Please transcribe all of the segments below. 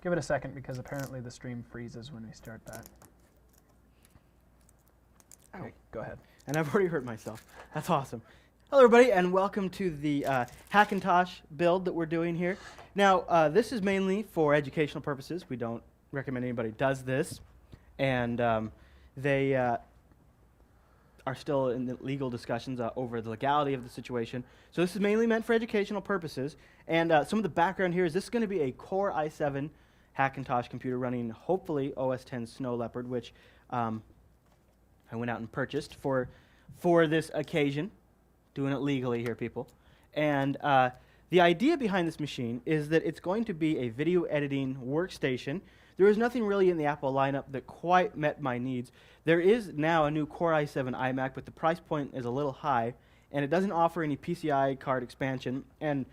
Give it a second because apparently the stream freezes when we start that. Okay, go ahead. And I've already hurt myself. That's awesome. Hello, everybody, and welcome to the Hackintosh build that we're doing here. Now, this is mainly for educational purposes. We don't recommend anybody does this. And they are still in the legal discussions over the legality of the situation. So this is mainly meant for educational purposes. And some of the background here is this is going to be a Core i7 Hackintosh computer running, hopefully, OS X Snow Leopard, which I went out and purchased for this occasion. Doing it legally here, people. And the idea behind this machine is that it's going to be a video editing workstation. There was nothing really in the Apple lineup that quite met my needs. There is now a new Core i7 iMac, but the price point is a little high, and it doesn't offer any PCI card expansion. And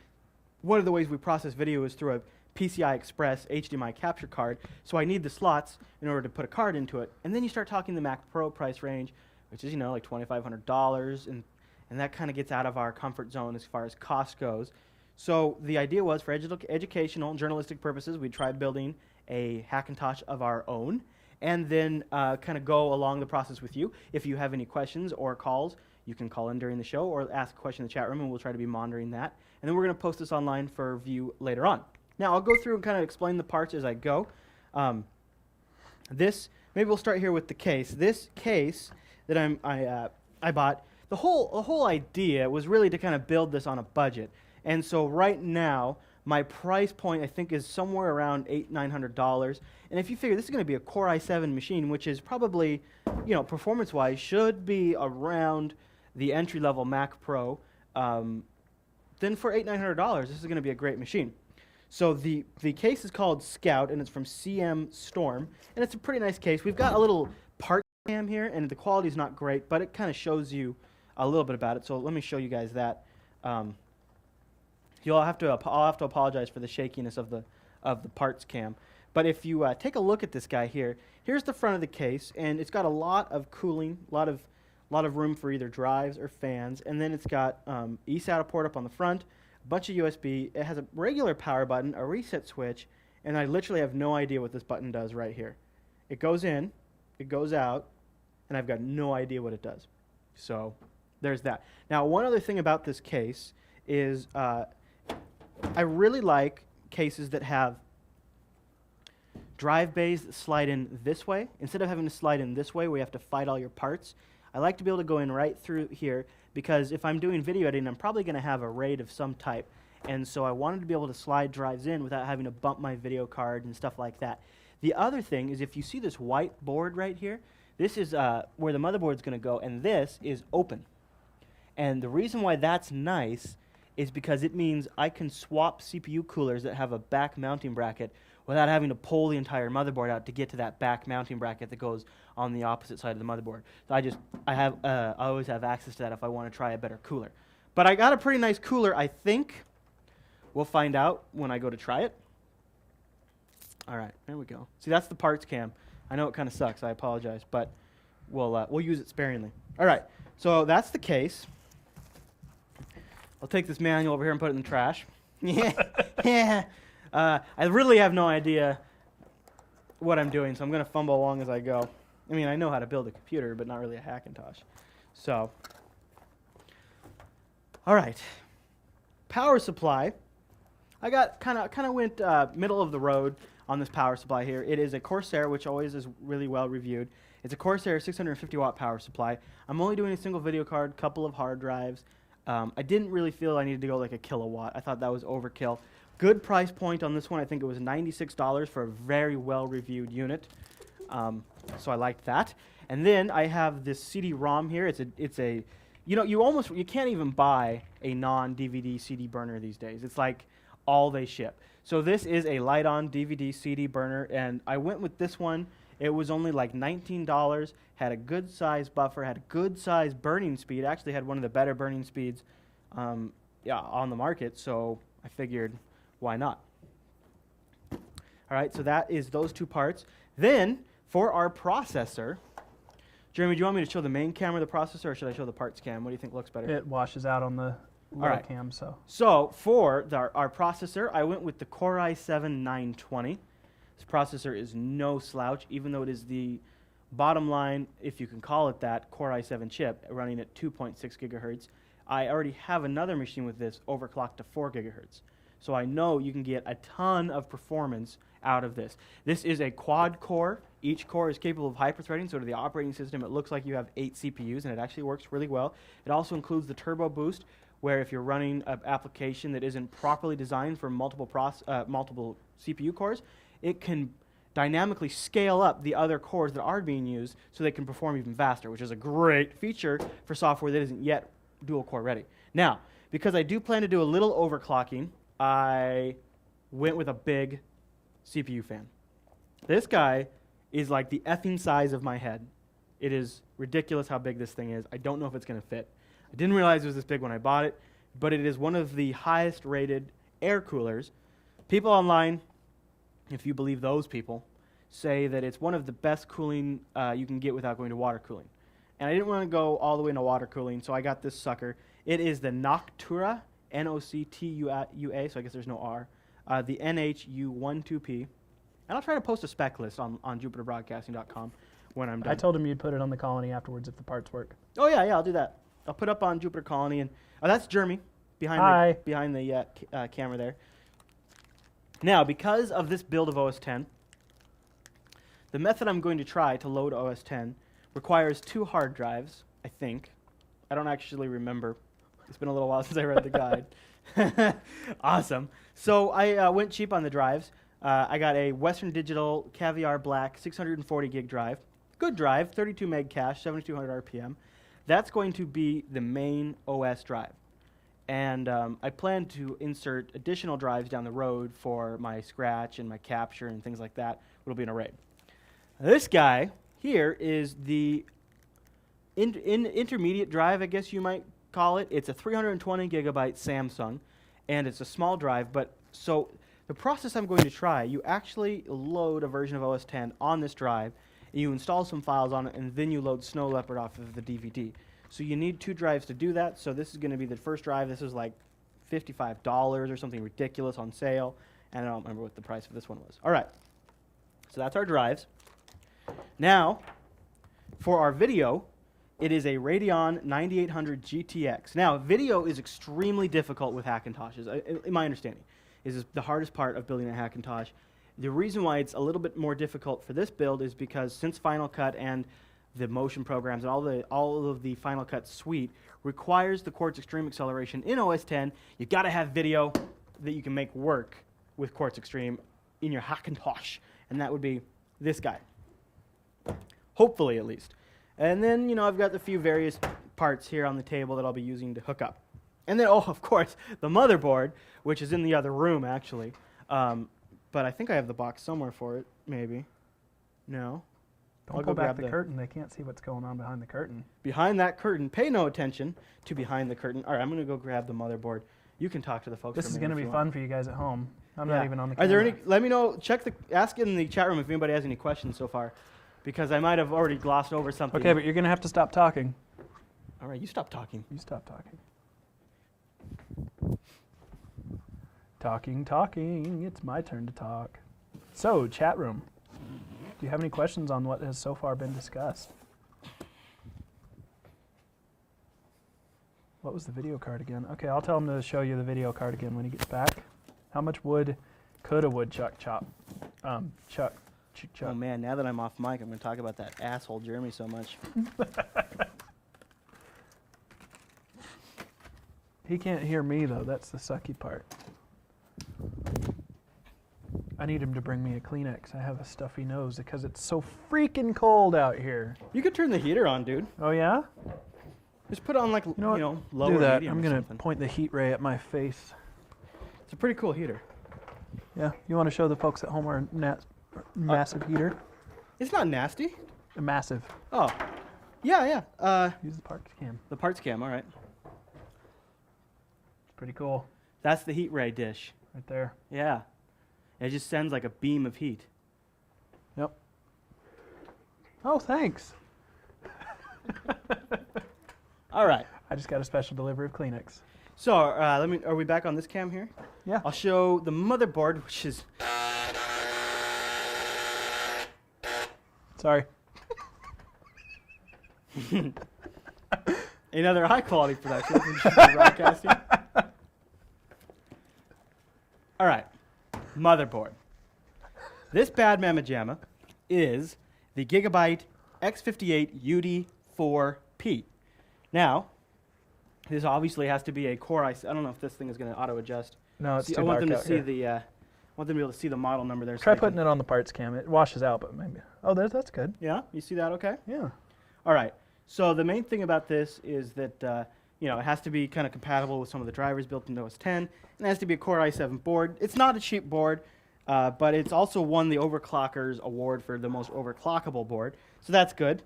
one of the ways we process video is through a PCI Express HDMI capture card, so I need the slots in order to put a card into it. And then you start talking the Mac Pro price range, which is, like $2,500, and that kind of gets out of our comfort zone as far as cost goes. So the idea was for educational and journalistic purposes, we tried building a Hackintosh of our own, and then kind of go along the process with you. If you have any questions or calls, you can call in during the show or ask a question in the chat room, and we'll try to be monitoring that. And then we're going to post this online for view later on. Now, I'll go through and kind of explain the parts as I go. Maybe we'll start here with the case. This case that I bought, the whole idea was really to kind of build this on a budget. And so right now, my price point, I think, is somewhere around $800–900. And if you figure this is going to be a Core i7 machine, which is probably, performance-wise, should be around the entry-level Mac Pro, then for $800–900, this is going to be a great machine. So the case is called Scout, and it's from CM Storm, and it's a pretty nice case. We've got a little part cam here, and the quality is not great, but it kind of shows you a little bit about it. So let me show you guys that. I'll have to apologize for the shakiness of the parts cam. But if you take a look at this guy here, here's the front of the case, and it's got a lot of cooling, a lot of room for either drives or fans, and then it's got eSATA port up on the front, a bunch of USB. It has a regular power button, a reset switch, and I literally have no idea what this button does right here. It goes in, it goes out, and I've got no idea what it does. So there's that. Now, one other thing about this case is I really like cases that have drive bays that slide in this way. Instead of having to slide in this way where you have to fight all your parts, I like to be able to go in right through here, because if I'm doing video editing, I'm probably going to have a RAID of some type. And so I wanted to be able to slide drives in without having to bump my video card and stuff like that. The other thing is, if you see this white board right here, this is where the motherboard is going to go, and this is open. And the reason why that's nice is because it means I can swap CPU coolers that have a back mounting bracket without having to pull the entire motherboard out to get to that back mounting bracket that goes on the opposite side of the motherboard. So I always have access to that if I want to try a better cooler. But I got a pretty nice cooler, I think. We'll find out when I go to try it. All right, there we go. See, that's the parts cam. I know it kind of sucks. I apologize, but we'll use it sparingly. All right, so that's the case. I'll take this manual over here and put it in the trash. Yeah. I really have no idea what I'm doing, so I'm going to fumble along as I go. I mean, I know how to build a computer, but not really a Hackintosh. So, all right. Power supply. I got kind of went middle of the road on this power supply here. It is a Corsair, which always is really well reviewed. It's a Corsair 650 watt power supply. I'm only doing a single video card, couple of hard drives. I didn't really feel I needed to go like a kilowatt. I thought that was overkill. Good price point on this one. I think it was $96 for a very well-reviewed unit. So I liked that. And then I have this CD-ROM here. It's a you can't even buy a non-DVD CD burner these days. It's like all they ship. So this is a light-on DVD CD burner, and I went with this one. It was only like $19, had a good size buffer, had a good size burning speed. Actually had one of the better burning speeds on the market, so I figured, why not? All right, so that is those two parts. Then, for our processor, Jeremy, do you want me to show the main camera of the processor, or should I show the parts cam? What do you think looks better? It washes out on the low cam, so. So, for our processor, I went with the Core i7 920. This processor is no slouch, even though it is the bottom line, if you can call it that, Core i7 chip running at 2.6 gigahertz. I already have another machine with this overclocked to 4 gigahertz. So I know you can get a ton of performance out of this. This is a quad core. Each core is capable of hyper-threading, so to the operating system, it looks like you have 8 CPUs, and it actually works really well. It also includes the turbo boost, where if you're running an application that isn't properly designed for multiple CPU cores, it can dynamically scale up the other cores that are being used so they can perform even faster, which is a great feature for software that isn't yet dual core ready. Now, because I do plan to do a little overclocking, I went with a big CPU fan. This guy is like the effing size of my head. It is ridiculous how big this thing is. I don't know if it's going to fit. I didn't realize it was this big when I bought it, but it is one of the highest rated air coolers. People online, if you believe those people, say that it's one of the best cooling you can get without going to water cooling. And I didn't want to go all the way into water cooling, so I got this sucker. It is the Noctua, N-O-C-T-U-A, so I guess there's no R, the NHU12P. And I'll try to post a spec list on jupiterbroadcasting.com when I'm done. I told him you'd put it on the Colony afterwards if the parts work. Oh, yeah, I'll do that. I'll put up on Jupiter Colony. And that's Jeremy behind the camera there. Now, because of this build of OS X, the method I'm going to try to load OS X requires 2 hard drives, I think. I don't actually remember. It's been a little while since I read the guide. Awesome. So I went cheap on the drives. I got a Western Digital Caviar Black 640 gig drive. Good drive, 32 meg cache, 7200 RPM. That's going to be the main OS drive. And I plan to insert additional drives down the road for my Scratch and my Capture and things like that. It'll be an array. This guy here is the intermediate drive, I guess you might call it. It's a 320 gigabyte Samsung, and it's a small drive. But so the process I'm going to try, you actually load a version of OS X on this drive, and you install some files on it, and then you load Snow Leopard off of the DVD. So you need 2 drives to do that. So this is going to be the first drive. This is like $55 or something ridiculous on sale, and I don't remember what the price of this one was. All right, so that's our drives. Now, for our video, it is a Radeon 9800 GTX. Now, video is extremely difficult with Hackintoshes, in my understanding. This is the hardest part of building a Hackintosh. The reason why it's a little bit more difficult for this build is because since Final Cut and the motion programs and all of the Final Cut suite requires the Quartz Extreme acceleration in OS X, you've got to have video that you can make work with Quartz Extreme in your Hackintosh, and that would be this guy. Hopefully, at least. And then, you know, I've got a few various parts here on the table that I'll be using to hook up. And then, oh, of course, the motherboard, which is in the other room, actually. But I think I have the box somewhere for it, maybe. No? Don't pull back the curtain. They can't see what's going on behind the curtain. Behind that curtain. Pay no attention to behind the curtain. All right, I'm going to go grab the motherboard. You can talk to the folks. This is going to be fun for you guys at home. I'm not even on the camera. Are there any? Let me know. Ask in the chat room if anybody has any questions so far, because I might have already glossed over something. Okay, but you're going to have to stop talking. All right, you stop talking. You stop talking. Talking. It's my turn to talk. So, chat room. Do you have any questions on what has so far been discussed? What was the video card again? Okay, I'll tell him to show you the video card again when he gets back. How much wood could a woodchuck chop? Chuck. Oh man, now that I'm off mic, I'm going to talk about that asshole Jeremy so much. He can't hear me though, that's the sucky part. I need him to bring me a Kleenex. I have a stuffy nose because it's so freaking cold out here. You could turn the heater on, dude. Oh yeah? Just put it on like, lower Do that. medium I'm going to point the heat ray at my face. It's a pretty cool heater. Yeah, you want to show the folks at home our massive heater? It's not nasty. Massive. Oh, yeah. Use the parts cam. The parts cam, all right. It's pretty cool. That's the heat ray dish. Right there. Yeah. It just sends like a beam of heat. Yep. Oh, thanks. All right. I just got a special delivery of Kleenex. So, are we back on this cam here? Yeah. I'll show the motherboard, which is Sorry. Another high-quality production from broadcasting. All right, motherboard. This bad mamma jamma is the Gigabyte X58 UD4P. Now, this obviously has to be a Core i. I don't know if this thing is going to auto-adjust. No, it's too I want dark them to out see here. the. I want them to be able to see the model number there. Try putting it on the parts cam. It washes out, but maybe. Oh, that's good. Yeah, you see that? Okay. Yeah. All right. So the main thing about this is that it has to be kind of compatible with some of the drivers built into OS 10, and it has to be a Core i7 board. It's not a cheap board, but it's also won the Overclockers Award for the most overclockable board, so that's good,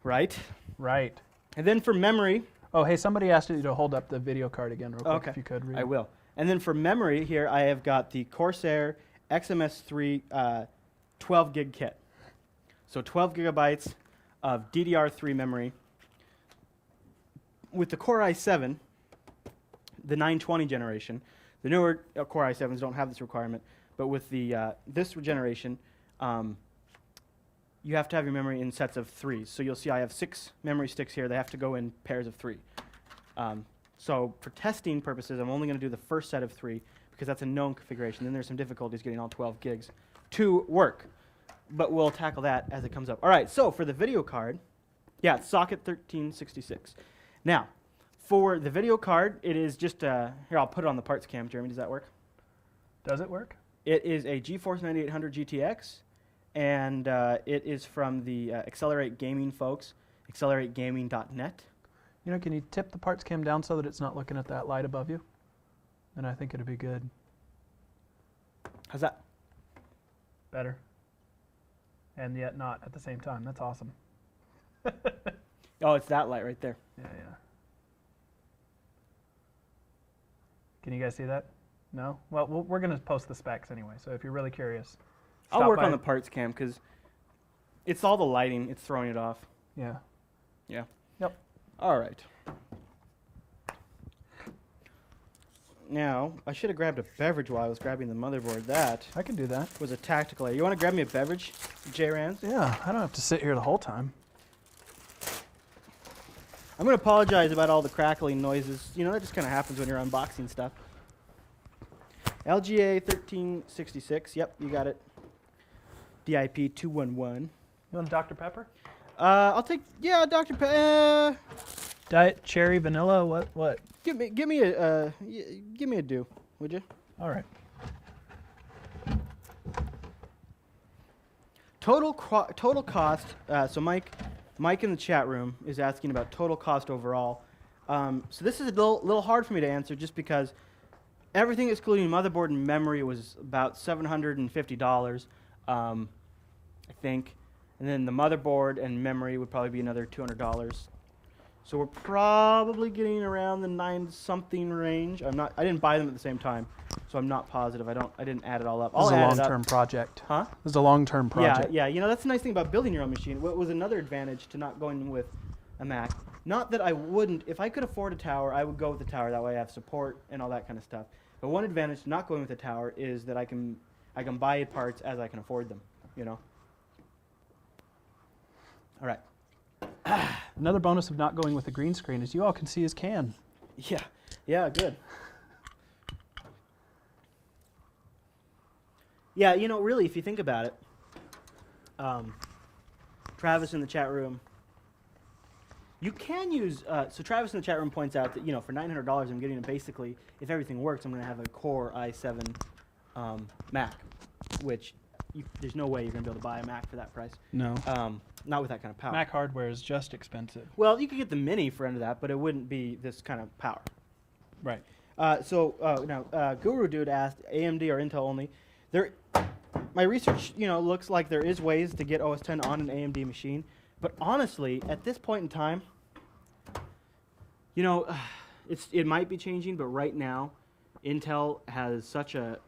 right? Right. And then for memory, Oh, hey, somebody asked you to hold up the video card again real quick, okay, if you could. I will. And then for memory here, I have got the Corsair XMS3 12 gig kit. So 12 gigabytes of DDR3 memory. With the Core i7, the 920 generation, the newer Core i7s don't have this requirement, but with the this generation, you have to have your memory in sets of 3. So you'll see I have 6 memory sticks here. They have to go in pairs of 3. So for testing purposes, I'm only going to do the first set of 3 because that's a known configuration. Then there's some difficulties getting all 12 gigs to work. But we'll tackle that as it comes up. All right, so for the video card, yeah, it's socket 1366. Now, for the video card, it is just here, I'll put it on the parts cam. Jeremy, does that work? Does it work? It is a GeForce 9800 GTX, and it is from the Accelerate Gaming folks, accelerategaming.net. You know, can you tip the parts cam down so that it's not looking at that light above you? And I think it'd be good. How's that? Better. And yet not at the same time. That's awesome. Oh, it's that light right there. Yeah, yeah. Can you guys see that? No? Well, we're going to post the specs anyway, so if you're really curious. I'll work on the parts cam because it's all the lighting. It's throwing it off. Yeah. Yeah. Yep. All right. Now, I should have grabbed a beverage while I was grabbing the motherboard. That I can do that. was a tactical error. You want to grab me a beverage, J-Rans? Yeah, I don't have to sit here the whole time. I'm going to apologize about all the crackling noises. You know, that just kind of happens when you're unboxing stuff. LGA 1366. Yep, you got it. DIP 211. You want a Dr. Pepper? I'll take, yeah, Dr. Diet cherry vanilla? What? Give me a do, would you? All right. Total cost. So Mike in the chat room is asking about total cost overall. So this is a little hard for me to answer just because everything excluding motherboard and memory was about $750, I think, and then the motherboard and memory would probably be another $200. So we're probably getting around the 9-something range. I didn't buy them at the same time, so I'm not positive. I didn't add it all up. This is a I'll add it up. long-term project. Huh? This is a long-term project. Yeah, you know, that's the nice thing about building your own machine. What was another advantage to not going with a Mac? Not that I wouldn't. If I could afford a tower, I would go with the tower. That way I have support and all that kind of stuff. But one advantage to not going with a tower is that I can buy parts as I can afford them, you know? All right. Another bonus of not going with the green screen is you all can see his can. Yeah, good. Yeah, you know, really, if you think about it, Travis in the chat room, you can use, so Travis in the chat room points out that, you know, for $900, I'm getting basically, if everything works, I'm going to have a Core i7 Mac, which there's no way you're going to be able to buy a Mac for that price. No. Not with that kind of power. Mac hardware is just expensive. Well, you could get the Mini for under that, but it wouldn't be this kind of power. Right. Now, Guru Dude asked, AMD or Intel only? My research, you know, looks like there is ways to get OS 10 on an AMD machine, but honestly, at this point in time, you know, it might be changing, but right now, Intel has such a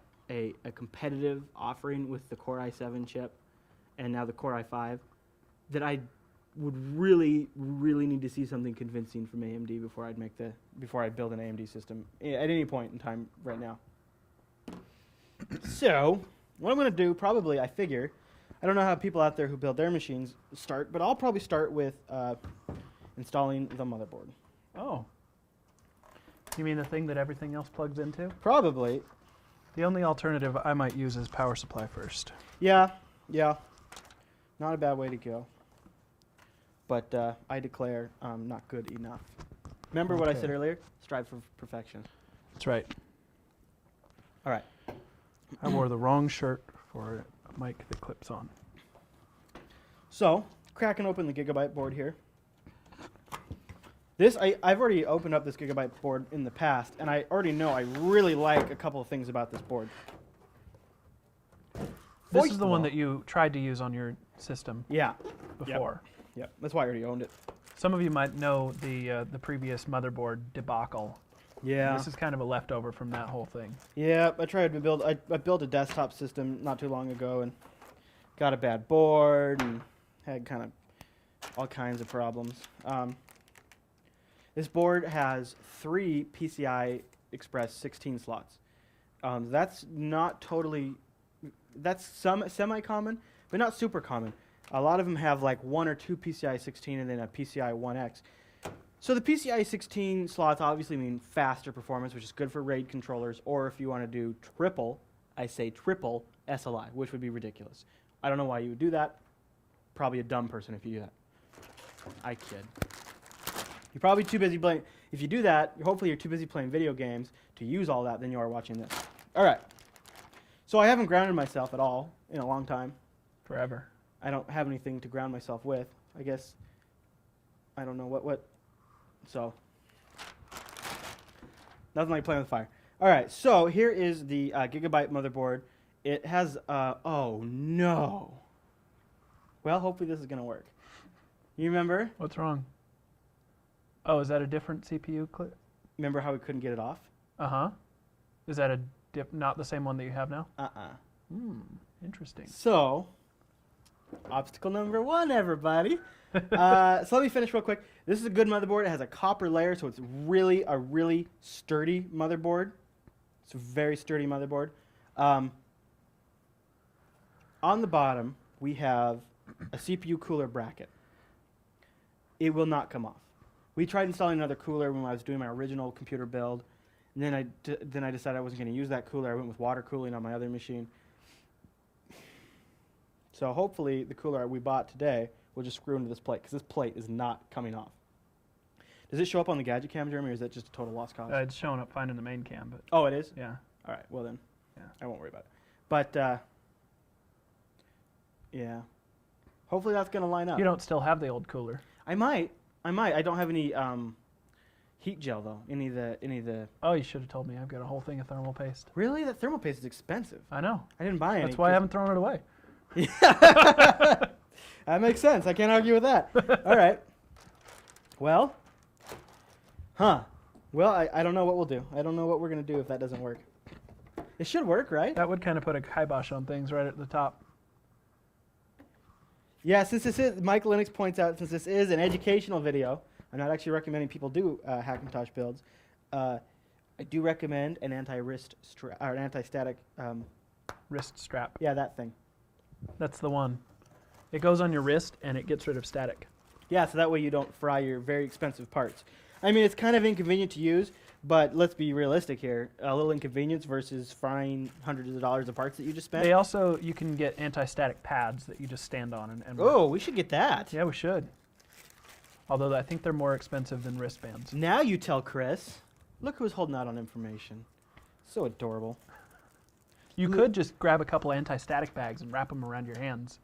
competitive offering with the Core i7 chip and now the Core i5 that I would really, really need to see something convincing from AMD before I'd build an AMD system at any point in time right now. So, what I'm going to do, probably, I figure, I don't know how people out there who build their machines start, but I'll probably start with installing the motherboard. Oh. You mean the thing that everything else plugs into? Probably. The only alternative I might use is power supply first. Yeah. Not a bad way to go. But I declare not good enough. Remember what I said earlier? Strive for perfection. That's right. All right. I wore the wrong shirt for a mic that clips on. So, cracking open the Gigabyte board here. This, I've already opened up this Gigabyte board in the past, and I already know I really like a couple of things about this board. This is the one that you tried to use on your system before. Yep, that's why I already owned it. Some of you might know the previous motherboard debacle. Yeah. This is kind of a leftover from that whole thing. Yeah, I tried to build, I built a desktop system not too long ago and got a bad board and had kind of all kinds of problems. This board has 3 PCI Express 16 slots. That's not totally, that's semi-common, but not super common. A lot of them have like 1 or 2 PCI 16 and then a PCI 1X. So the PCI 16 slots obviously mean faster performance, which is good for RAID controllers, or if you want to do triple, I say triple SLI, which would be ridiculous. I don't know why you would do that. Probably a dumb person if you do that. I kid. You're probably too busy playing. If you do that, hopefully you're too busy playing video games to use all that than you are watching this. All right. So I haven't grounded myself at all in a long time. Forever. I don't have anything to ground myself with. I guess I don't know what. So nothing like playing with fire. All right. So here is the Gigabyte motherboard. It has oh no. Well, hopefully this is gonna work. You remember? What's wrong? Oh, is that a different CPU clip? Remember how we couldn't get it off? Uh-huh. Is that a not the same one that you have now? Uh-uh. Interesting. So, obstacle number 1, everybody. So let me finish real quick. This is a good motherboard. It has a copper layer, so it's really a really sturdy motherboard. It's a very sturdy motherboard. On the bottom, we have a CPU cooler bracket. It will not come off. We tried installing another cooler when I was doing my original computer build, and then I decided I wasn't going to use that cooler. I went with water cooling on my other machine. So hopefully the cooler we bought today will just screw into this plate, because this plate is not coming off. Does it show up on the Gadget Cam, Jeremy, or is that just a total lost cause? It's showing up fine in the main cam, but Oh, it is? yeah. All right, well then, Yeah. I won't worry about it. But, yeah. Hopefully that's going to line up. You don't still have the old cooler. I might. I don't have any heat gel, though. Any of the... Oh, you should have told me. I've got a whole thing of thermal paste. Really? That thermal paste is expensive. I know. I didn't buy any. That's why I haven't thrown it away. That makes sense. I can't argue with that. All right. Well, Well, I don't know what we'll do. I don't know what we're going to do if that doesn't work. It should work, right? That would kind of put a kibosh on things right at the top. Yeah, since this is, Mike Linux points out, since this is an educational video, I'm not actually recommending people do Hackintosh builds. I do recommend an anti-wrist or an anti-static. Wrist strap. Yeah, that thing. That's the one. It goes on your wrist and it gets rid of static. Yeah, so that way you don't fry your very expensive parts. I mean, it's kind of inconvenient to use, but let's be realistic here. A little inconvenience versus frying hundreds of dollars of parts that you just spent. They also, you can get anti-static pads that you just stand on and Oh, we should get that. Yeah, we should. Although I think they're more expensive than wristbands. Now you tell Chris. Look who's holding out on information. So adorable. You could just grab a couple anti-static bags and wrap them around your hands.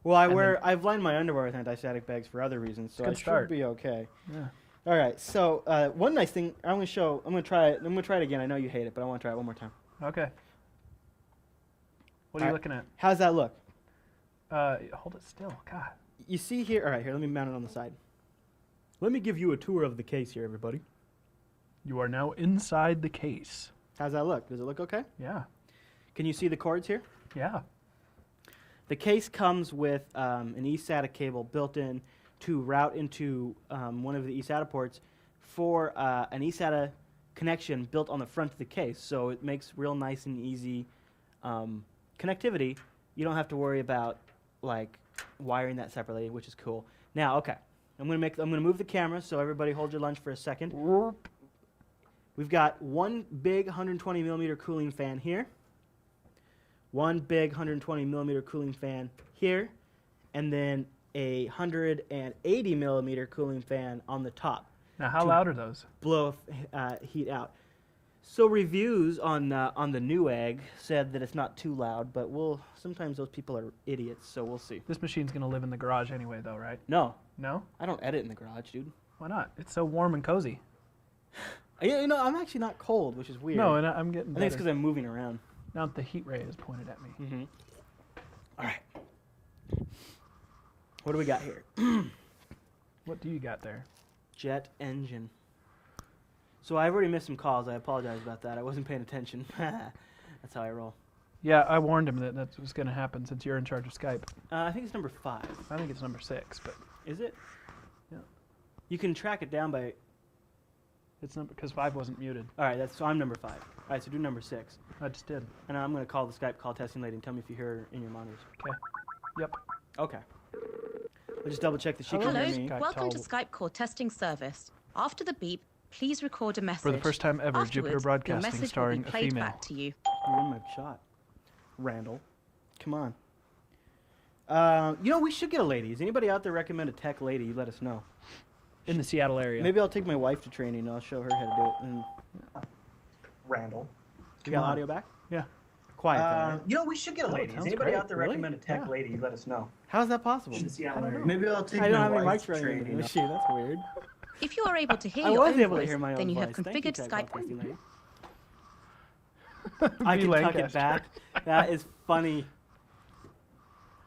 Well, I've lined my underwear with anti-static bags for other reasons, so I should be okay. Yeah. All right. So one nice thing I'm going to try it again. I know you hate it, but I want to try it one more time. Okay. What are you looking at? How's that look? Hold it still. God. You see here. All right. Here, let me mount it on the side. Let me give you a tour of the case here, everybody. You are now inside the case. How's that look? Does it look okay? Yeah. Can you see the cords here? Yeah. The case comes with an eSATA cable built in to route into one of the eSATA ports for an eSATA connection built on the front of the case. So it makes real nice and easy connectivity. You don't have to worry about like wiring that separately, which is cool. Now, okay, I'm gonna move the camera so everybody hold your lunch for a second. We've got one big 120 millimeter cooling fan here, one big 120 millimeter cooling fan here, and then a 180 millimeter cooling fan on the top. Now, how loud are those? Blow heat out. So reviews on the Newegg said that it's not too loud, but sometimes those people are idiots, so we'll see. This machine's going to live in the garage anyway, though, right? No, No? I don't edit in the garage, dude. Why not? It's so warm and cozy. You know, I'm actually not cold, which is weird. No, and I'm getting I think it's because better. I'm moving around. Now that the heat ray is pointed at me. Mm-hmm. All right. What do we got here? What do you got there? Jet engine. So I've already missed some calls. I apologize about that. I wasn't paying attention. That's how I roll. Yeah, I warned him that was going to happen since you're in charge of Skype. I think it's number 5. I think it's number 6, but Is it? Yeah. You can track it down by... it's number because 5 wasn't muted. All right, so I'm number 5. All right, so do number 6. I just did. And I'm going to call the Skype call testing lady and tell me if you hear her in your monitors. Okay. Yep. Okay. We'll just double check that she can Hello, hear me. Skype welcome to call. Skype call testing service. After the beep, please record a message. For the first time ever, Afterwards, Jupiter your Broadcasting message starring will be a played female. back to you. You're in my shot. Randall. Come on. You know, we should get a lady. Does anybody out there recommend a tech lady? You let us know. In the Seattle area. Maybe I'll take my wife to training and I'll show her how to do it. And Randall. You got Come on. audio back? Yeah. Quiet. though, right? You know, we should get a Oh, it lady. Does sounds anybody great. out there Really? recommend a tech Yeah. lady? Let us know. How's that possible? In the Seattle I don't area. know. Maybe I'll take I don't my have any wife mics to running in the training. machine. That's weird. If you are able to hear I your was own able to voice, hear my own then you voice. have Thank you, configured Tech Skype. Broadcasting lady. V. I can tuck Lancaster. it back. That is funny.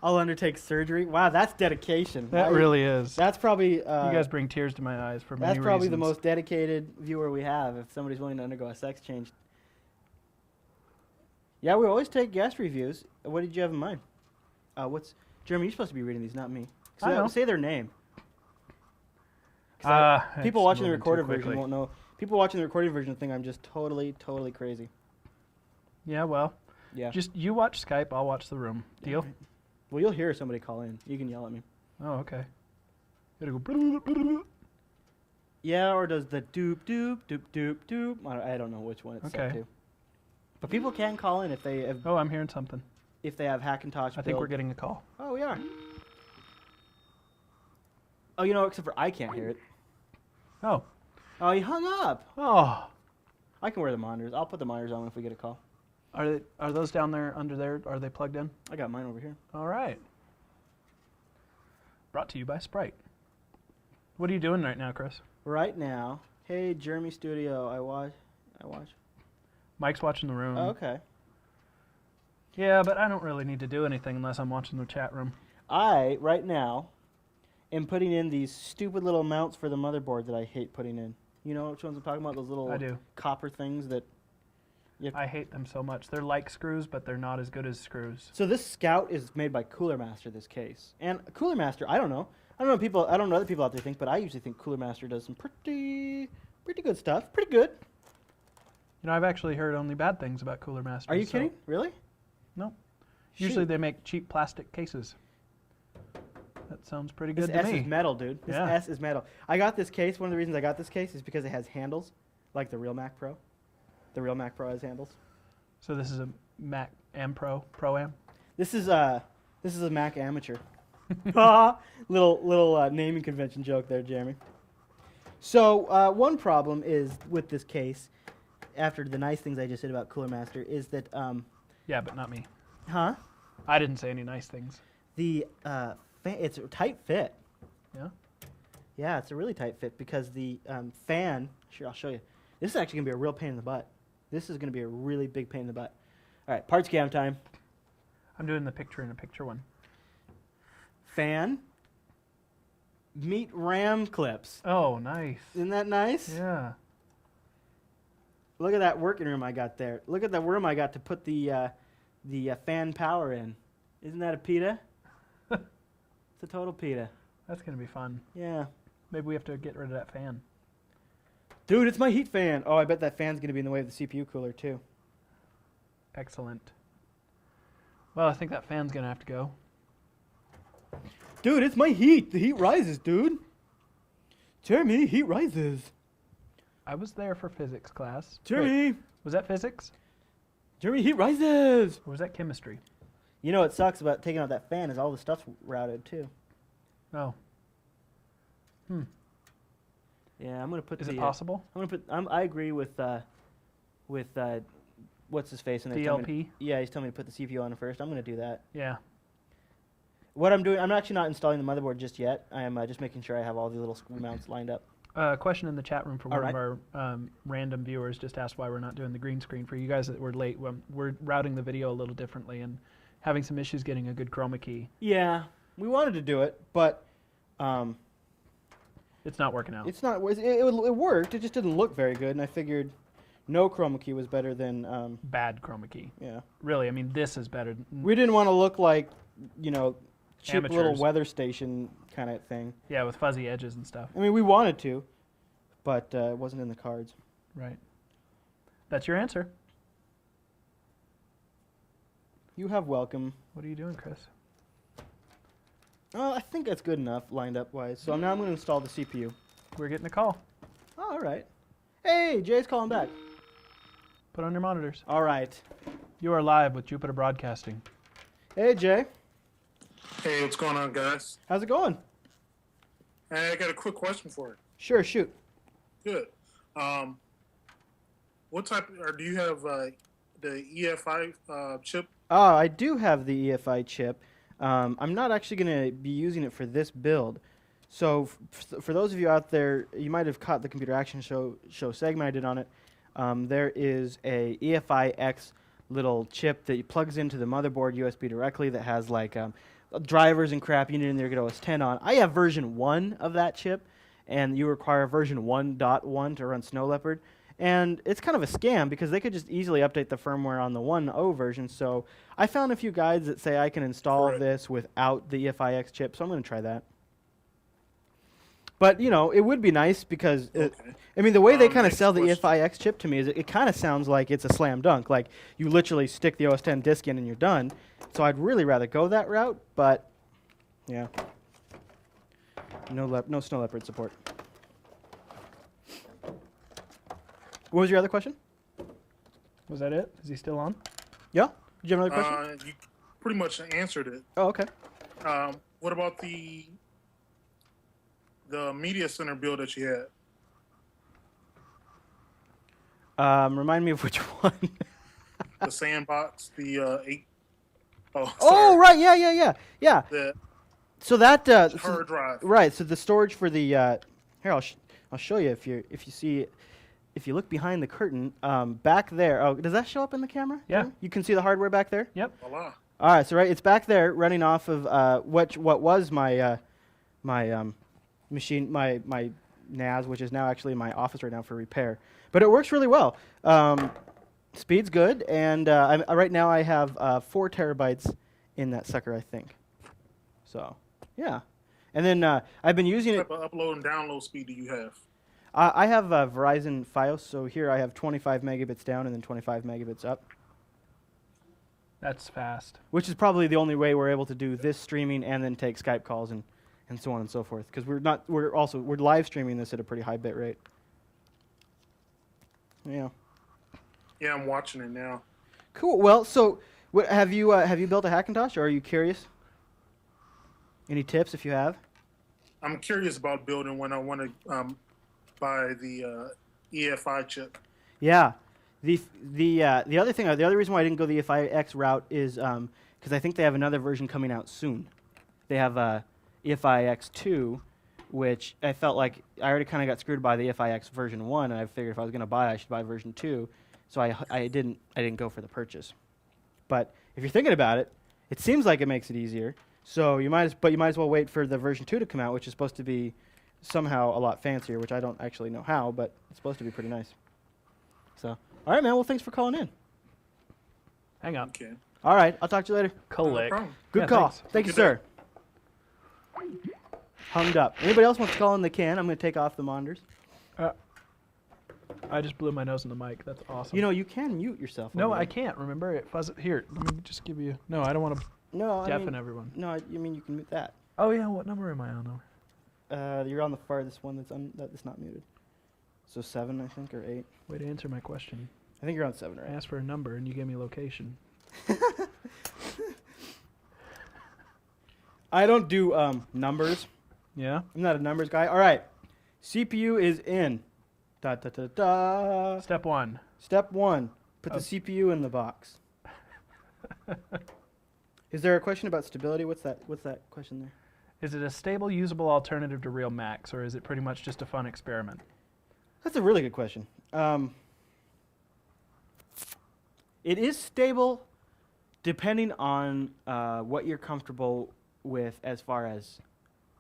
I'll undertake surgery. Wow, that's dedication. That really is. That's probably. You guys bring tears to my eyes for many That's probably the reasons. most dedicated viewer we have. If somebody's willing to undergo a sex change. Yeah, we always take guest reviews. What did you have in mind? Jeremy? You're supposed to be reading these, not me. I know. Say their name. 'Cause people it's watching the moving too recorded version quickly. won't know. People watching the recorded version think I'm just totally crazy. Yeah, well, Yeah. just you watch Skype, I'll watch the room. Deal? Well, you'll hear somebody call in. You can yell at me. Oh, okay. Gotta go. Yeah, or does the doop doop doop doop doop? I don't know which one it's set Okay. to. But people can call in if they have, Oh, I'm hearing something. Hackintosh. I think we're Build. getting a call. Oh, we are. Oh, you know, except for I can't hear it. Oh. Oh, he hung up. Oh. I can wear the monitors. I'll put the monitors on if we get a call. Are those down there under there? Are they plugged in? I got mine over here. All right. Brought to you by Sprite. What are you doing right now, Chris? Right now, hey, Jeremy Studio, I watch. Mike's watching the room. Oh, okay. Yeah, but I don't really need to do anything unless I'm watching the chat room. I, right now, am putting in these stupid little mounts for the motherboard that I hate putting in. You know which ones I'm talking about? Those little I do. copper things that... I hate them so much. They're like screws, but they're not as good as screws. So this Scout is made by Cooler Master, this case. And Cooler Master, I don't know. I don't know what other people out there think, but I usually think Cooler Master does some pretty good stuff. Pretty good. You know, I've actually heard only bad things about Cooler Masters. Are you so- kidding? Really? No. Usually they make cheap plastic cases. That sounds pretty good This to S me. is metal, dude. This Yeah. S is metal. I got this case. One of the reasons I got this case is because it has handles, like the real Mac Pro. The real Mac Pro has handles. So this is a Mac Am Pro Am. This is a Mac Amateur. little naming convention joke there, Jeremy. So one problem is with this case, after the nice things I just said about Cooler Master, is that Yeah, but not me. huh? I didn't say any nice things. The it's a tight fit. Yeah. Yeah, it's a really tight fit because the fan. Sure, I'll show you. This is actually gonna be a real pain in the butt. This is gonna be a really big pain in the butt. All right, parts cam time. I'm doing the picture-in-a-picture one. Fan. Meet RAM clips. Oh, nice. Isn't that nice? Yeah. Look at that working room I got there. Look at the room I got to put the fan power in. Isn't that a pita? It's a total pita. That's going to be fun. Yeah. Maybe we have to get rid of that fan. Dude, it's my heat fan. Oh, I bet that fan's going to be in the way of the CPU cooler, too. Excellent. Well, I think that fan's going to have to go. Dude, it's my heat. The heat rises, dude. Jeremy, heat rises. I was there for physics class. Jeremy. Wait, was that physics? Jeremy, heat rises. Or was that chemistry? You know what sucks about taking out that fan is all the stuff's routed, too. Oh. Yeah, I'm going to put Is the... it possible? I'm going to put... I agree with what's his face? And DLP? Yeah, he's telling me to put the CPU on first. I'm going to do that. Yeah. What I'm doing, I'm actually not installing the motherboard just yet. I am just making sure I have all the little screw mounts lined up. Question in the chat room from one of our random viewers just asked why we're not doing the green screen. For you guys that were late, we're routing the video a little differently and having some issues getting a good chroma key. Yeah, we wanted to do it, but it's not working out. it's not. It worked. It just didn't look very good, and I figured no chroma key was better than Bad chroma key. yeah. Really, I mean, this is better. We didn't want to look like, you know, cheap little Amateurs. weather station kind of thing. Yeah, with fuzzy edges and stuff. I mean, we wanted to, but it wasn't in the cards. Right. That's your answer. You have welcome. What are you doing, Chris? I think that's good enough lined up wise. So now I'm going to install the CPU. We're getting a call. Oh, all right. Hey, Jay's calling back. Put on your monitors. All right. You are live with Jupiter Broadcasting. Hey, Jay. Hey, what's going on, guys? How's it going? Hey, I got a quick question for you. Sure, shoot. Good. What type, or do you have the EFI chip? Oh, I do have the EFI chip. I'm not actually going to be using it for this build. So for those of you out there, you might have caught the Computer Action Show segment I did on it. There is a EFI X little chip that plugs into the motherboard USB directly that has like drivers and crap you need in there to get OS 10 on. I have version 1 of that chip, and you require version 1.1 to run Snow Leopard. And it's kind of a scam because they could just easily update the firmware on the 1.0 version. So I found a few guides that say I can install this without the EFI-X chip, so I'm going to try that. But, you know, it would be nice because, I mean, the way they kind of sell the EFI-X chip to me is it kind of sounds like it's a slam dunk. Like, you literally stick the OS 10 disk in and you're done. So I'd really rather go that route, but, yeah. No Snow Leopard support. What was your other question? Was that it? Is he still on? Yeah? Did you have another question? You pretty much answered it. Oh, okay. What about the media center build that you had? Remind me of which one. The sandbox, the 8. Oh, right. Yeah. The So that hard drive. Right. So the storage for the here I'll show you if you see if you look behind the curtain back there. Oh, does that show up in the camera? Yeah. You can see the hardware back there. Yep. Voila. All right. So it's back there running off of what was my machine, my NAS, which is now actually in my office right now for repair. But it works really well. Speed's good, and right now I have 4 terabytes in that sucker, I think. So, yeah. And then I've been using it. What type of upload and download speed do you have? I have Verizon Fios, so here I have 25 megabits down and then 25 megabits up. That's fast. Which is probably the only way we're able to do this streaming and then take Skype calls and so on and so forth. Because we're live streaming this at a pretty high bit rate. Yeah. Yeah, I'm watching it now. Cool. Well, so have you built a Hackintosh, or are you curious? Any tips if you have? I'm curious about building when I want to buy the EFI chip. Yeah. The other reason why I didn't go the EFI-X route is because I think they have another version coming out soon. They have EFI-X2, which I felt like I already kind of got screwed by the EFI-X version 1, and I figured if I was going to buy it, I should buy version 2. So I didn't go for the purchase. But if you're thinking about it, it seems like it makes it easier. So you might as well wait for the version 2 to come out, which is supposed to be somehow a lot fancier, which I don't actually know how, but it's supposed to be pretty nice. So, all right, man. Well, thanks for calling in. Hang on. Okay. All right, I'll talk to you later. Click. problem. Good Yeah, call. thanks. Thank you, Good sir. Hung up. Anybody else wants to call in, they can. I'm going to take off the monitors. I just blew my nose in the mic. That's awesome. You know, you can mute yourself. No, over I there. can't. Remember, it fuzz. Here, let me just give you. No, I don't want to No, deafen everyone. No, you mean you can mute that. Oh yeah, what number am I on? You're on the farthest one that's not muted. So 7, I think, or 8. Way to answer my question. I think you're on 7 or I 8. asked for a number and you gave me a location. I don't do numbers. Yeah? I'm not a numbers guy. All right. CPU is in. Da, da, da, da. Step 1. Step 1. Put Oh. the CPU in the box. Is there a question about stability? What's that question there? Is it a stable, usable alternative to real Macs, or is it pretty much just a fun experiment? That's a really good question. It is stable depending on what you're comfortable with as far as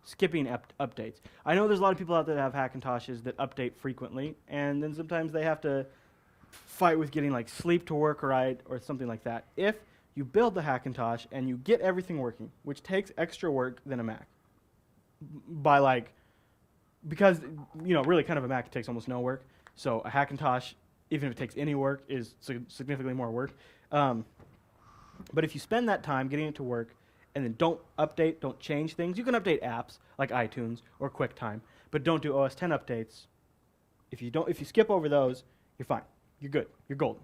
skipping updates. I know there's a lot of people out there that have Hackintoshes that update frequently, and then sometimes they have to fight with getting like sleep to work right or something like that. If you build the Hackintosh and you get everything working, which takes extra work than a Mac, by like, because, you know, really kind of a Mac takes almost no work. So a Hackintosh, even if it takes any work, is significantly more work. But if you spend that time getting it to work and then don't update, don't change things, you can update apps like iTunes or QuickTime, but don't do OS 10 updates. If you skip over those, you're fine. You're good. You're golden.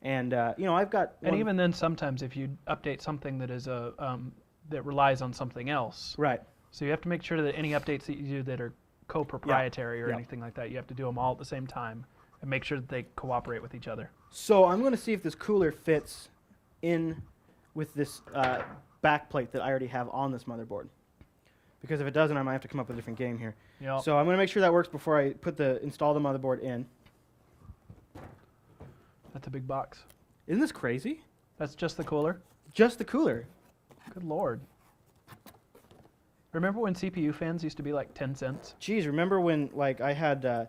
And you know, I've got. And even then, sometimes if you update something that is that relies on something else, right. so you have to make sure that any updates that you do that are co-proprietary or Yeah. anything like that, you have to do them all at the same time and make sure that they cooperate with each other. So I'm going to see if this cooler fits in with this back plate that I already have on this motherboard. Because if it doesn't, I might have to come up with a different game here. Yep. So I'm going to make sure that works before I install the motherboard in. That's a big box. Isn't this crazy? That's just the cooler? Just the cooler. Good Lord. Remember when CPU fans used to be like 10 cents? Geez, remember when like I had a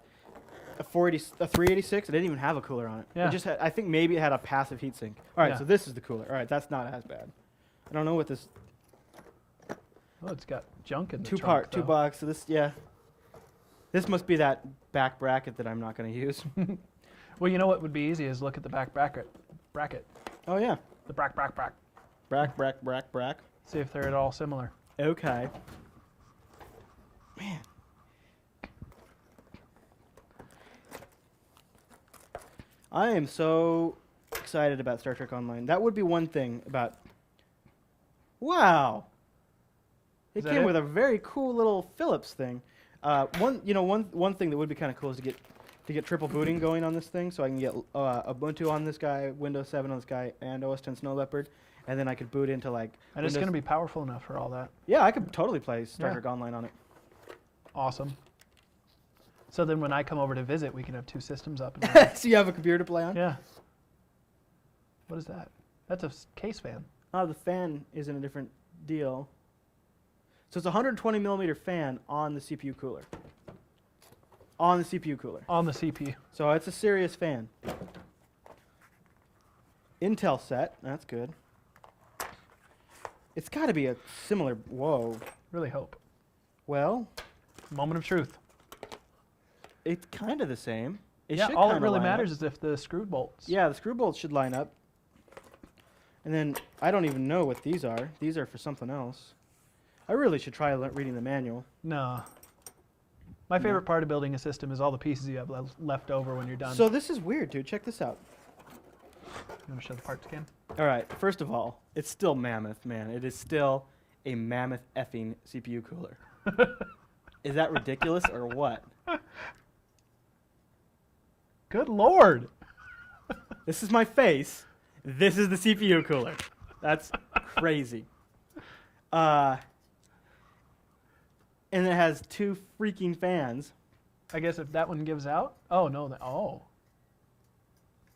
386? It didn't even have a cooler on it. Yeah. It just had, I think maybe it had a passive heatsink. All right, Yeah. so this is the cooler. All right, that's not as bad. I don't know what this Oh, it's got junk in the two trunk, box. So this, yeah. This must be that back bracket that I'm not going to use. Well, you know what would be easy is look at the back bracket. Oh yeah. The brack. Brack. See if they're at all similar. Okay. Man. I am so excited about Star Trek Online. That would be one thing about. Wow. It Is that came it? with a very cool little Philips thing. One thing that would be kind of cool is to get triple booting going on this thing, so I can get Ubuntu on this guy, Windows 7 on this guy, and OS 10 Snow Leopard, and then I could boot into like. And it's going to be powerful enough for all that. Yeah, I could totally play Star Yeah. Trek Online on it. Awesome. So then when I come over to visit, we can have 2 systems up. And running. So you have a computer to play on? Yeah. What is that? That's a case fan. Oh, the fan is in a different deal. So it's a 120 millimeter fan on the CPU cooler. On the CPU cooler. On the CPU. So it's a serious fan. Intel set. That's good. It's got to be a similar. Whoa. Really hope. Well, Moment of truth. it's kind of the same. It Yeah, should all that kinda really line up. matters is if the screw bolts. Yeah, the screw bolts should line up. And then I don't even know what these are. These are for something else. I really should try reading the manual. No. My No. favorite part of building a system is all the pieces you have left over when you're done. So this is weird, dude. Check this out. You want to show the parts can? All right, first of all, it's still mammoth, man. It is still a mammoth effing CPU cooler. Is that ridiculous or what? Good Lord. This is my face. This is the CPU cooler. That's crazy. And it has 2 freaking fans. I guess if that one gives out. Oh, no. Oh.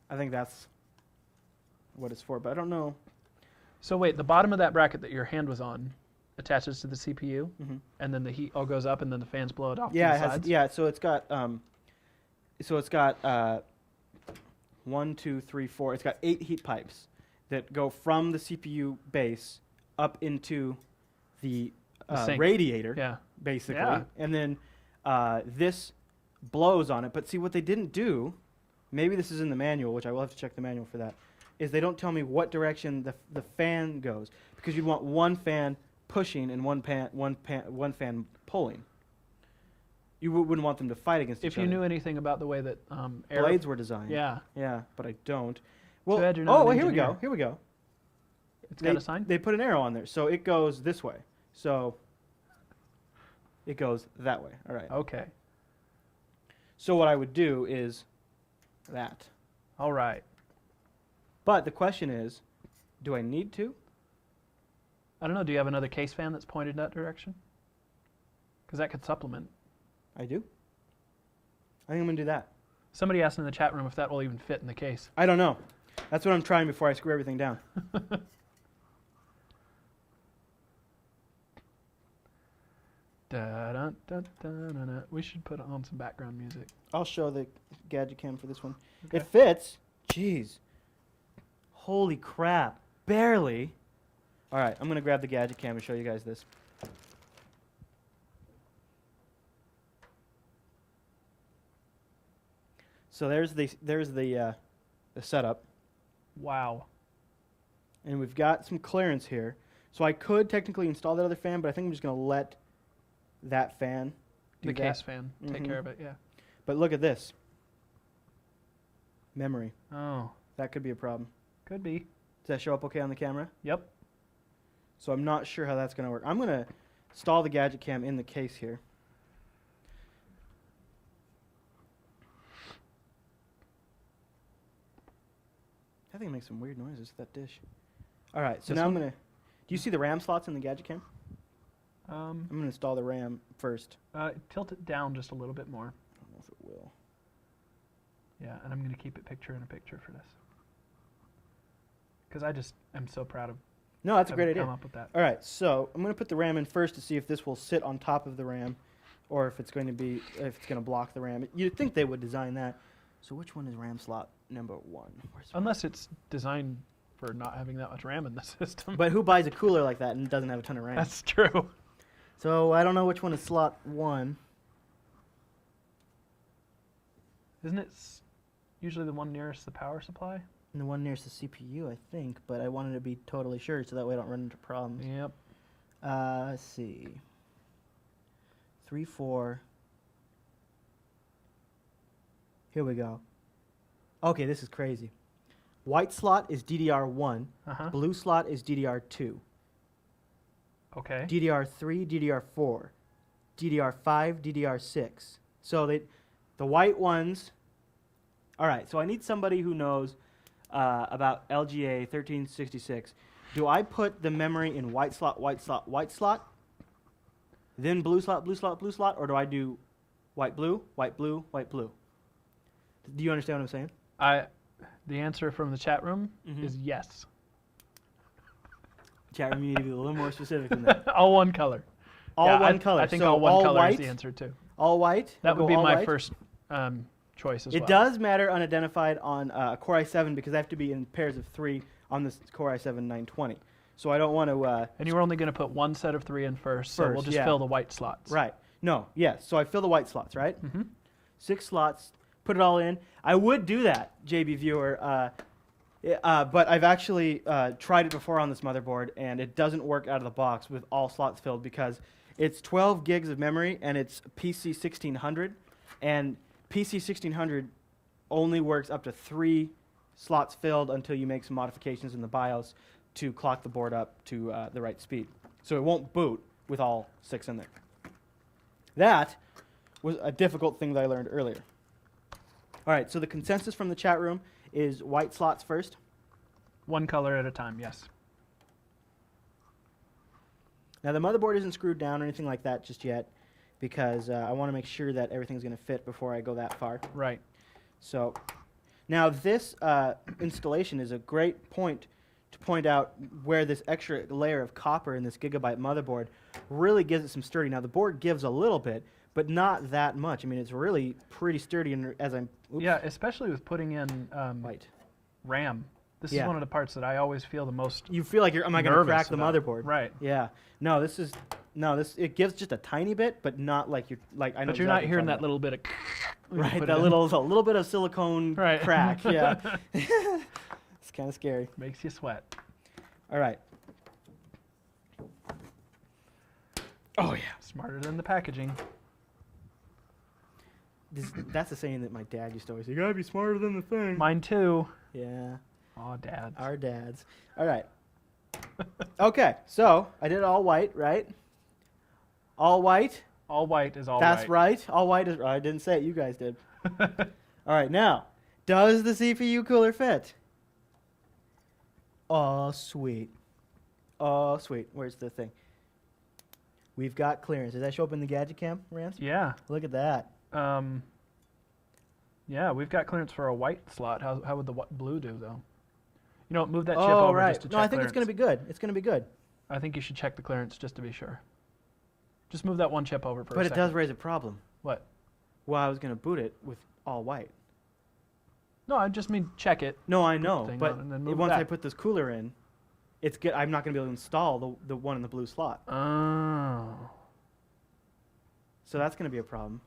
I think that's what it's for, but I don't know. So wait, the bottom of that bracket that your hand was on attaches to the CPU, Mhm. and then the heat all goes up, and then the fans blow it off Yeah, to it the has. sides? Yeah, so it's got 1, 2, 3, 4. It's got 8 heat pipes that go from the CPU base up into the sink. radiator, Yeah. basically. Yeah. And then this blows on it. But see, what they didn't do, maybe this is in the manual, which I will have to check the manual for that, is they don't tell me what direction the fan goes. Because you'd want one fan pushing and one fan pulling. You wouldn't want them to fight against each If other. you knew anything about the way that Blades were designed. Yeah. Yeah, but I don't. Too Well, bad you're not an well, here we engineer. go. Here we go. It's got a sign? They put an arrow on there, so it goes this way. So it goes that way. All right. Okay. So what I would do is that. All right. But the question is, do I need to? I don't know. Do you have another case fan that's pointed in that direction? Because that could supplement. I do. I think I'm going to do that. Somebody asked in the chat room if that will even fit in the case. I don't know. That's what I'm trying before I screw everything down. We should put on some background music. I'll show the Gadget Can for this one. Okay. It fits. Jeez. Holy crap. Barely. All right, I'm going to grab the Gadget Cam and show you guys this. So there's the setup, Wow. and we've got some clearance here. So I could technically install that other fan, but I think I'm just going to let that fan do The that. case fan. Take Mhm. care of it, yeah. But look at this. Memory. Oh, That could be a problem. could be. Does that show up okay on the camera? Yep. So I'm not sure how that's going to work. I'm going to install the Gadget Cam in the case here. I think it makes some weird noises, that dish. All right, so This now I'm one? going to... Do you see the RAM slots in the Gadget Cam? Um, I'm going to install the RAM first. tilt it down just a little bit more. I don't know if it will. Yeah, and I'm going to keep it picture in a picture for this. Because I just am so proud of No, that's a having great idea. come up with that. All right, so I'm going to put the RAM in first to see if this will sit on top of the RAM or if it's going to block the RAM. You'd think they would design that. So which one is RAM slot number 1? Unless it's designed for not having that much RAM in the system. But who buys a cooler like that and doesn't have a ton of RAM? That's true. So I don't know which one is slot 1. Isn't it usually the one nearest the power supply? And the one nearest the CPU, I think. But I wanted to be totally sure so that way I don't run into problems. Yep. Let's see. 3, 4. Here we go. Okay, this is crazy. White slot is DDR1. Uh-huh. Blue slot is DDR2. Okay. DDR3, DDR4. DDR5, DDR6. So the white ones... All right, so I need somebody who knows about LGA 1366. Do I put the memory in white slot, white slot, white slot, then blue slot, blue slot, blue slot, or do I do white, blue, white, blue, white, blue? Do you understand what I'm saying? The answer from the chat room Mhm. is yes. Chat room, you need to be a little more specific than that. All one color. All Yeah, one color. I think so all one color white, is the answer too. All white. That We'll would go be all my white. first choice as well. It does matter unidentified on Core i7 because they have to be in pairs of 3 on this Core i7 920. So I don't want to... And you were only going to put one set of 3 in first, so we'll First, just yeah. fill the white slots. Right. No, yes. So I fill the white slots, right? Mm-hmm. 6 slots, put it all in. I would do that, JB Viewer, but I've actually tried it before on this motherboard, and it doesn't work out of the box with all slots filled because it's 12 gigs of memory, and it's PC 1600, and PC 1600 only works up to 3 slots filled until you make some modifications in the BIOS to clock the board up to the right speed. So it won't boot with all 6 in there. That was a difficult thing that I learned earlier. All right, so the consensus from the chat room is white slots first. One color at a time, yes. Now the motherboard isn't screwed down or anything like that just yet because I want to make sure that everything's going to fit before I go that far. Right. So now this installation is a great point to point out where this extra layer of copper in this Gigabyte motherboard really gives it some sturdy. Now the board gives a little bit, but not that much. I mean, it's really pretty sturdy. And as I'm Yeah, especially with putting in white, RAM. This Yeah. is one of the parts that I always feel the most you feel like you're, am I going to nervous crack the about. motherboard? Right. Yeah. No, this is it gives just a tiny bit, but not like you're like I know. But you're not exactly hearing what that little bit of I'm talking about. when you Right, put that it in. little a little bit of silicone Right. crack. Yeah. It's kind of scary. Makes you sweat. All right. Oh, yeah. Smarter than the packaging. That's the saying that my dad used to always say, you gotta be smarter than the thing. Mine too. Yeah. Aw, dads. Our dads. All right. Okay, so I did all white, right? All white? All white is all That's right. right. All white is right. I didn't say it. You guys did. All right, now, does the CPU cooler fit? Oh, sweet. Oh, sweet. Where's the thing? We've got clearance. Does that show up in the Gadget Cam, Rance? Yeah. Look at that. Yeah, we've got clearance for a white slot. How would the blue do, though? You know, move that chip Oh, over right. just to check No, I think clearance. it's going to be good. It's going to be good. I think you should check the clearance just to be sure. Just move that one chip over for a But it second. does raise a problem. What? Well, I was going to boot it with all white. No, I just mean check it. No, I know, Thing but on and then move once back. I put this cooler in, it's good. I'm not going to be able to install the one in the blue slot. Oh. So that's going to be a problem.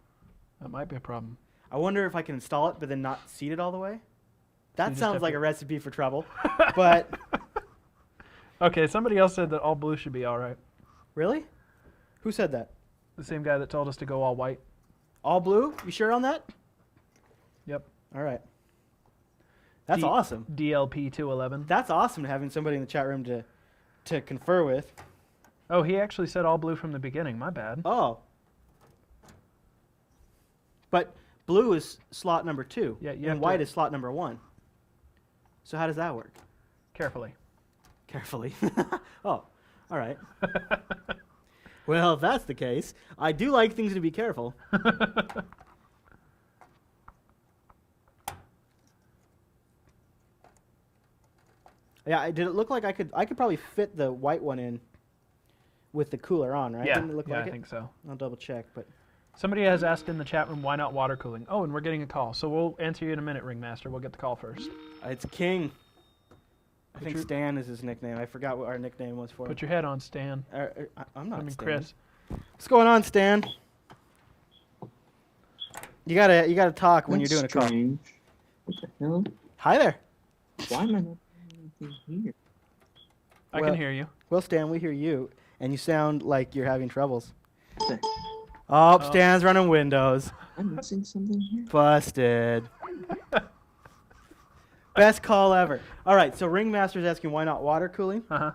That might be a problem. I wonder if I can install it, but then not seat it all the way. That just sounds have like to- a recipe for trouble. But Okay, somebody else said that all blue should be all right. really? Who said that? The same guy that told us to go all white. All blue? You sure on that? Yep. All right. That's awesome. DLP 211. That's awesome having somebody in the chat room to confer with. Oh, he actually said all blue from the beginning. My bad. Oh. But blue is slot number 2. Yeah, you and have white to- is slot number 1. So how does that work? Carefully. Carefully. Oh, all right. Well, if that's the case, I do like things to be careful. Yeah, did it look like I could probably fit the white one in with the cooler on, right? Yeah, Didn't it look like I it? think so. I'll double check, but Somebody has asked in the chat room, why not water cooling? Oh, and we're getting a call. So we'll answer you in a minute, Ringmaster. We'll get the call first. it's King. I Put think your- Stan is his nickname. I forgot what our nickname was for him. Put your head on, Stan. I'm not I mean, Stan. Chris. What's going on, Stan? You gotta talk when you're doing a call. Strange. What the hell? Hi there. Why am I not anything here? I Well- can hear you. Well, Stan, we hear you, and you sound like you're having troubles. What the- Oh, Stan's running Windows. I'm missing something here. Busted. Best call ever. All right, so Ringmaster's asking why not water cooling? Uh-huh.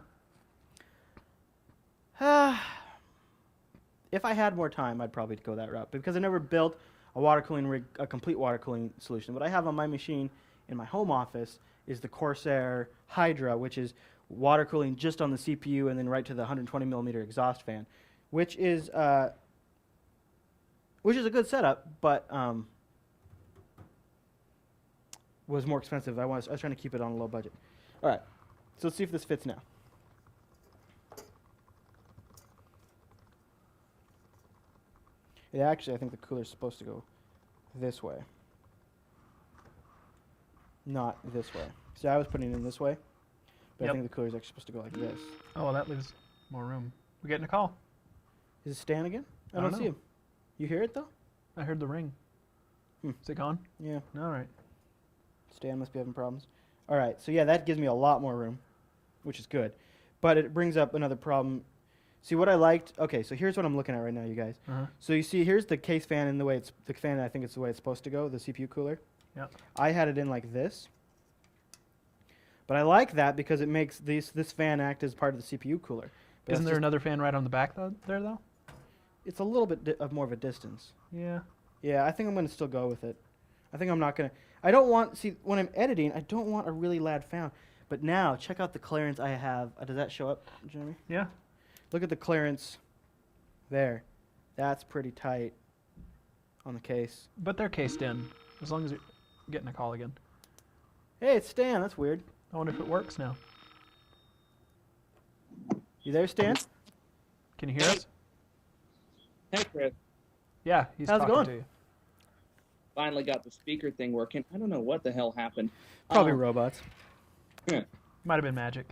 If I had more time, I'd probably go that route. But because I never built a water cooling rig, a complete water cooling solution. What I have on my machine in my home office is the Corsair Hydra, which is water cooling just on the CPU and then right to the 120 millimeter exhaust fan, which is a good setup, but was more expensive. I was trying to keep it on a low budget. All right, so let's see if this fits now. Yeah, actually, I think the cooler's supposed to go this way, not this way. See, I was putting it in this way, but I Yep. think the cooler's actually supposed to go like this. Oh, well, that leaves more room. We're getting a call. Is it Stan again? I don't don't see know. him. You hear it though? I heard the ring. Hmm. Is it gone? Yeah. All right. Stan must be having problems. All right, so yeah, that gives me a lot more room, which is good. But it brings up another problem. See what I liked? Okay, so here's what I'm looking at right now, you guys. Uh-huh. So you see, here's the case fan in the way the fan. I think it's the way it's supposed to go. The CPU cooler. Yeah. I had it in like this. But I like that because it makes this fan act as part of the CPU cooler. But Isn't that's there just- another fan right on the back there, though? It's a little bit of more of a distance. Yeah. Yeah, I think I'm going to still go with it. I think I'm not going to... I don't want... See, when I'm editing, I don't want a really loud fan. But now, check out the clearance I have. Does that show up, Jeremy? Yeah. Look at the clearance there. That's pretty tight on the case. But they're cased in, as long as you're getting a call again. Hey, it's Stan. That's weird. I wonder if it works now. You there, Stan? Can you hear us? Hey, Chris. Yeah, he's How's it talking going? to you. Finally got the speaker thing working. I don't know what the hell happened. Probably robots. Might have been magic.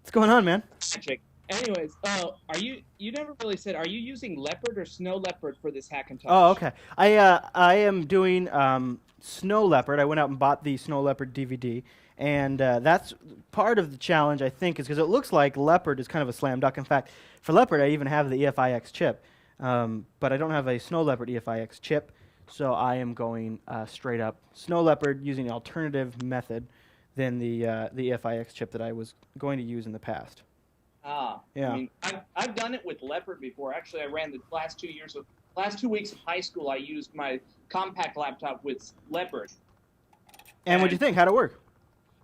What's going on, man? Magic. Anyways, you never really said, are you using Leopard or Snow Leopard for this Hackintosh? Oh, okay. I am doing Snow Leopard. I went out and bought the Snow Leopard DVD, and that's part of the challenge, I think, is because it looks like Leopard is kind of a slam dunk. In fact, for Leopard, I even have the EFIX chip, but I don't have a Snow Leopard EFIX chip, so I am going straight up Snow Leopard using an alternative method than the EFIX chip that I was going to use in the past. Ah, Yeah. I mean, I've done it with Leopard before. Actually, I ran the last 2 weeks of high school. I used my compact laptop with Leopard. And what'd you think? How'd it work?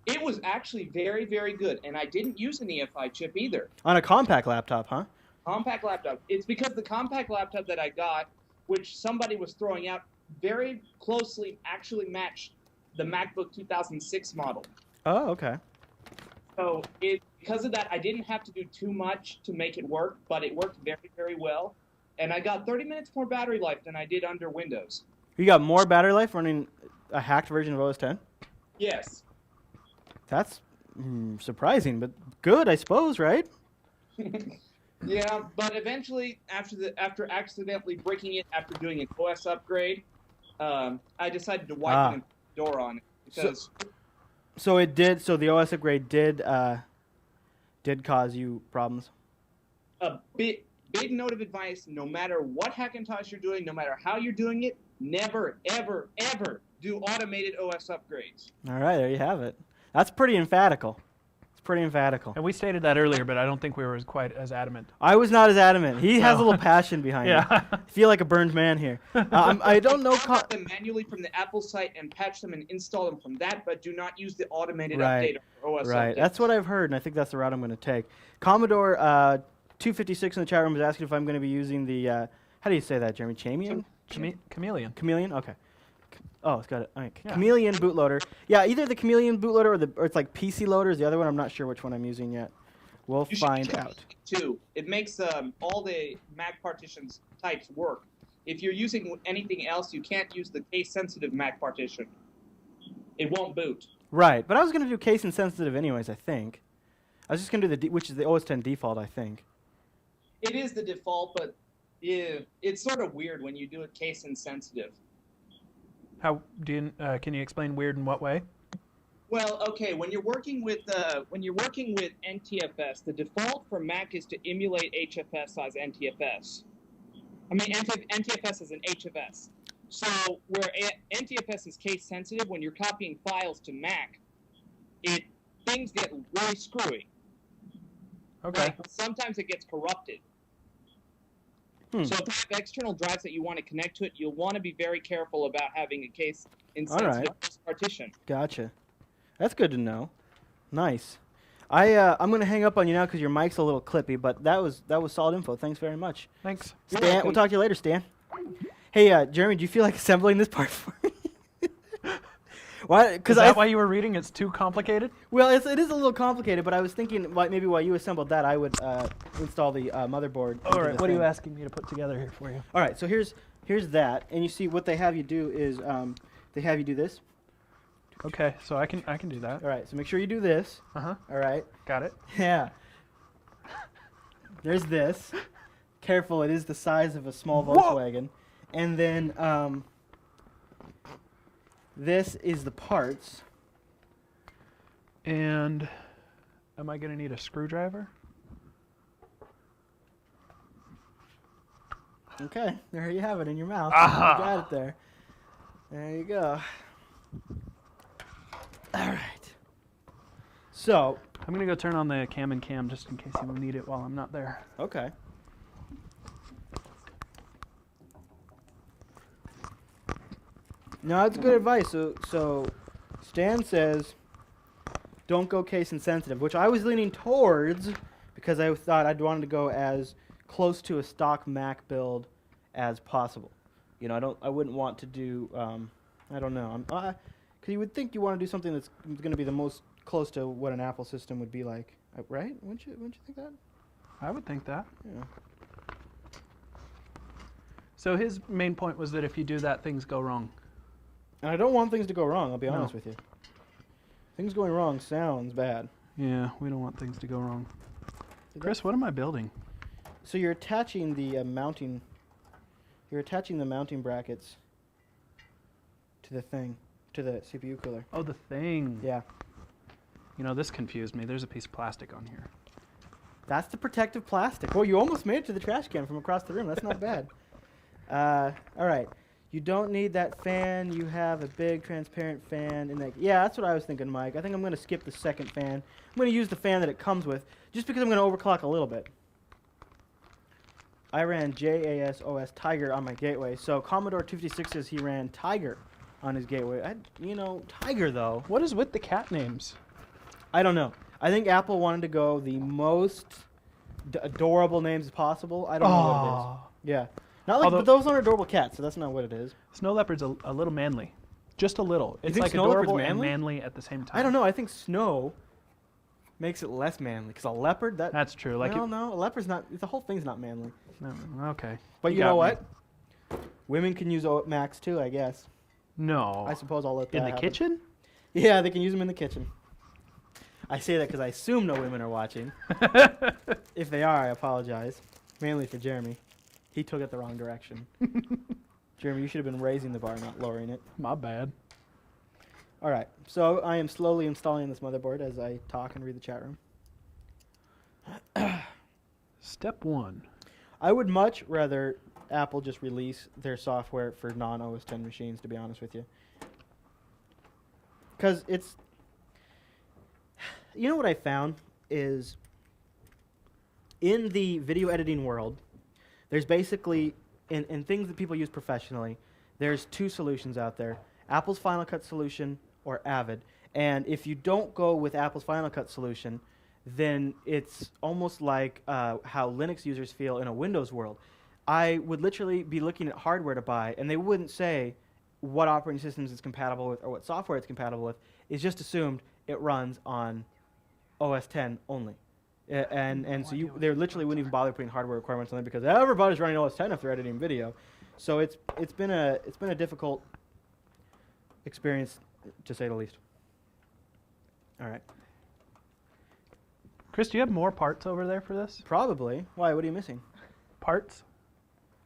It was actually very, very good, and I didn't use an EFI chip either. On a compact laptop, huh? Compact laptop. It's because the compact laptop that I got, which somebody was throwing out, very closely actually matched the MacBook 2006 model. Oh, okay. So because of that, I didn't have to do too much to make it work, but it worked very, very well. And I got 30 minutes more battery life than I did under Windows. You got more battery life running a hacked version of OS X? Yes. That's surprising, but good, I suppose, right? Yeah, but eventually, after accidentally breaking it after doing an OS upgrade, I decided to wipe it and put the door on it because. So it did. So the OS upgrade did cause you problems. A big note of advice: no matter what Hackintosh you're doing, no matter how you're doing it, never, ever, ever do automated OS upgrades. All right, there you have it. That's pretty emphatical. It's pretty emphatical. And we stated that earlier, but I don't think we were quite as adamant. I was not as adamant. He has a little passion behind it. I feel like a burned man here. I don't know. Download them manually from the Apple site and patch them and install them from that, but do not use the automated update or OS Right, update. that's what I've heard, and I think that's the route I'm going to take. Commodore 256 in the chat room is asking if I'm going to be using the, how do you say that, Jeremy? Chameleon? Chameleon. Chameleon? Okay. Oh, it's got it. Okay. Yeah. Chameleon bootloader. Yeah, either the Chameleon bootloader or it's like PC loader is the other one. I'm not sure which one I'm using yet. We'll You should find use out. Too. It makes all the Mac partitions types work. If you're using anything else, you can't use the case-sensitive Mac partition. It won't boot. Right, but I was going to do case insensitive anyways, I think. I was just going to do which is the OS X default, I think. It is the default, but yeah, it's sort of weird when you do it case insensitive. How do you, can you explain weird in what way? Well, okay, when you're working with NTFS, the default for Mac is to emulate HFS as NTFS. I mean, NTFS is an HFS. So where NTFS is case sensitive, when you're copying files to Mac, things get really screwy. Okay. Like, sometimes it gets corrupted. So if you have external drives that you want to connect to it, you'll want to be very careful about having a case insensitive partition. Gotcha. That's good to know. Nice. I'm going to hang up on you now because your mic's a little clippy, but that was solid info. Thanks very much. Thanks. Stan, we'll talk to you later, Stan. Hey, Jeremy, do you feel like assembling this part for me? Why? Is that why you were reading? It's too complicated? Well, it is a little complicated, but I was thinking maybe while you assembled that, I would install the motherboard. All right. What are you asking me to put together here for you? All right. So here's that, and you see what they have you do is they have you do this. Okay. So I can do that. All right. So make sure you do this. Uh-huh. All right. Got it. Yeah. There's this. Careful, it is the size of a small Volkswagen. And then this is the parts. And am I going to need a screwdriver? Okay, there you have it in your mouth. Aha! You got it there. There you go. All right. So, I'm going to go turn on the cam and cam just in case you need it while I'm not there. okay. No, that's good advice. So Stan says, don't go case insensitive, which I was leaning towards because I thought I'd wanted to go as close to a stock Mac build as possible. You know, I wouldn't want to do, I don't know. Because you would think you want to do something that's going to be the most close to what an Apple system would be like, right? Wouldn't you think that? I would think that. Yeah. So his main point was that if you do that, things go wrong. And I don't want things to go wrong, I'll be honest with you. Things going wrong sounds bad. Yeah, we don't want things to go wrong. Chris, what am I building? So you're attaching the mounting brackets to the thing. to the CPU cooler. Oh, the thing. Yeah. You know, this confused me. There's a piece of plastic on here. That's the protective plastic. Well, you almost made it to the trash can from across the room. That's not bad. All right. You don't need that fan. You have a big transparent fan. In that. Yeah, that's what I was thinking, Mike. I think I'm going to skip the second fan. I'm going to use the fan that it comes with, just because I'm going to overclock a little bit. I ran JASOS Tiger on my gateway. So Commodore 256 says he ran Tiger on his gateway. You know, Tiger, though. What is with the cat names? I don't know. I think Apple wanted to go the most adorable names possible. I don't know what it is. Yeah. Not like, but those aren't adorable cats, so that's not what it is. Snow Leopard's a little manly. Just a little. It's think like Snow Leopard's adorable and manly? manly at the same time. I don't know. I think snow makes it less manly, because a leopard, That's true. Like, no, a leopard's not, the whole thing's not manly. no, okay. But you know what? Women can use Macs too, I guess. No. I suppose I'll let that In the happen. kitchen? Yeah, they can use them in the kitchen. I say that because I assume no women are watching. If they are, I apologize. Mainly for Jeremy. He took it the wrong direction. Jeremy, you should have been raising the bar, not lowering it. My bad. All right, so I am slowly installing this motherboard as I talk and read the chat room. Step 1. I would much rather Apple just release their software for non-OS 10 machines, to be honest with you. Because it's... You know what I found is in the video editing world, there's basically, in things that people use professionally, there's two solutions out there. Apple's Final Cut solution or Avid. And if you don't go with Apple's Final Cut solution, then it's almost like how Linux users feel in a Windows world. I would literally be looking at hardware to buy, and they wouldn't say what operating systems it's compatible with or what software it's compatible with. It's just assumed it runs on OS 10 only. And so they literally wouldn't even bother putting hardware requirements on it because everybody's running OS 10 if they're editing video. So it's been a difficult experience, to say the least. All right. Chris, do you have more parts over there for this? Probably. Why? What are you missing? Parts?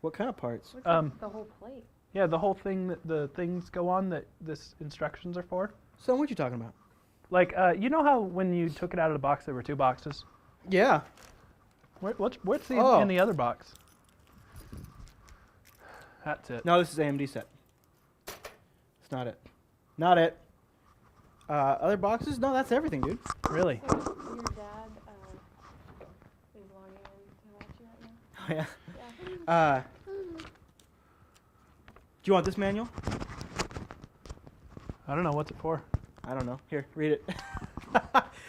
What kind of parts? The whole plate. Yeah, the whole thing that the things go on that this instructions are for. So what you talking about? Like, you know how when you took it out of the box there were 2 boxes? Yeah. What's in the other box? That's it. No, this is AMD set. It's not it. Not it. Other boxes? No, that's everything, dude. Really? So your dad is logging in to watch you right now? Oh, yeah. Yeah. Do you want this manual? I don't know. What's it for? I don't know. Here, read it.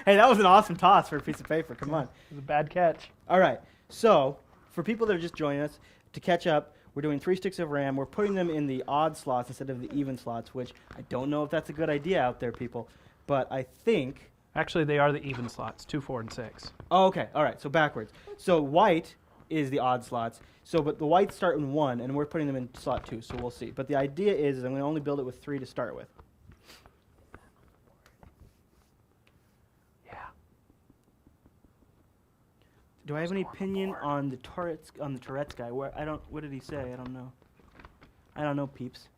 Hey, that was an awesome toss for a piece of paper. Come on. It was a bad catch. All right. So, for people that are just joining us, to catch up, we're doing 3 sticks of RAM. We're putting them in the odd slots instead of the even slots, which I don't know if that's a good idea out there, people. But I think... Actually, they are the even slots, 2, 4, and 6. Oh, okay. All right. So, backwards. So, white is the odd slots. So, but the whites start in 1, and we're putting them in slot 2, so we'll see. But the idea is I'm going to only build it with 3 to start with. Do I have any opinion on the Tourette's guy? What did he say? I don't know. I don't know, peeps.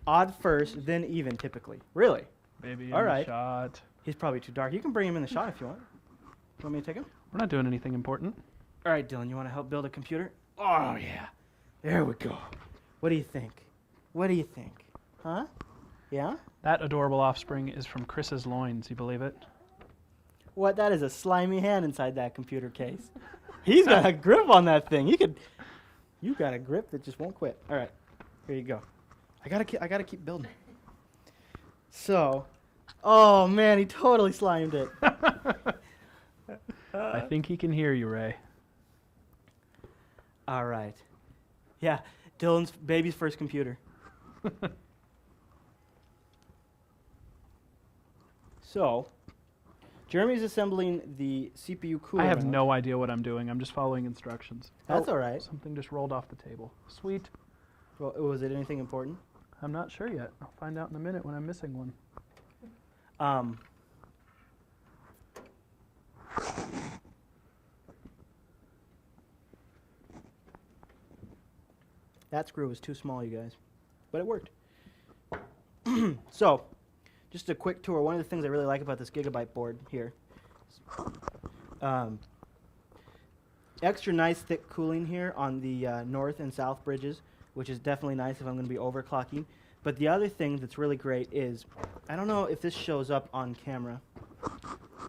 Odd first, then even, typically. Really? Maybe in All the right. shot. He's probably too dark. You can bring him in the shot if you want. You want me to take him? We're not doing anything important. All right, Dylan, you want to help build a computer? Oh, yeah. There we go. What do you think? What do you think? Huh? Yeah? That adorable offspring is from Chris's loins. You believe it? What? That is a slimy hand inside that computer case. He's got a grip on that thing. You got a grip that just won't quit. All right, here you go. I gotta keep building. So, oh man, he totally slimed it. I think he can hear you, Ray. All right. Yeah, Dylan's baby's first computer. So, Jeremy's assembling the CPU cooler. I have mount. no idea what I'm doing. I'm just following instructions. That's all right. Something just rolled off the table. Sweet. Well, was it anything important? I'm not sure yet. I'll find out in a minute when I'm missing one. That That screw was too small, you guys. But it worked. So, just a quick tour. One of the things I really like about this Gigabyte board here, extra nice thick cooling here on the north and south bridges, which is definitely nice if I'm going to be overclocking. But the other thing that's really great is, I don't know if this shows up on camera.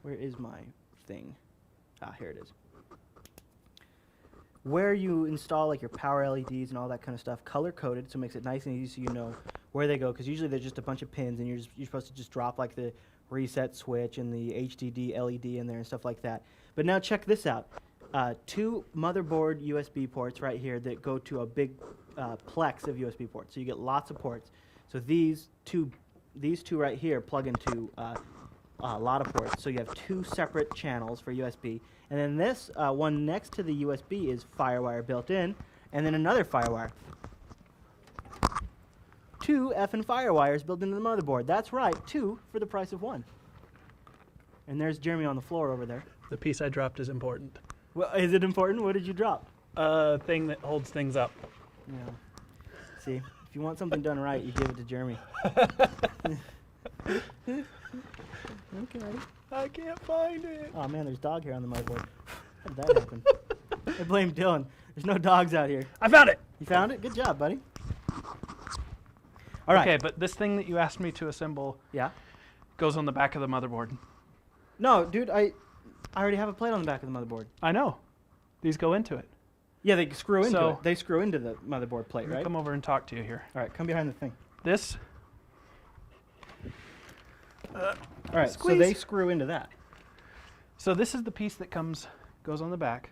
Where is my thing? Ah, here it is. Where you install like your power LEDs and all that kind of stuff, color coded, so it makes it nice and easy so you know where they go. Because usually they're just a bunch of pins, and you're supposed to just drop like the reset switch and the HDD LED in there and stuff like that. But now check this out: 2 motherboard USB ports right here that go to a big plex of USB ports. So you get lots of ports. So these two right here plug into a lot of ports. So you have 2 separate channels for USB. And then this one next to the USB is FireWire built in, and then another FireWire. 2 effing FireWires built into the motherboard. That's right, 2 for the price of 1. And there's Jeremy on the floor over there. The piece I dropped is important. Well, is it important? What did you drop? A thing that holds things up. Yeah. See, if you want something done right, you give it to Jeremy. Okay. I can't find it. Oh man, there's dog hair on the motherboard. How did that happen? I blame Dylan. There's no dogs out here. I found it. You found it? Good job, buddy. All right. Okay, but this thing that you asked me to assemble Yeah. goes on the back of the motherboard. No, dude, I already have a plate on the back of the motherboard. I know. These go into it. Yeah, they screw into So- it. They screw into the motherboard plate, Let me right? come over and talk to you here. All right, come behind the thing. This. All right, so Squeeze. they screw into that. So this is the piece that goes on the back.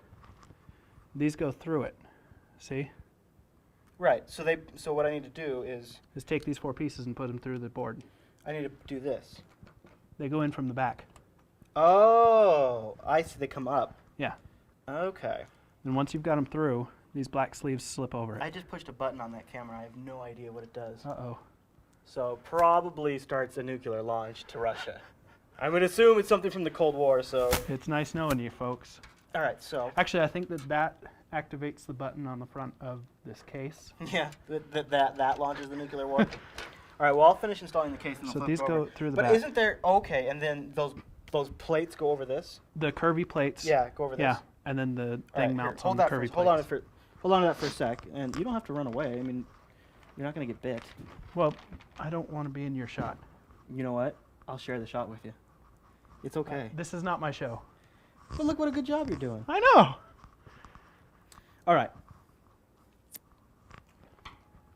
These go through it. See? Right. So what I need to do is Just take these 4 pieces and put them through the board. I need to do this. They go in from the back. Oh, I see. They come up. Yeah. Okay. And once you've got them through, these black sleeves slip over it. I just pushed a button on that camera. I have no idea what it does. Uh-oh. So probably starts a nuclear launch to Russia. I'm going to assume it's something from the Cold War, so... It's nice knowing you, folks. All right, so... Actually, I think that activates the button on the front of this case. Yeah, that launches the nuclear war. All right, well, I'll finish installing the case and So I'll these flip go over. through the But back. isn't there... Okay, and then those plates go over this? The curvy plates. Yeah, go over this. Yeah, and then the All thing right, here, mounts hold on the that curvy for, plates. hold on to that for a sec, and you don't have to run away. I mean, you're not going to get bit. Well, I don't want to be in your shot. You know what? I'll share the shot with you. It's okay. This is not my show. But look what a good job you're doing. I know. All right.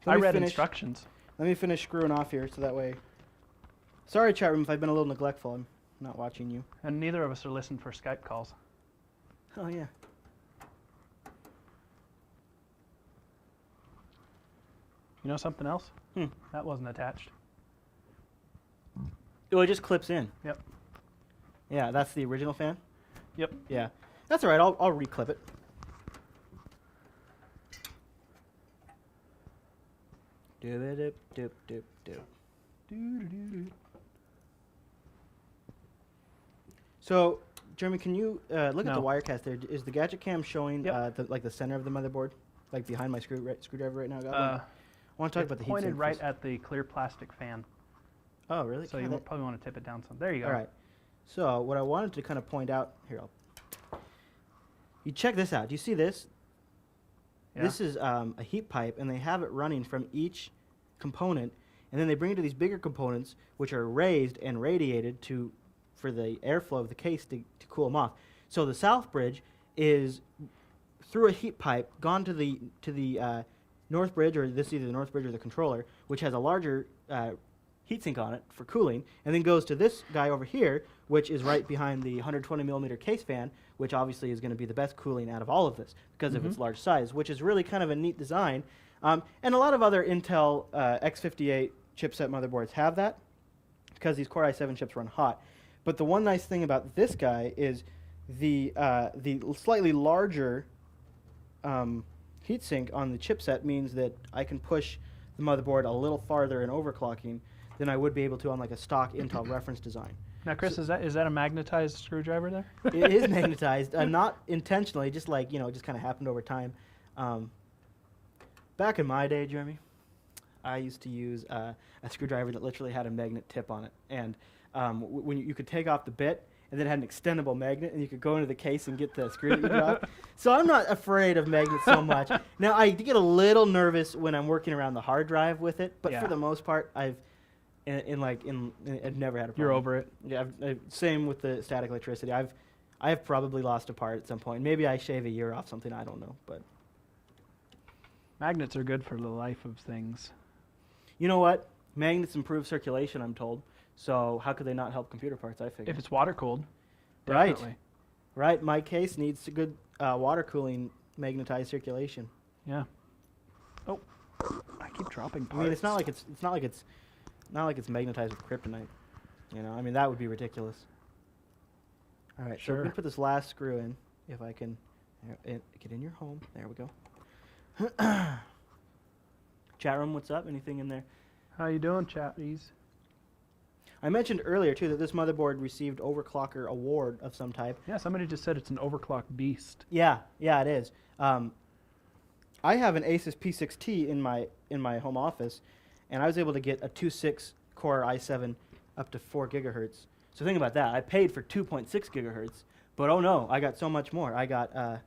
I read finish- instructions. Let me finish screwing off here so that way... Sorry, chat room, if I've been a little neglectful. I'm not watching you. And neither of us are listening for Skype calls. Oh, yeah. You know something else? Hmm. That wasn't attached. Oh, it just clips in. Yep. Yeah, that's the original fan? Yep. Yeah. That's all right. I'll reclip it. Doop-a-doop-doop-doop-doop. Doo-doo-doo-doo. So, Jeremy, can you look at the No. Wirecast there? Is the Gadget Cam showing Yep. the center of the motherboard? Like behind my screwdriver right now? Got one? Uh, I want to talk about the heat pointed sink right first. at the clear plastic fan. Oh, really? So you Kinda- probably want to tip it down some. There you go. All right. So what I wanted to kind of point out here, you check this out. Do you see this? Yeah. This is a heat pipe, and they have it running from each component, and then they bring it to these bigger components, which are raised and radiated for the airflow of the case to cool them off. So the south bridge is through a heat pipe gone to the north bridge, or this is either the north bridge or the controller, which has a larger heatsink on it for cooling, and then goes to this guy over here, which is right behind the 120 millimeter case fan, which obviously is going to be the best cooling out of all of this because of its large size, which is really kind of a neat design. And a lot of other Intel X58 chipset motherboards have that because these Core i7 chips run hot. But the one nice thing about this guy is the slightly larger heatsink on the chipset means that I can push the motherboard a little farther in overclocking than I would be able to on like a stock Intel reference design. Now, Chris, is that a magnetized screwdriver there? It is magnetized, not intentionally, just like, just kind of happened over time. Back in my day, Jeremy, I used to use a screwdriver that literally had a magnet tip on it, and when you could take off the bit, and then it had an extendable magnet, and you could go into the case and get the screw that you dropped. So I'm not afraid of magnets so much. Now, I get a little nervous when I'm working around the hard drive with it, but for the most part, I've never had a problem. You're over it. Yeah, same with the static electricity. I have probably lost a part at some point. Maybe I shave a year off something, I don't know. But magnets are good for the life of things. You know what? Magnets improve circulation, I'm told. So how could they not help computer parts, I figure. If it's water cooled, right. definitely. Right. My case needs a good water cooling magnetized circulation. Yeah. Oh, I keep dropping parts. I mean, it's not like it's magnetized with kryptonite. You know, I mean, that would be ridiculous. All right, so we're going to put this last screw in, if I can get in your home. There we go. Chat room, what's up? Anything in there? How you doing, chatties? I mentioned earlier, too, that this motherboard received Overclocker Award of some type. Yeah, somebody just said it's an overclock beast. Yeah, it is. I have an Asus P6T in my home office, and I was able to get a 2.6 core i7 up to 4 gigahertz. So think about that. I paid for 2.6 gigahertz, but oh no, I got so much more. I got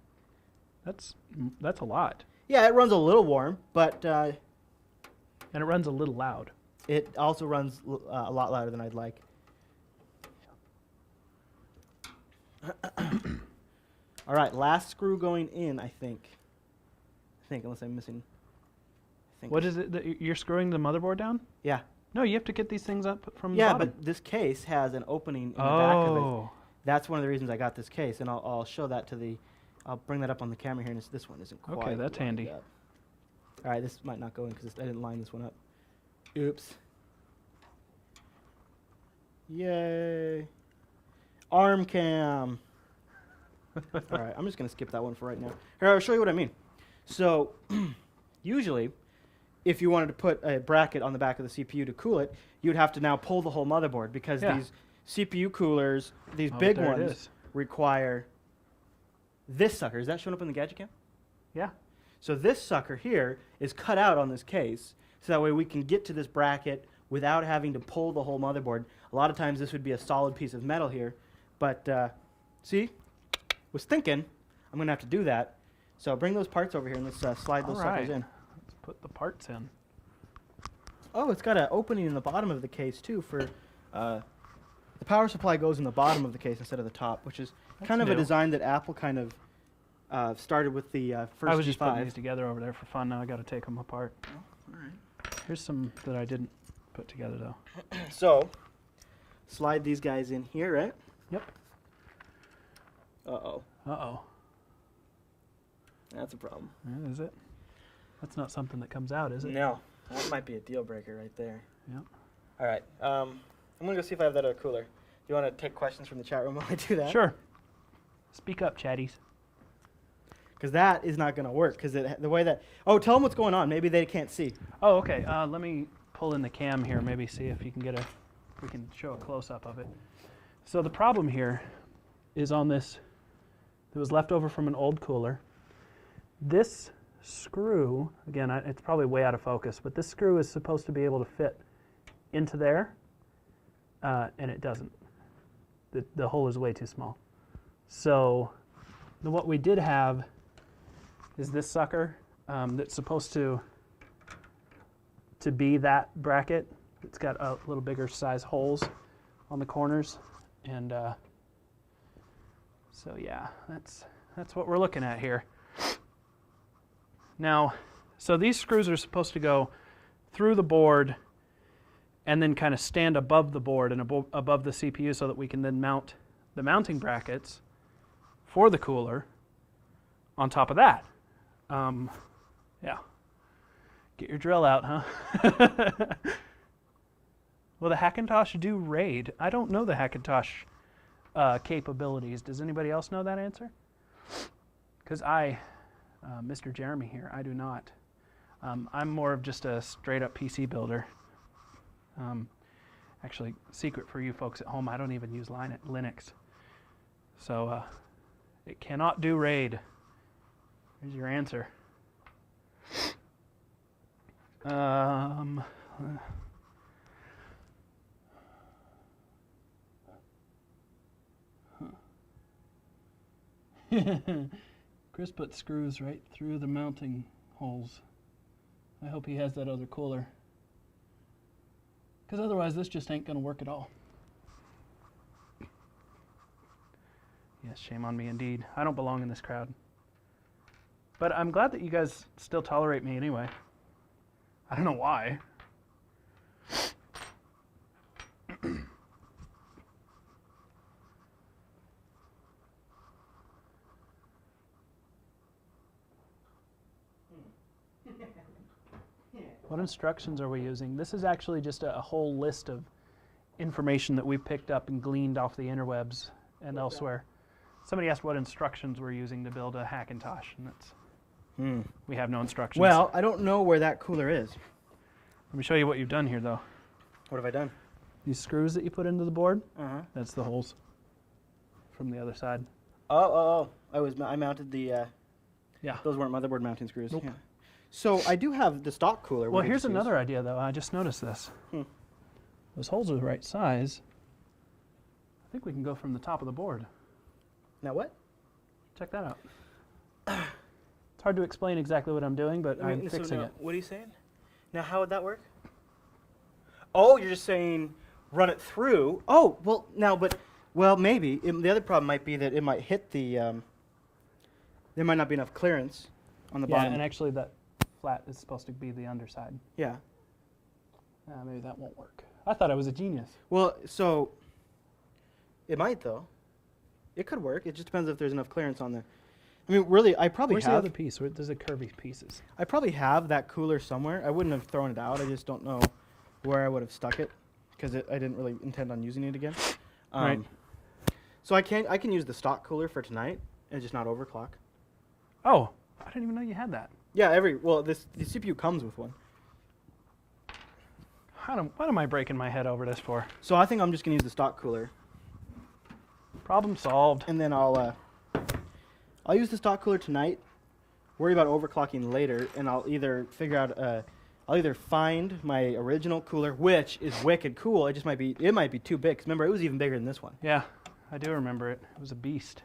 That's a lot. yeah, it runs a little warm, but and it runs a little loud. it also runs a lot louder than I'd like. All right, last screw going in, I think, unless I'm missing. What is it that you're screwing the motherboard down? Yeah. No, you have to get these things up from the Yeah, bottom. but this case has an opening in the back of it. Oh. That's one of the reasons I got this case, and I'll show that to the. I'll bring that up on the camera here. And this one isn't quite. Okay, that's lined handy. up. All right, this might not go in because I didn't line this one up. Oops. Yay. Arm cam. All right, I'm just gonna skip that one for right now. Here, I'll show you what I mean. So, usually, if you wanted to put a bracket on the back of the CPU to cool it, you'd have to now pull the whole motherboard because these CPU coolers, these big ones, require this sucker. Is that showing up in the Gadget Can? Yeah. So this sucker here is cut out on this case, so that way we can get to this bracket without having to pull the whole motherboard. A lot of times this would be a solid piece of metal here, but see, was thinking I'm going to have to do that. So bring those parts over here and let's slide those suckers in. Let's put the parts in. Oh, it's got an opening in the bottom of the case too for the power supply goes in the bottom of the case instead of the top, which is kind of a design that Apple kind of started with the first I was just G5. putting these together over there for fun. Now I got to take them apart. Oh, all right. Here's some that I didn't put together though. So, slide these guys in here, right? Yep. Uh-oh. Uh-oh. That's a problem. Is it? That's not something that comes out, is it? No. That might be a deal breaker right there. Yep. All right. I'm going to go see if I have that other cooler. Do you want to take questions from the chat room while I do that? Sure. Speak up, chatties. Because that is not going to work. Because the way that... Oh, tell them what's going on. Maybe they can't see. Oh, okay. Let me pull in the cam here. Maybe see if you can get we can show a close-up of it. So the problem here is on this that was left over from an old cooler. This screw, again, it's probably way out of focus, but this screw is supposed to be able to fit into there, and it doesn't. The hole is way too small. So what we did have is this sucker that's supposed to be that bracket. It's got a little bigger size holes on the corners, and so yeah, that's what we're looking at here. Now, so these screws are supposed to go through the board and then kind of stand above the board and above the CPU so that we can then mount the mounting brackets for the cooler on top of that. Yeah. Get your drill out, huh? Will the Hackintosh do RAID? I don't know the Hackintosh capabilities. Does anybody else know that answer? Because Mr. Jeremy here, I do not. I'm more of just a straight-up PC builder. Actually, secret for you folks at home, I don't even use Linux. So it cannot do RAID. Here's your answer. Um, Chris put screws right through the mounting holes. I hope he has that other cooler. Because otherwise this just ain't going to work at all. Yes, shame on me indeed. I don't belong in this crowd. But I'm glad that you guys still tolerate me anyway. I don't know why. What instructions are we using? This is actually just a whole list of information that we've picked up and gleaned off the interwebs and elsewhere. Somebody asked what instructions we're using to build a Hackintosh, and that's we have no instructions. Well, I don't know where that cooler is. Let me show you what you've done here, though. What have I done? These screws that you put into the board, Uh-huh. that's the holes from the other side. Oh. I mounted the, Yeah. those weren't motherboard mounting screws. Nope. Yeah. So I do have the stock cooler. Well, we here's just used. another idea, though. I just noticed this. Those holes are the right size. I think we can go from the top of the board. Now what? Check that out. It's hard to explain exactly what I'm doing, but I'm fixing it. What are you saying? Now, how would that work? Oh, you're just saying run it through. Oh, well, now, well, maybe. The other problem might be that it might hit the, there might not be enough clearance on the Yeah, bottom. and actually that flat is supposed to be the underside. Yeah. Maybe that won't work. I thought I was a genius. Well, so it might, though. It could work. It just depends if there's enough clearance on there. I mean, really, I probably Where's the have. other piece? There's the curvy pieces. I probably have that cooler somewhere. I wouldn't have thrown it out. I just don't know where I would have stuck it because I didn't really intend on using it again. Right. So I can use the stock cooler for tonight and just not overclock. Oh, I didn't even know you had that. Yeah, the CPU comes with one. What am I breaking my head over this for? So I think I'm just gonna use the stock cooler, Problem solved. and then I'll use the stock cooler tonight. Worry about overclocking later, and I'll either figure out I'll either find my original cooler, which is wicked cool. It might be too big. 'Cause remember, it was even bigger than this one. Yeah, I do remember it. It was a beast.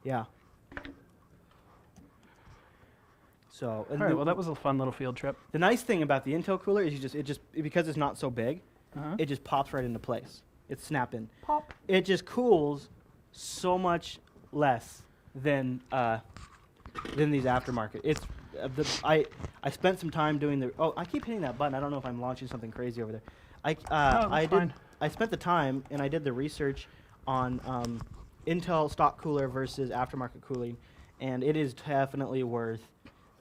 Yeah. So All right, well, that was a fun little field trip. the nice thing about the Intel cooler is because it's not so big, Uh-huh. it just pops right into place. It's snap in. Pop. It just cools so much less than these aftermarket. It's I spent some time doing the. Oh, I keep hitting that button. I don't know if I'm launching something crazy over there. fine. I spent the time and I did the research on Intel stock cooler versus aftermarket cooling, and it is definitely worth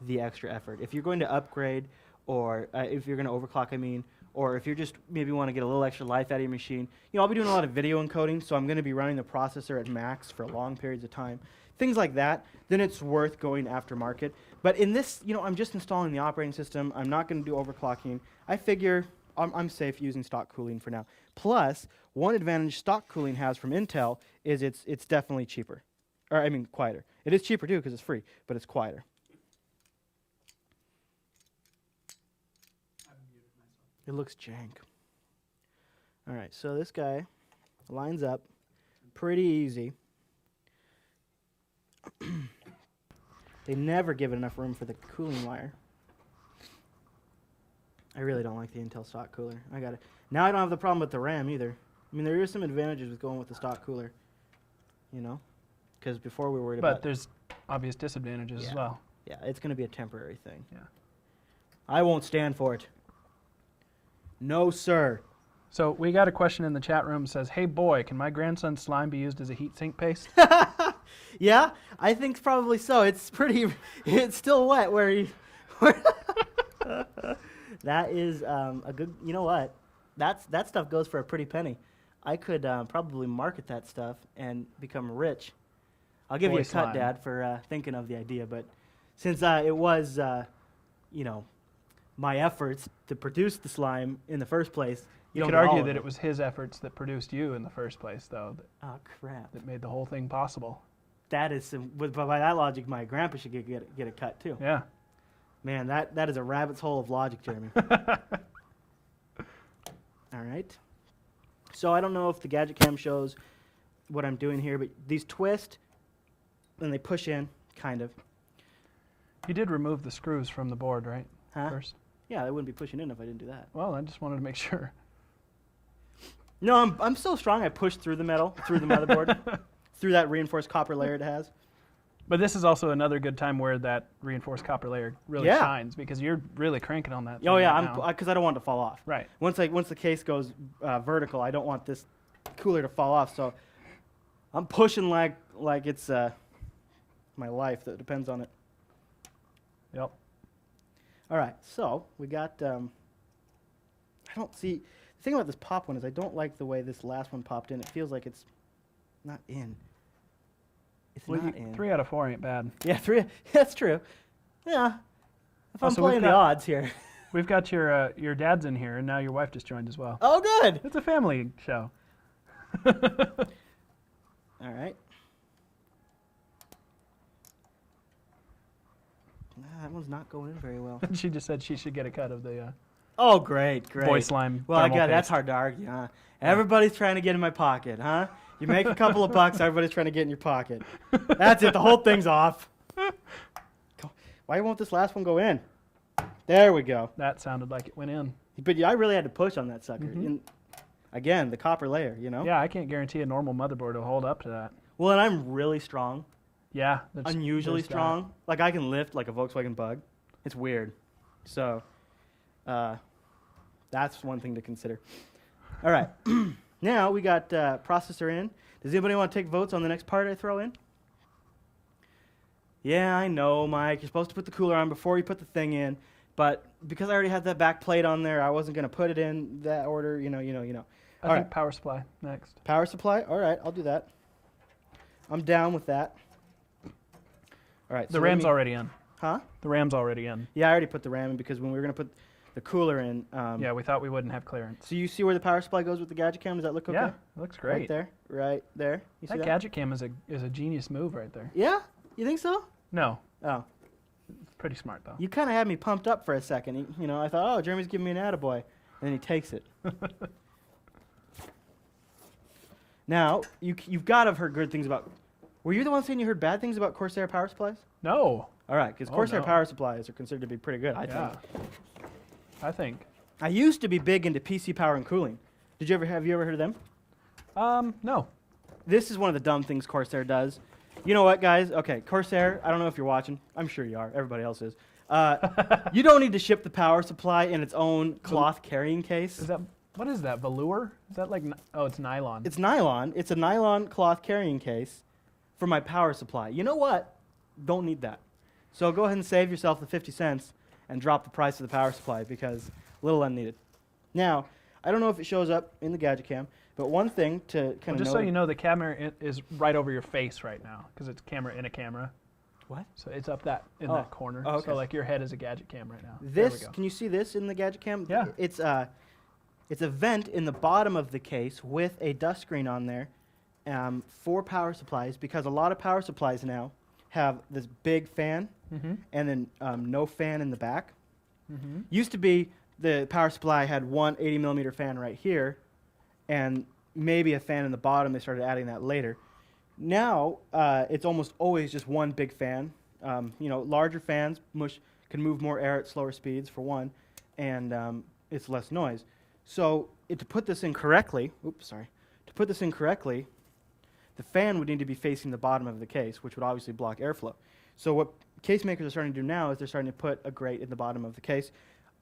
the extra effort. If you're going to upgrade, or if you're going to overclock, or if you're just maybe want to get a little extra life out of your machine, I'll be doing a lot of video encoding, so I'm going to be running the processor at max for long periods of time. Things like that, then it's worth going aftermarket. But in this, I'm just installing the operating system. I'm not going to do overclocking. I figure I'm safe using stock cooling for now. Plus, one advantage stock cooling has from Intel is it's definitely cheaper. Quieter. It is cheaper too because it's free, but it's quieter. It looks jank. All right, so this guy lines up pretty easy. They never give it enough room for the cooling wire. I really don't like the Intel stock cooler. I got it. Now I don't have the problem with the RAM either. There is some advantages with going with the stock cooler, because before we were worried about. But there's obvious disadvantages as well. Yeah, it's going to be a temporary thing. Yeah. I won't stand for it. No, sir. So we got a question in the chat room that says, "Hey boy, can my grandson's slime be used as a heat sink paste?" Yeah, I think probably so. It's still wet where you. That is a good. You know what? That stuff goes for a pretty penny. I could probably market that stuff and become rich. I'll give you Boy a cut, slime. Dad, for thinking of the idea. But since it was, my efforts to produce the slime in the first place, You don't could get all argue of that it was his efforts that produced you in the first place, though, Oh crap! that made the whole thing possible. That is by that logic, my grandpa should get a cut too. Yeah. Man, that is a rabbit's hole of logic, Jeremy. All right. So I don't know if the Gadget Cam shows what I'm doing here, but these twist, then they push in, kind of. You did remove the screws from the board, right? Huh? First. Yeah, they wouldn't be pushing in if I didn't do that. Well, I just wanted to make sure. No, I'm so strong I pushed through the metal, through the motherboard, through that reinforced copper layer it has. But this is also another good time where that reinforced copper layer really Yeah. shines because you're really cranking on that. Oh thing yeah, right now. because I don't want it to fall off. Right. Once the case goes vertical, I don't want this cooler to fall off. So I'm pushing like it's my life that depends on it. Yep. All right, so we got. I don't see. The thing about this pop one is I don't like the way this last one popped in. It feels like it's not in. It's Well, not in. 3 out of 4 ain't bad. Yeah, 3. That's true. Yeah. If I'm so we've playing the got- odds here. We've got your dad's in here, and now your wife just joined as well. Oh, good. It's a family show. All right. That one's not going in very well. She just said she should get a cut of the Oh, great, great. voice line. Well, I thermal got that's paste. hard to argue, huh? Everybody's trying to get in my pocket, huh? You make a couple of bucks, everybody's trying to get in your pocket. That's it. The whole thing's off. Why won't this last one go in? There we go. That sounded like it went in. But yeah, I really had to push on that sucker. Mhm. And again, the copper layer, you know? Yeah, I can't guarantee a normal motherboard will hold up to that. Well, and I'm really strong. Yeah. that's- Unusually there's that. strong. Like I can lift like a Volkswagen Bug. It's weird. So, that's one thing to consider. All right. Now we got processor in. Does anybody want to take votes on the next part I throw in? Yeah, I know, Mike. You're supposed to put the cooler on before you put the thing in. But because I already had that back plate on there, I wasn't going to put it in that order. You know. I All think right. power supply next. Power supply? All right, I'll do that. I'm down with that. All right. The so let RAM's me- already in. Huh? The RAM's already in. Yeah, I already put the RAM in because when we were going to put the cooler in. Yeah, we thought we wouldn't have clearance. So you see where the power supply goes with the Gadget Cam? Does that look okay? Yeah, it looks great. Right there. Right there. You see That that? Gadget Cam is a genius move right there. Yeah? You think so? No, Oh. it's pretty smart though. You kind of had me pumped up for a second. You know, I thought, oh, Jeremy's giving me an attaboy. And then he takes it. Now, you've got to have heard good things about... Were you the one saying you heard bad things about Corsair power supplies? No. All right, because Oh, Corsair no. power supplies are considered to be pretty good, I Yeah. think. I think. I used to be big into PC power and cooling. Have you ever heard of them? No. This is one of the dumb things Corsair does. You know what, guys? Okay, Corsair, I don't know if you're watching. I'm sure you are. Everybody else is. You don't need to ship the power supply in its own cloth carrying case. What is that? Velour? Is that like? Oh, it's nylon. It's nylon. It's a nylon cloth carrying case for my power supply. You know what? Don't need that. So go ahead and save yourself the 50 cents and drop the price of the power supply because a little unneeded. Now, I don't know if it shows up in the Gadget Cam, but one thing to Well, kind of just so you know, the camera is right over your face right now because it's camera in a camera. What? So it's up that in Oh. that corner. Oh, okay. So like your head is a Gadget Cam right now. There we This, go. can you see this in the Gadget Cam? Yeah. It's a vent in the bottom of the case with a dust screen on there for power supplies because a lot of power supplies now have this big fan Mm-hmm. and then no fan in the back. Mm-hmm. Used to be the power supply had one 80 millimeter fan right here and maybe a fan in the bottom. They started adding that later. Now it's almost always just one big fan. Larger fans can move more air at slower speeds for one, and it's less noise. So to put this in correctly, the fan would need to be facing the bottom of the case, which would obviously block airflow. So what case makers are starting to do now is they're starting to put a grate in the bottom of the case.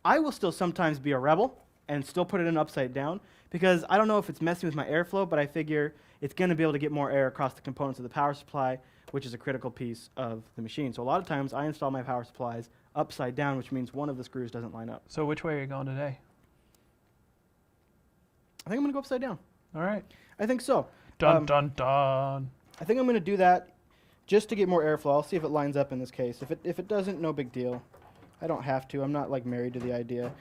I will still sometimes be a rebel and still put it in upside down because I don't know if it's messing with my airflow, but I figure it's going to be able to get more air across the components of the power supply, which is a critical piece of the machine. So a lot of times I install my power supplies upside down, which means one of the screws doesn't line up. So which way are you going today? I think I'm going to go upside down. All right. I think so. Dun dun dun. I think I'm going to do that just to get more airflow. I'll see if it lines up in this case. If it doesn't, no big deal. I don't have to. I'm not like married to the idea.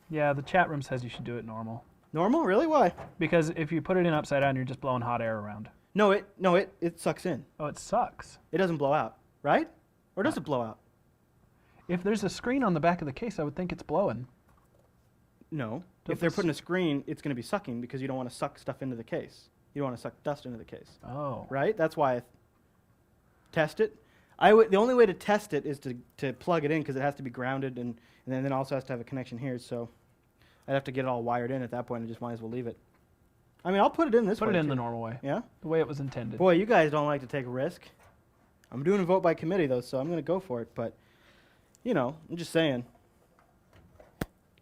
Yeah, the chat room says you should do it normal Normal? Really? Why? because if you put it in upside down, you're just blowing hot air around. No, it sucks in. Oh, it sucks. It doesn't blow out, right? Or does it blow out? If there's a screen on the back of the case, I would think it's blowing. No. Don't If they're this- putting a screen, it's going to be sucking because you don't want to suck stuff into the case. You don't want to suck dust into the case. Oh. Right? That's why I test it. The only way to test it is to plug it in because it has to be grounded and then it also has to have a connection here. So I'd have to get it all wired in at that point. I just might as well leave it. I mean, I'll put it in this way. Put it in too. the normal way. Yeah? The way it was intended. Boy, you guys don't like to take a risk. I'm doing a vote by committee, though, so I'm going to go for it. But, you know, I'm just saying.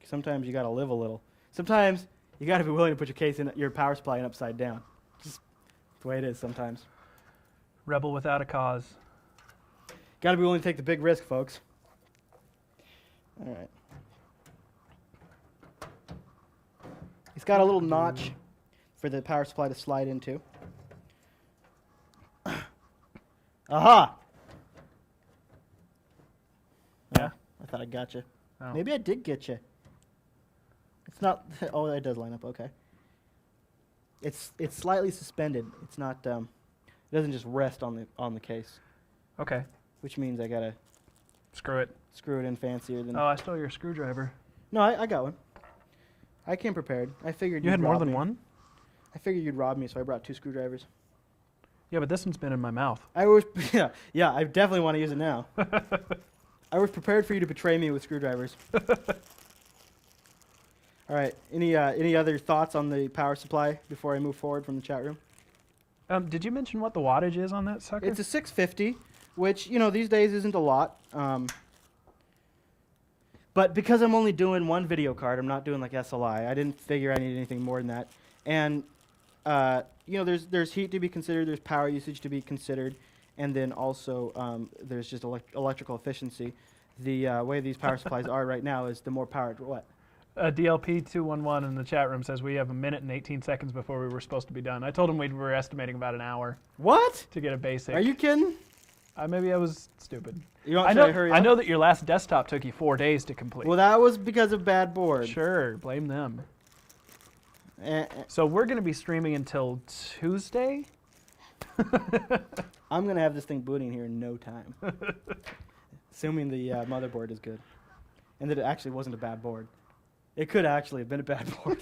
Sometimes you got to live a little. Sometimes you got to be willing to put your power supply in upside down. Just the way it is sometimes. Rebel without a cause. Got to be willing to take the big risk, folks. All right. It's got a little notch for the power supply to slide into. Aha! Yeah? I thought I got you. Oh. Maybe I did get you. It's not. Oh, it does line up. Okay. It's slightly suspended. It's not. It doesn't just rest on the case, Okay. which means I gotta Screw it. screw it in fancier than. Oh, I stole your screwdriver. No, I got one. I came prepared. I figured You you'd had more rob than me. one? I figured you'd rob me, so I brought 2 screwdrivers. Yeah, but this one's been in my mouth. I was yeah. I definitely want to use it now. I was prepared for you to betray me with screwdrivers. All right. Any other thoughts on the power supply before I move forward from the chat room? Did you mention what the wattage is on that sucker? It's a 650, which these days isn't a lot. But because I'm only doing one video card, I'm not doing like SLI. I didn't figure I needed anything more than that. And there's heat to be considered, there's power usage to be considered, and then also there's just electrical efficiency. The way these power supplies are right now is the more power. What? DLP211 in the chat room says we have 1 minute and 18 seconds before we were supposed to be done. I told him we were estimating about an hour What? to get a basic. Are you kidding? Maybe I was stupid. You want I to know, hurry I up? know that your last desktop took you 4 days to complete. Well, that was because of bad board. Sure, blame them. Eh, eh. So we're going to be streaming until Tuesday? I'm going to have this thing booting here in no time. Assuming the motherboard is good. And that it actually wasn't a bad board. It could actually have been a bad board.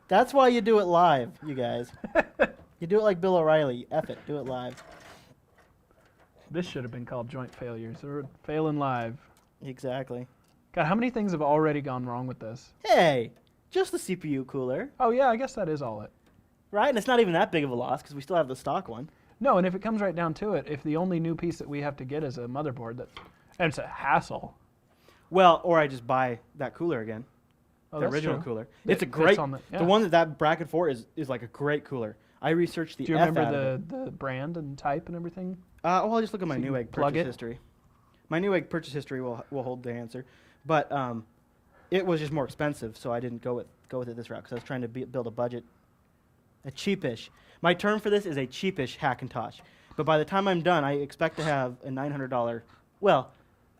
That's why you do it live, you guys. You do it like Bill O'Reilly. F it, do it live. This should have been called joint failures. Or failing live. Exactly. God, how many things have already gone wrong with this? Hey, just the CPU cooler, Oh, yeah, I guess that is all it. right? And it's not even that big of a loss because we still have the stock one. No, and if it comes right down to it, if the only new piece that we have to get is a motherboard, and it's a hassle. Well, or I just buy that cooler again. Oh, The that's original true. cooler. It It's a fits great. on the- yeah. The one that bracket for is like a great cooler. I researched the Do you F remember out of it. the brand and type and everything? I'll just look at my So you Newegg plug purchase it? history. My Newegg purchase history will hold the answer, but it was just more expensive, so I didn't go with it this route because I was trying to build a budget, a cheapish. My term for this is a cheapish Hackintosh, but by the time I'm done, I expect to have a $900. Well,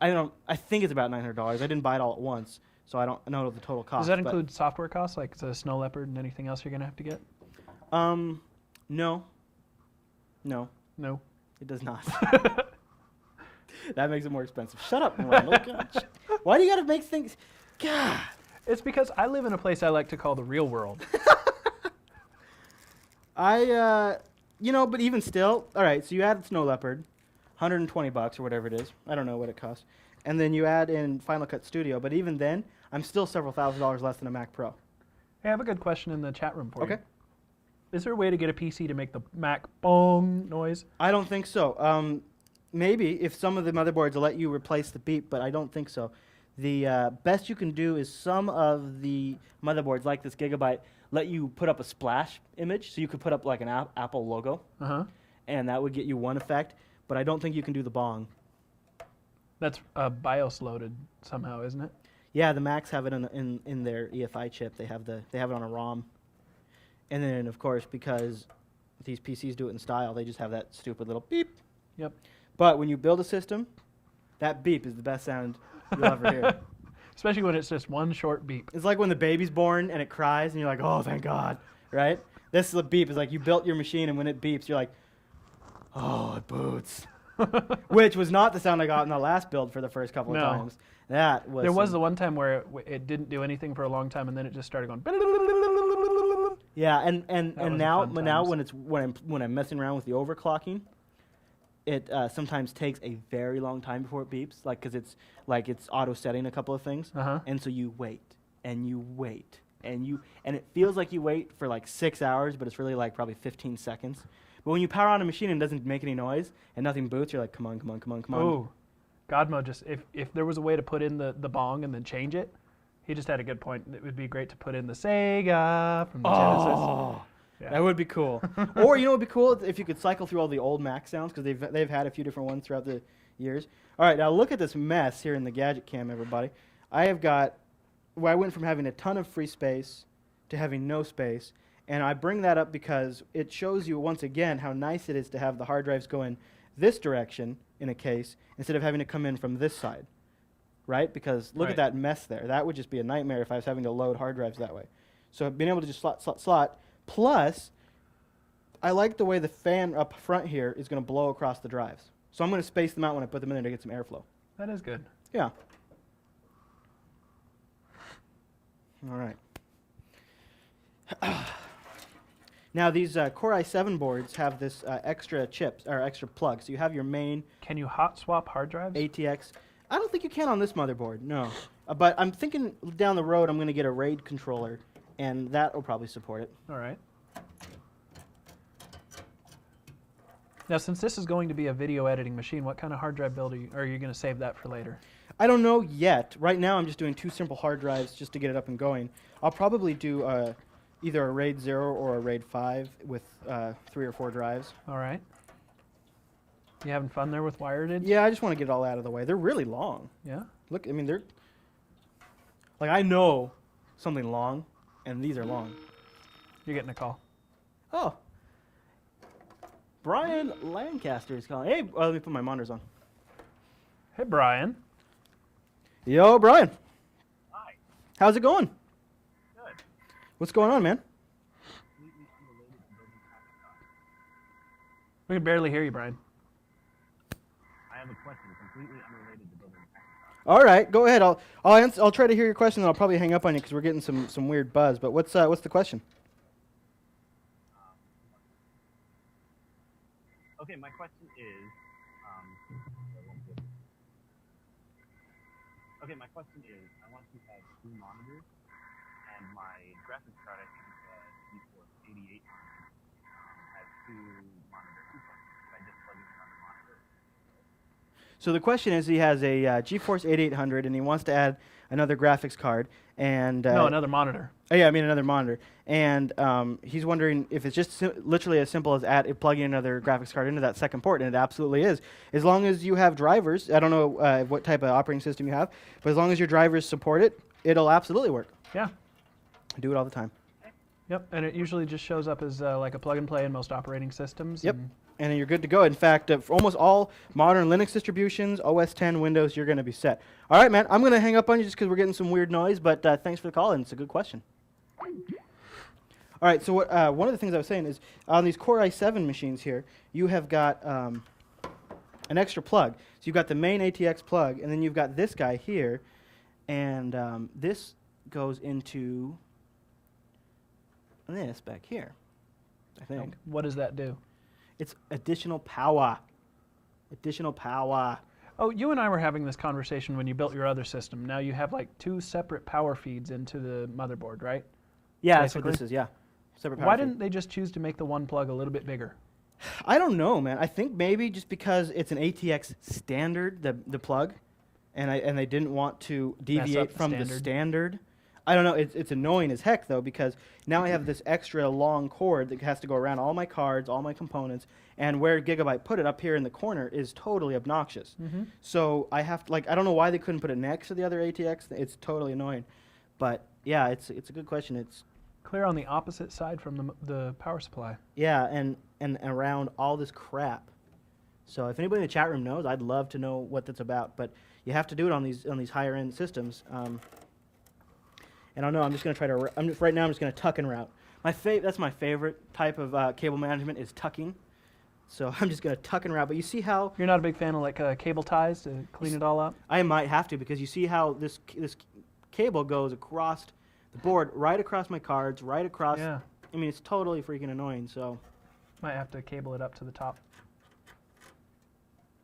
I think it's about $900. I didn't buy it all at once, so I don't know the total cost. Does that but, include software costs, like the Snow Leopard and anything else you're going to have to get? No. No, No. it does not. That makes it more expensive. Shut up, Randall. Gosh. Why do you got to make things? God. It's because I live in a place I like to call the real world. But even still, all right, so you add Snow Leopard, $120 or whatever it is. I don't know what it costs. And then you add in Final Cut Studio, but even then, I'm still several $1,000s less than a Mac Pro. Hey, I have a good question in the chat room for you. Okay. Is there a way to get a PC to make the Mac bong noise? I don't think so. Maybe if some of the motherboards will let you replace the beep, but I don't think so. The best you can do is some of the motherboards, like this Gigabyte, let you put up a splash image, so you could put up like an Apple logo, Uh-huh. and that would get you one effect, but I don't think you can do the bong. That's BIOS loaded somehow, isn't it? Yeah, the Macs have it in their EFI chip. They have it on a ROM. And then, of course, because these PCs do it in style, they just have that stupid little beep. Yep. But when you build a system, that beep is the best sound you'll ever hear. Especially when it's just one short beep. It's like when the baby's born and it cries and you're like, oh, thank God, right? This is the beep. It's like you built your machine and when it beeps, you're like, oh, it boots. which was not the sound I got in the last build for the first couple of No. times. That was There was the some- one time where it didn't do anything for a long time, and then it just started going. yeah, and was now fun now times. when I'm messing around with the overclocking, it sometimes takes a very long time before it beeps, like because it's auto setting a couple of things, Uh-huh. and so you wait and you wait and it feels like you wait for like 6 hours, but it's really like probably 15 seconds. But when you power on a machine and it doesn't make any noise and nothing boots, you're like, come on, come on, come on, come on. Oh, God mode just if there was a way to put in the bong and then change it, he just had a good point. It would be great to put in the Sega from the Genesis. Oh, Yeah. that would be cool. Or you know what would be cool if you could cycle through all the old Mac sounds because they've had a few different ones throughout the years. All right, now look at this mess here in the Gadget Cam, everybody. I went from having a ton of free space to having no space, and I bring that up because it shows you once again how nice it is to have the hard drives go in this direction in a case instead of having to come in from this side, right? Because look Right. at that mess there. That would just be a nightmare if I was having to load hard drives that way. So being able to just slot. Plus, I like the way the fan up front here is going to blow across the drives. So I'm going to space them out when I put them in there to get some airflow. That is good. Yeah. All right. Now these Core i7 boards have this extra chips or extra plug. So you have your main Can you hot swap hard drives? ATX. I don't think you can on this motherboard. No. But I'm thinking down the road I'm going to get a RAID controller, and that will probably support it. All right. Now, since this is going to be a video editing machine, what kind of hard drive build are you going to save that for later? I don't know yet. Right now I'm just doing 2 simple hard drives just to get it up and going. I'll probably do either a RAID 0 or a RAID 5 with 3 or 4 drives. All right. You having fun there with wired? Yeah, I just want to get it all out of the way. They're really long. Yeah? Look, I mean, they're... Like, I know something long, and these are long. You're getting a call. Oh. Brian Lancaster is calling. Hey, let me put my monitors on. Hey, Brian. Yo, Brian. Hi. How's it going? Good. What's going on, man? We can barely hear you, Brian. I have a question completely unrelated to building Hackintosh. All right, go ahead. I'll try to hear your question, and I'll probably hang up on you because we're getting some weird buzz. But what's the question? Okay, my question is, I want to have 2 monitors, and my graphics card, I think, GeForce 8800, has 2 monitor keyboards. I just plug in another monitor. So the question is, he has a GeForce 8800, and he wants to add another graphics card, and No, another monitor. oh, yeah, I mean another monitor, and he's wondering if it's just literally as simple as plugging another graphics card into that second port, and it absolutely is. As long as you have drivers, I don't know what type of operating system you have, but as long as your drivers support it, it'll absolutely work. Yeah. I do it all the time. Yep. And it usually just shows up as like a plug and play in most operating systems. Yep. and- And then you're good to go. In fact, for almost all modern Linux distributions, OS 10, Windows, you're going to be set. All right, man, I'm going to hang up on you just because we're getting some weird noise, but thanks for the call, and it's a good question. All right, so one of the things I was saying is on these Core i7 machines here, you have got an extra plug. So you've got the main ATX plug, and then you've got this guy here, and this goes into this back here, I think. What does that do? It's additional power. Additional power. Oh, you and I were having this conversation when you built your other system. Now you have like 2 separate power feeds into the motherboard, right? Yeah, that's what Basically. this is, yeah. Separate power Why feed. didn't they just choose to make the one plug a little bit bigger? I don't know, man. I think maybe just because it's an ATX standard, the plug, and they didn't want to deviate the from the standard. standard. I don't know. It's annoying as heck, though, because now I have this extra long cord that has to go around all my cards, all my components, and where Gigabyte put it up here in the corner is totally obnoxious. So I have to, like, I don't know why they couldn't put it next to the other ATX. It's totally annoying. But, yeah, it's a good question. It's Clear on the opposite side from the power supply. Yeah, and around all this crap. So if anybody in the chat room knows, I'd love to know what that's about. But you have to do it on these higher end systems. And I don't know. I'm just gonna try to. Right now. I'm just gonna tuck and route. That's my favorite type of cable management is tucking. So I'm just going to tuck and route. But you see how You're not a big fan of like cable ties to clean it all up? I might have to, because you see how this cable goes across the board, right across my cards, right across. Yeah. I mean, it's totally freaking annoying. So Might have to cable it up to the top.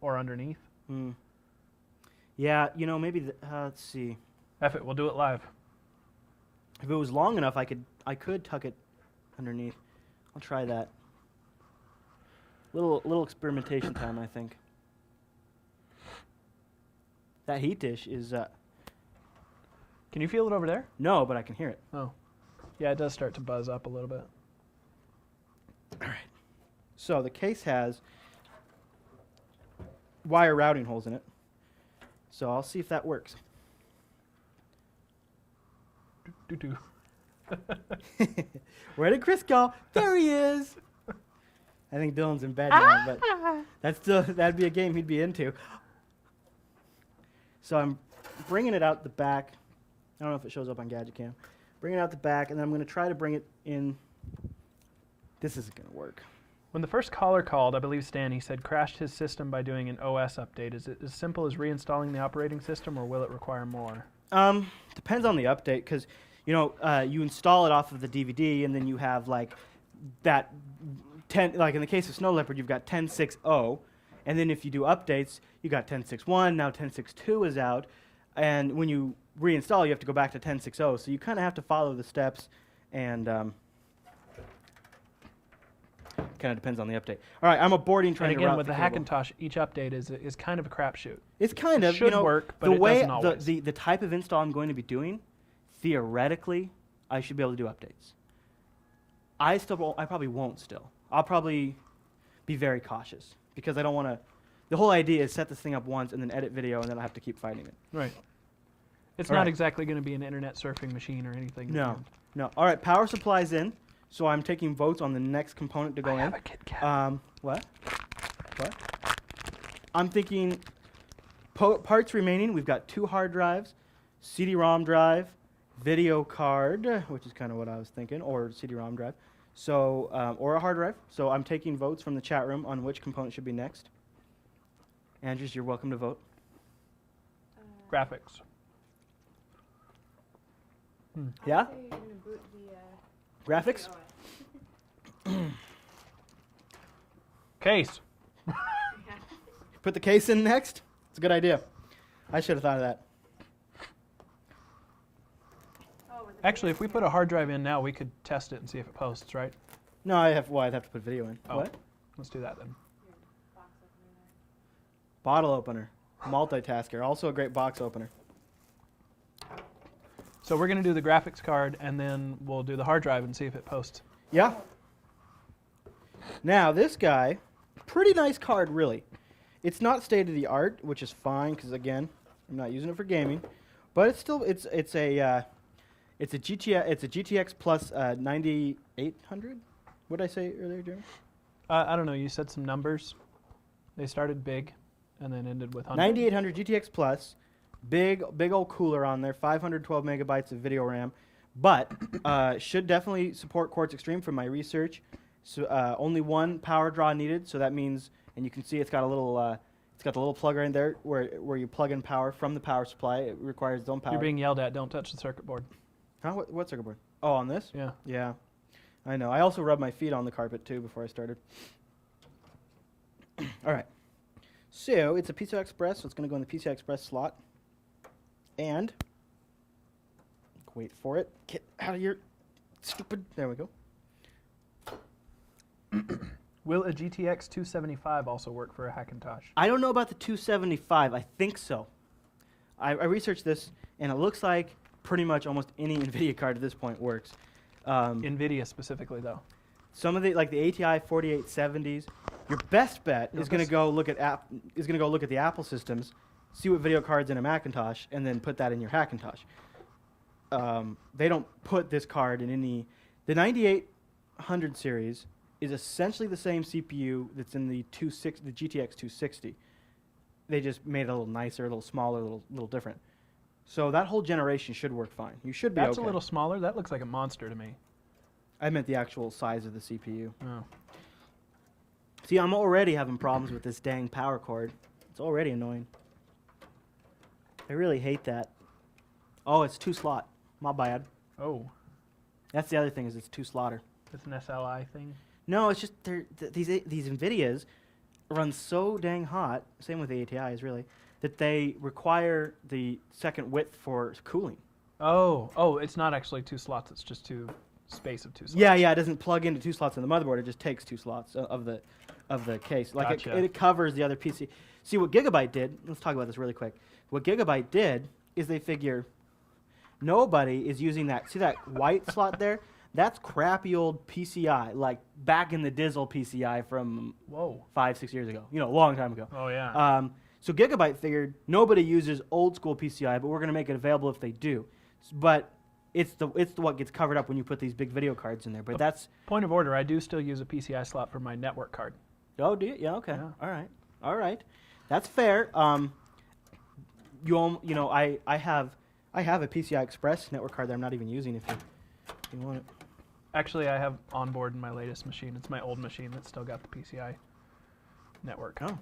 Or underneath. yeah, maybe let's see. F it, we'll do it live. If it was long enough, I could tuck it underneath. I'll try that. Little experimentation time, I think. That heat dish is Can you feel it over there? no, but I can hear it. Oh. Yeah, it does start to buzz up a little bit. All right. So the case has wire routing holes in it. So I'll see if that works. Doo-doo. Where did Chris go? There he is. I think Dylan's in bed now, but that'd be a game he'd be into. So I'm bringing it out the back. I don't know if it shows up on Gadget Can. Bring it out the back, and then I'm going to try to bring it in. This isn't going to work. When the first caller called, I believe Stan, he said crashed his system by doing an OS update. Is it as simple as reinstalling the operating system, or will it require more? Depends on the update, because you install it off of the DVD, and then you have like that 10. Like in the case of Snow Leopard, you've got 10.6.0, and then if you do updates, you got 10.6.1. Now 10.6.2 is out, and when you reinstall, you have to go back to 10.6.0. So you kind of have to follow the steps, and kind of depends on the update. All right, I'm aborting trying And to again, route with the cable. Hackintosh, each update is kind of a crapshoot. It's kind of should work, but the it way doesn't always. the type of install I'm going to be doing. Theoretically, I should be able to do updates. I probably won't still. I'll probably be very cautious because I don't want to. The whole idea is set this thing up once and then edit video, and then I'll have to keep fighting it. Right. It's All not right. exactly going to be an internet surfing machine or anything. No. All right, power supply's in, so I'm taking votes on the next component to go I in. have a Kit Kat. What? I'm thinking parts remaining. We've got 2 hard drives, CD-ROM drive, video card, which is kind of what I was thinking, or CD-ROM drive, so or a hard drive. So I'm taking votes from the chat room on which component should be next. Andrews, you're welcome to vote. Graphics. Yeah? I'd say you're gonna boot the, Graphics? OS. Case. Put the case in next? It's a good idea. I should have thought of that. Oh, with the Actually, if we put a hard drive in now, we could test it and see if it posts, right? No, I'd have to put video in. Oh. What? Let's do that then. box opener there. Bottle opener. Multitasker. Also a great box opener. So we're going to do the graphics card, and then we'll do the hard drive and see if it posts. Yeah. Now this guy, pretty nice card, really. It's not state of the art, which is fine because again, I'm not using it for gaming, but it's still it's a GTX plus 9800. What did I say earlier, Jeremy? I don't know. You said some numbers. They started big, and then ended with 100. 9800 GTX plus, big old cooler on there, 512 megabytes of video RAM, but should definitely support Quartz Extreme from my research. So only one power draw needed, so that means, and you can see it's got a little, it's got the little plug right there where you plug in power from the power supply. It requires its own power. You're being yelled at. Don't touch the circuit board. Huh? What circuit board? Oh, on this? Yeah. Yeah, I know. I also rubbed my feet on the carpet too before I started. All right. So it's a PCI Express, so it's going to go in the PCI Express slot. And wait for it. Get out of your stupid. There we go. Will a GTX 275 also work for a Hackintosh? I don't know about the 275. I think so. I researched this, and it looks like pretty much almost any NVIDIA card at this point works. NVIDIA specifically, though. Some of the like the ATI 4870s. Your best bet is going to go look at the Apple systems, see what video cards in a Macintosh, and then put that in your Hackintosh. They don't put this card in any. The 9800 series is essentially the same CPU that's in the GTX 260. They just made it a little nicer, a little smaller, a little different. So that whole generation should work fine. You should be That's okay. a little smaller. That looks like a monster to me. I meant the actual size of the CPU. Oh. See, I'm already having problems with this dang power cord. It's already annoying. I really hate that. Oh, it's 2-slot. My bad. Oh, That's the other thing is it's 2-slotter. it's an SLI thing. No, it's just these NVIDIAs run so dang hot, same with the ATIs really, that they require the second width for cooling. Oh, it's not actually 2 slots. It's just space of 2 slots. Yeah, it doesn't plug into 2 slots in the motherboard. It just takes 2 slots of the case. Like Gotcha. it covers the other PC. See what Gigabyte did? Let's talk about this really quick. What Gigabyte did is they figure nobody is using that. See that white slot there? That's crappy old PCI, like back in the Dizzle PCI from Whoa. 5-6 years ago. A long time ago. Oh yeah. So Gigabyte figured nobody uses old school PCI, but we're going to make it available if they do. But it's what gets covered up when you put these big video cards in there. But that's Point of order. I do still use a PCI slot for my network card. oh, do you? Yeah, okay. Yeah. All right. That's fair. I have a PCI Express network card that I'm not even using. If you want it. Actually, I have onboard in my latest machine. It's my old machine that's still got the PCI network. Oh.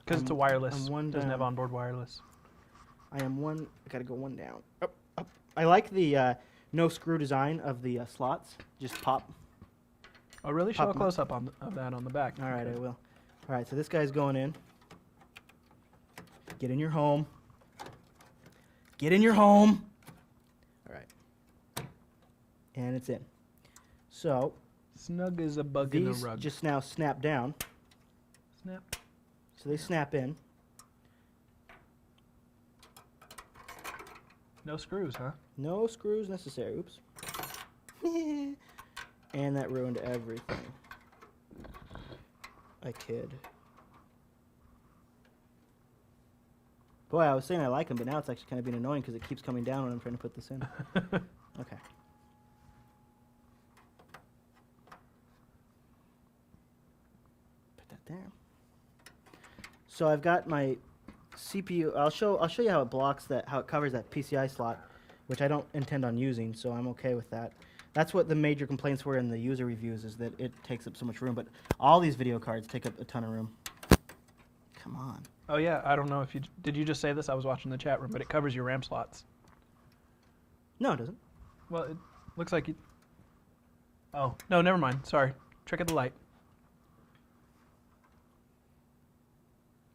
Because it's a wireless. I'm one Doesn't have down. onboard wireless. I got to go one down. Up. I like the no screw design of the slots. Just pop. Oh, really? Show Pop a 'em. close up of that on the back. All right, I will. All right, so this guy's going in. Get in your home. Get in your home. All right. And it's in. So Snug as a bug in a these rug. just now snap down. Snap. So they snap in. No screws, huh? No screws necessary. Oops. And that ruined everything. I kid. Boy, I was saying I like them, but now it's actually kind of being annoying because it keeps coming down when I'm trying to put this in. Okay. Put that there. So I've got my CPU. I'll show you how it blocks that, how it covers that PCI slot, which I don't intend on using, so I'm okay with that. That's what the major complaints were in the user reviews, is that it takes up so much room. But all these video cards take up a ton of room. Come on. Oh yeah, I don't know if you did. You just say this? I was watching the chat room, but it covers your RAM slots. No, it doesn't. Well, it looks like you. Oh no, never mind. Sorry, trick of the light.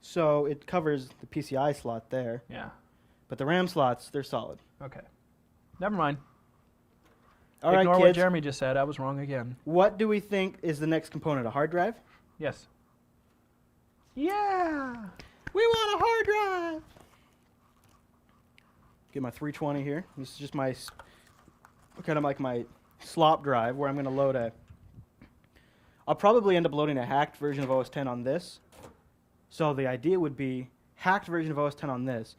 So it covers the PCI slot there, Yeah. but the RAM slots, they're solid. Okay. Never mind. All right, Ignore what kids. Jeremy just said. I was wrong again. What do we think is the next component? A hard drive? Yes. Yeah. We want a hard drive. Get my 320 here. This is just my kind of like my slop drive where I'm going to load a. I'll probably end up loading a hacked version of OS 10 on this. So the idea would be hacked version of OS 10 on this.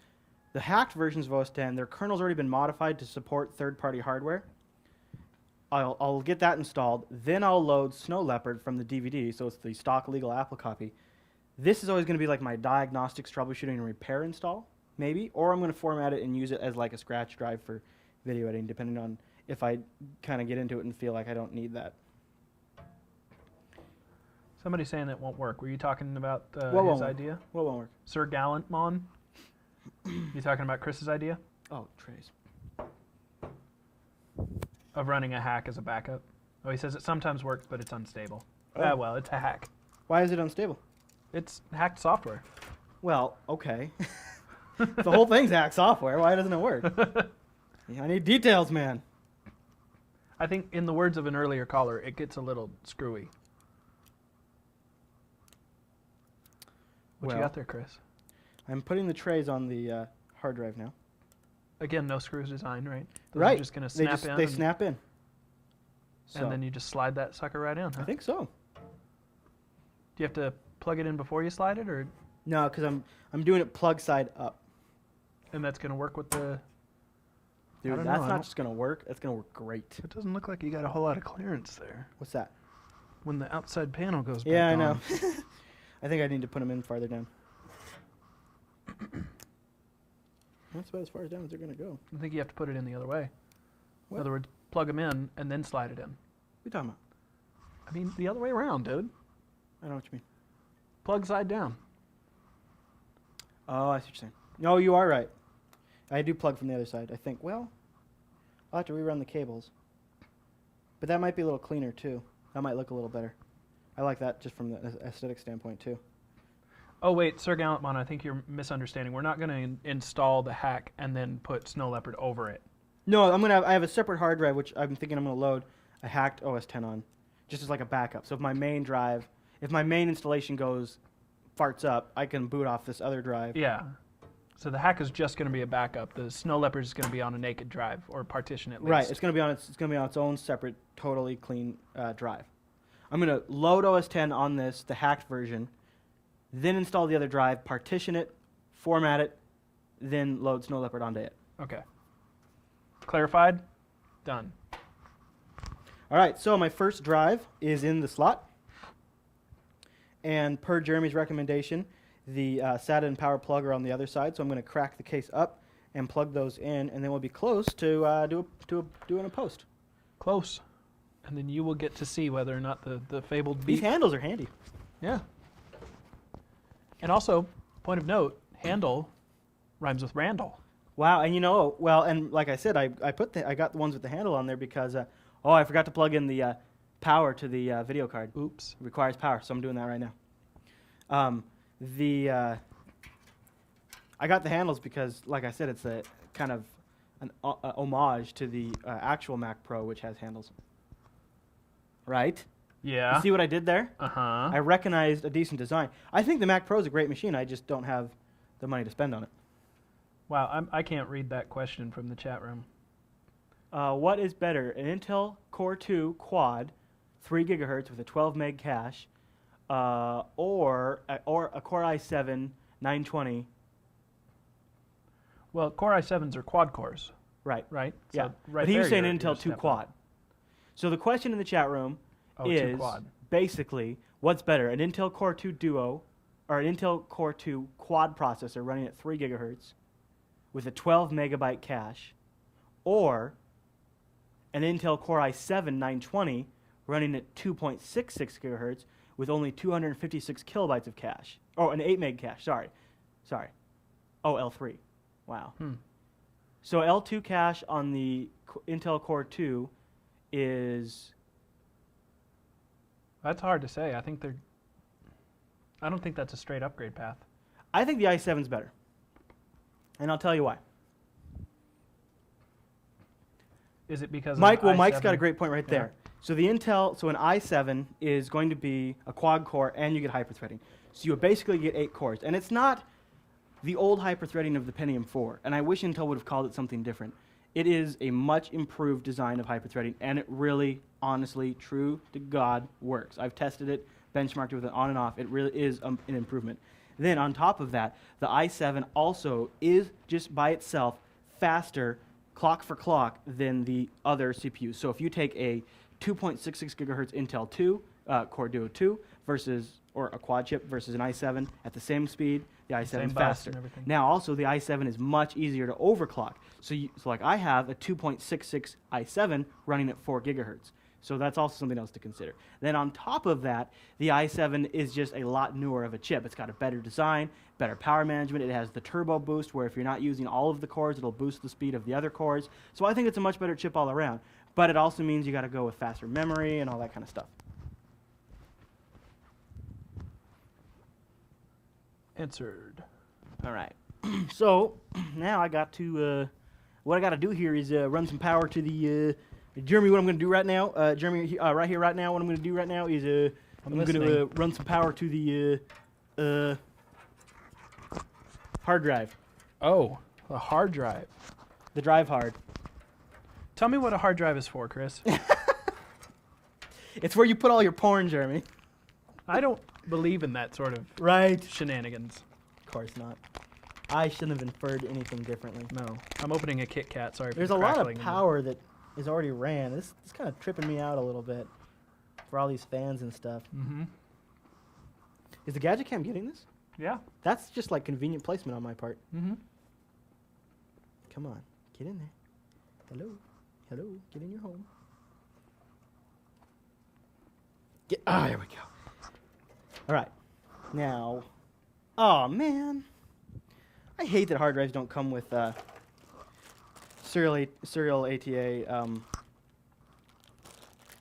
The hacked versions of OS 10, their kernel's already been modified to support third-party hardware. I'll get that installed. Then I'll load Snow Leopard from the DVD, so it's the stock legal Apple copy. This is always going to be like my diagnostics, troubleshooting, and repair install, maybe. Or I'm going to format it and use it as like a scratch drive for video editing, depending on if I kind of get into it and feel like I don't need that. Somebody's saying it won't work. Were you talking about What his won't work? idea? What won't work? Sir Gallantmon? You talking about Chris's idea Oh, trays. of running a hack as a backup? Oh, he says it sometimes works, but it's unstable. Oh. Ah, well, it's a hack. Why is it unstable? It's hacked software. Well, okay. The whole thing's hacked software. Why doesn't it work? I need details, man. I think, in the words of an earlier caller, it gets a little screwy. What you Well, got there, Chris? I'm putting the trays on the hard drive now. Again, no screws design, right? Those Right. Are just going to snap in. They snap in. So, And then you just slide that sucker right in, huh? I think so. Do you have to plug it in before you slide it, or No, because I'm doing it plug side up. and that's going to work with the? Dude, don't that's know, I not don't- just going to work. That's going to work great. It doesn't look like you got a whole lot of clearance there. What's that? When the outside panel goes back Yeah, I on. know. I think I need to put them in farther down. That's about as far as down as they're going to go. I think you have to put it in the other way. What? In other words, plug them in and then slide it in. What are you talking about? I mean, the other way around, dude. I know what you mean. Plug side down. Oh, I see what you're saying. No, you are right. I do plug from the other side, I think. Well, I'll have to rerun the cables. But that might be a little cleaner, too. That might look a little better. I like that just from the aesthetic standpoint, too. Oh, wait, Sir Gallantmon, I think you're misunderstanding. We're not going to install the hack and then put Snow Leopard over it. No, I have a separate hard drive, which I'm thinking I'm going to load a hacked OS 10 on, just as like a backup. So if my main drive, if my main installation farts up, I can boot off this other drive. Yeah. So the hack is just going to be a backup. The Snow Leopard is going to be on a naked drive or partition at least. Right. It's going to be on its own separate, totally clean drive. I'm going to load OS 10 on this, the hacked version, then install the other drive, partition it, format it, then load Snow Leopard onto it. Okay. Clarified? Done. All right. So my first drive is in the slot, and per Jeremy's recommendation, the SATA and power plug are on the other side, so I'm going to crack the case up and plug those in, and then we'll be close to doing a post. Close. And then you will get to see whether or not the fabled These beep. handles are handy. Yeah. And also, point of note, handle rhymes with Randall. Wow, and and like I said, I got the ones with the handle on there because I forgot to plug in the power to the video card. Oops. It requires power, so I'm doing that right now. I got the handles because, like I said, it's a kind of an homage to the actual Mac Pro, which has handles. Right? Yeah. You see what I did there? Uh-huh. I recognized a decent design. I think the Mac Pro is a great machine. I just don't have the money to spend on it. Wow, I can't read that question from the chat room. What is better, an Intel Core 2 quad, 3 gigahertz with a 12 meg cache, or a Core i7 920? Well, Core i7s are quad cores, Right. right? Yeah. So right but he was there saying you're Intel 2 stepping quad. So the question in the chat room Oh, 2 is quad. basically, what's better, an Intel Core 2 Duo or an Intel Core 2 quad processor running at 3 gigahertz with a 12 megabyte cache, or an Intel Core i7 920 running at 2.66 gigahertz with only 256 kilobytes of cache. Oh, an 8 meg cache, sorry. Oh, L3. Wow. So L2 cache on the Intel Core 2 is... That's hard to say. I don't think that's a straight upgrade path. I think the i7's better. And I'll tell you why. Is it because Mike's of got i7? a great point right Yeah. there. So an i7 is going to be a quad core and you get hyperthreading. So you basically get 8 cores. And it's not the old hyperthreading of the Pentium 4. And I wish Intel would have called it something different. It is a much improved design of hyperthreading, and it really, honestly, true to God, works. I've tested it, benchmarked it with it on and off. It really is an improvement. Then on top of that, the i7 also is just by itself faster clock for clock than the other CPUs. So if you take a 2.66 gigahertz Intel 2 Core Duo 2 or a quad chip versus an i7 at the same speed, the i7 Same is bus faster. and everything. Now also the i7 is much easier to overclock. So like I have a 2.66 i7 running at 4 gigahertz. So that's also something else to consider. Then on top of that, the i7 is just a lot newer of a chip. It's got a better design, better power management. It has the turbo boost where if you're not using all of the cores, it'll boost the speed of the other cores. So I think it's a much better chip all around. But it also means you got to go with faster memory and all that kind of stuff. Answered. All right. So now I got to, what I got to do here is run some power to the, Jeremy, what I'm going to do right now, Jeremy, right here, right now, what I'm going to do right now is I'm going to run some power to the hard drive, Oh, a hard drive. the drive hard. Tell me what a hard drive is for, Chris. It's where you put all your porn, Jeremy. I don't believe in that sort of Right. shenanigans. Of course not. I shouldn't have inferred anything differently. No. I'm opening a Kit Kat. Sorry There's for a lot of crackling in the- power that is already ran. This is kind of tripping me out a little bit for all these fans and stuff. Mhm. Is the Gadget Cam getting this? Yeah. That's just like convenient placement on my part. Mhm. Come on, get in there. Hello, hello, get in your home. There we go. All right. Now, oh man, I hate that hard drives don't come with serial ATA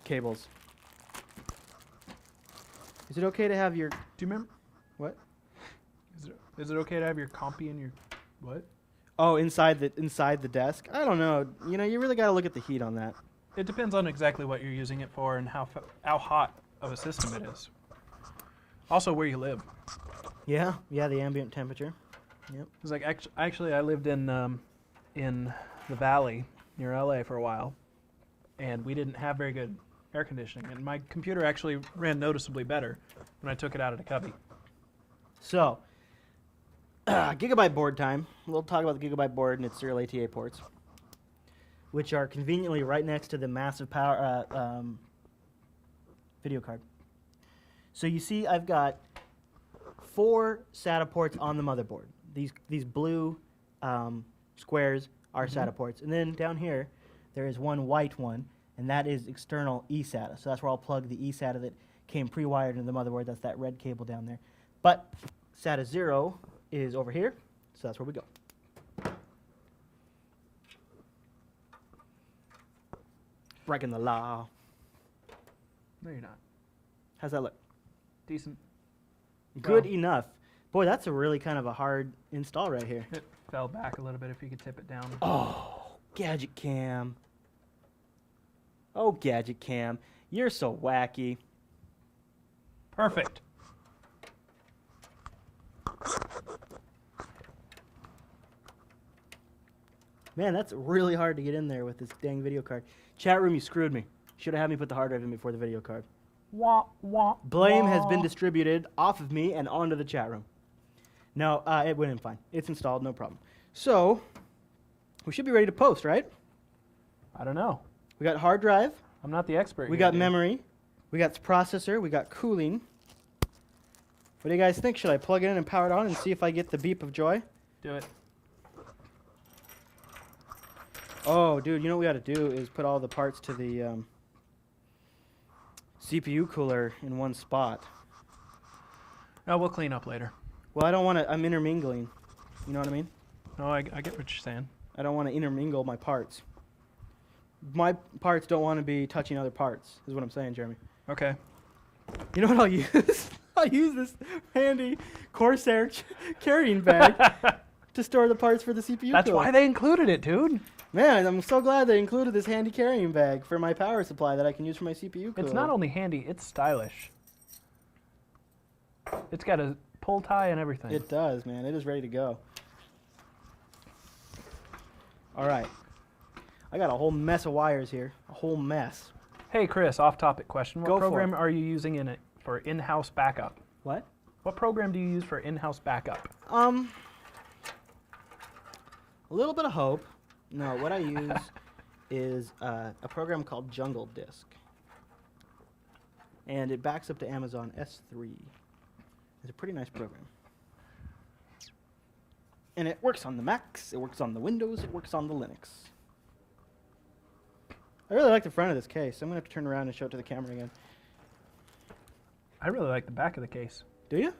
cables. Is it okay to have your Do you remember? what? Is it okay to have your compy in your what? Oh, inside the desk? I don't know. You know, you really got to look at the heat on that. It depends on exactly what you're using it for and how hot of a system it is. Also, where you live. Yeah, the ambient temperature. Yep. It's like actually, I lived in the valley near LA for a while, and we didn't have very good air conditioning, and my computer actually ran noticeably better when I took it out of the cubby. So, gigabyte board time. We'll talk about the gigabyte board and its serial ATA ports, which are conveniently right next to the massive power video card. So you see, I've got 4 SATA ports on the motherboard. These blue squares are SATA ports, and then down here there is one white one, and that is external eSATA. So that's where I'll plug the eSATA that came pre-wired into the motherboard. That's that red cable down there. But SATA 0 is over here, so that's where we go. Breaking the law. No, you're not. How's that look? Decent. Good Well- enough. Boy, that's a really kind of a hard install right here. It fell back a little bit. If you could tip it down. Oh, Gadget Cam. Oh, Gadget Cam. You're so wacky. Perfect. Man, that's really hard to get in there with this dang video card. Chat room, you screwed me. Should have had me put the hard drive in before the video card. Wah, wah, Blame has been wah. distributed off of me and onto the chat room. No, it went in fine. It's installed, no problem. So, we should be ready to post, right? I don't know. We got hard drive. I'm not the expert. We here, got dude. memory. We got processor. We got cooling. What do you guys think? Should I plug it in and power it on and see if I get the beep of joy? Do it. Oh, dude, you know what we got to do is put all the parts to the CPU cooler in one spot. No, we'll clean up later. Well, I don't want to. I'm intermingling. You know what I mean? No, I get what you're saying. I don't want to intermingle my parts. My parts don't want to be touching other parts, is what I'm saying, Jeremy. Okay. You know what I'll use? I'll use this handy Corsair carrying bag to store the parts for the CPU That's cooler. why they included it, dude. Man, I'm so glad they included this handy carrying bag for my power supply that I can use for my CPU cooler. It's not only handy, it's stylish. It's got a pull tie and everything. It does, man. It is ready to go. All right. I got a whole mess of wires here. A whole mess. Hey, Chris, off-topic question. What Go for program it. are you using in it for in-house backup? What? What program do you use for in-house backup? A little bit of hope. No, what I use is a program called Jungle Disk. And it backs up to Amazon S3. It's a pretty nice program. And it works on the Macs, it works on the Windows, it works on the Linux. I really like the front of this case. I'm going to have to turn around and show it to the camera again. I really like the back of the case. Do you?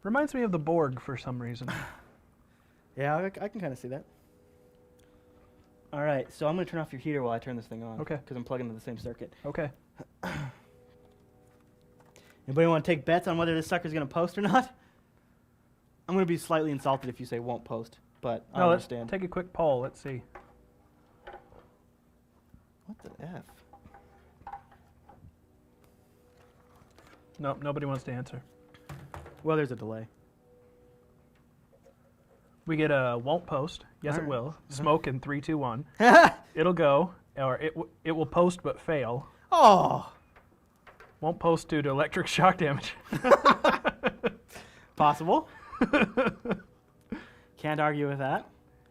Reminds me of the Borg for some reason. Yeah, I can kind of see that. All right, so I'm going to turn off your heater while I turn this thing on. Okay. Because I'm plugged into the same circuit. Okay. Anybody want to take bets on whether this sucker's going to post or not? I'm going to be slightly insulted if you say won't post, but I No, let's understand. take a quick poll. Let's see. What the F? Nope, nobody wants to answer. Well, there's a delay. We get a won't post. Yes, All it right. will. Smoke in 3, 2, 1. It'll go, or it will post but fail. Oh! Won't post due to electric shock damage. Possible. Can't argue with that.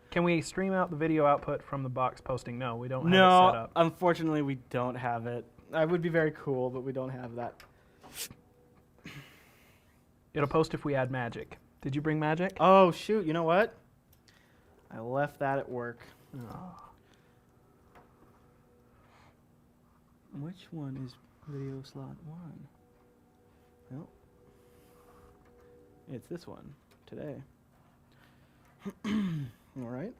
Can we stream out the video output from the box posting? No, we don't have it set No, up. unfortunately, we don't have it. I would be very cool, but we don't have that. It'll post if we add magic. Did you bring magic? Oh, shoot. You know what? I left that at work. Which one is video slot 1? Nope. It's this one today. All right.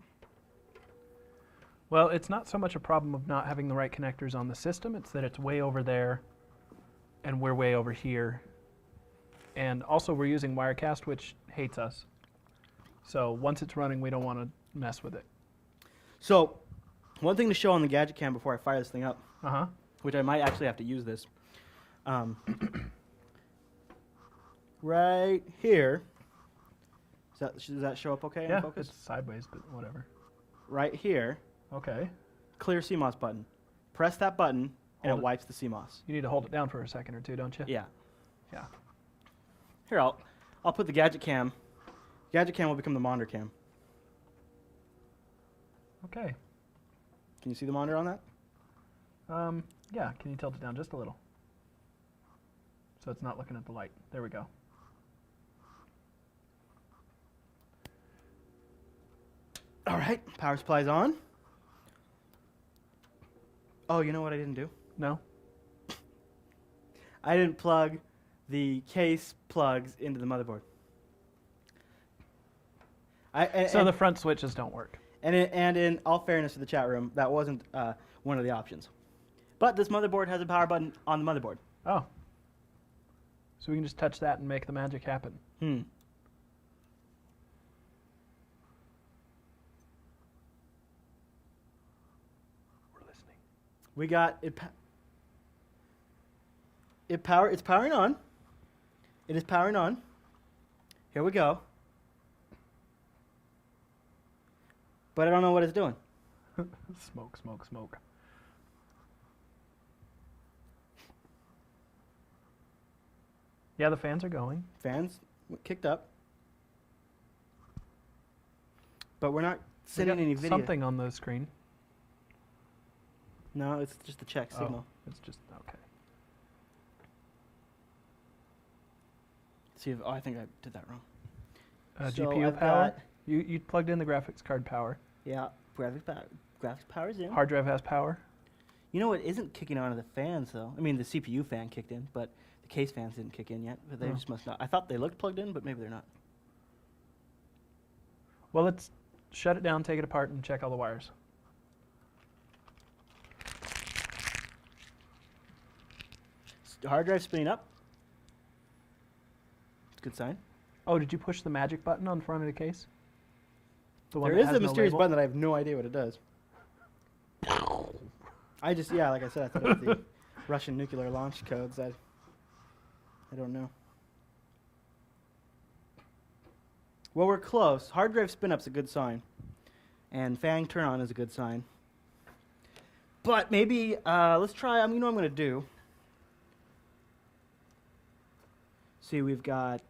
Well, it's not so much a problem of not having the right connectors on the system, it's that it's way over there and we're way over here. And also we're using Wirecast, which hates us. So once it's running, we don't want to mess with it. So, one thing to show on the Gadget Can before I fire this thing up, Uh-huh. which I might actually have to use this. Right here. Does that show up okay in Yeah, focus? it's sideways, but whatever. Right here, Okay. clear CMOS button. Press that button, and Hold it it. wipes the CMOS. You need to hold it down for a second or two, don't you? Yeah. Yeah. Here, I'll put the Gadget Cam. Gadget Cam will become the monitor cam. Okay. Can you see the monitor on that? Yeah, can you tilt it down just a little? So it's not looking at the light. There we go. All right, power supply's on. Oh, you know what I didn't do? No? I didn't plug the case plugs into the motherboard. So the front switches don't work. And in all fairness to the chat room, that wasn't one of the options. But this motherboard has a power button on the motherboard. Oh. So we can just touch that and make the magic happen. Hmm. We're listening. We got it. It's powering on. It is powering on. Here we go. But I don't know what it's doing. Smoke, smoke, smoke. Yeah, the fans are going. Fans kicked up. But we're not We sending got any video. something on the screen. No, it's just a check signal. Oh, it's just, okay. See if, I think I did that wrong. So GPU I've power. got- You plugged in the graphics card power. Yeah, graphics power's in. Hard drive has power. You know what isn't kicking on are the fans, though. I mean, the CPU fan kicked in, but the case fans didn't kick in yet. But they Oh. just must not. I thought they looked plugged in, but maybe they're not. Well, let's shut it down, take it apart, and check all the wires. The hard drive spinning up. It's a good sign. Oh, did you push the magic button on the front of the case? The There that is has a no mysterious label? button that I have no idea what it does. Yeah, like I said, I thought it was the Russian nuclear launch codes. I don't know. Well, we're close. Hard drive spin up's a good sign, and fan turn on is a good sign. But maybe let's try. You know what I'm gonna do. See, we've got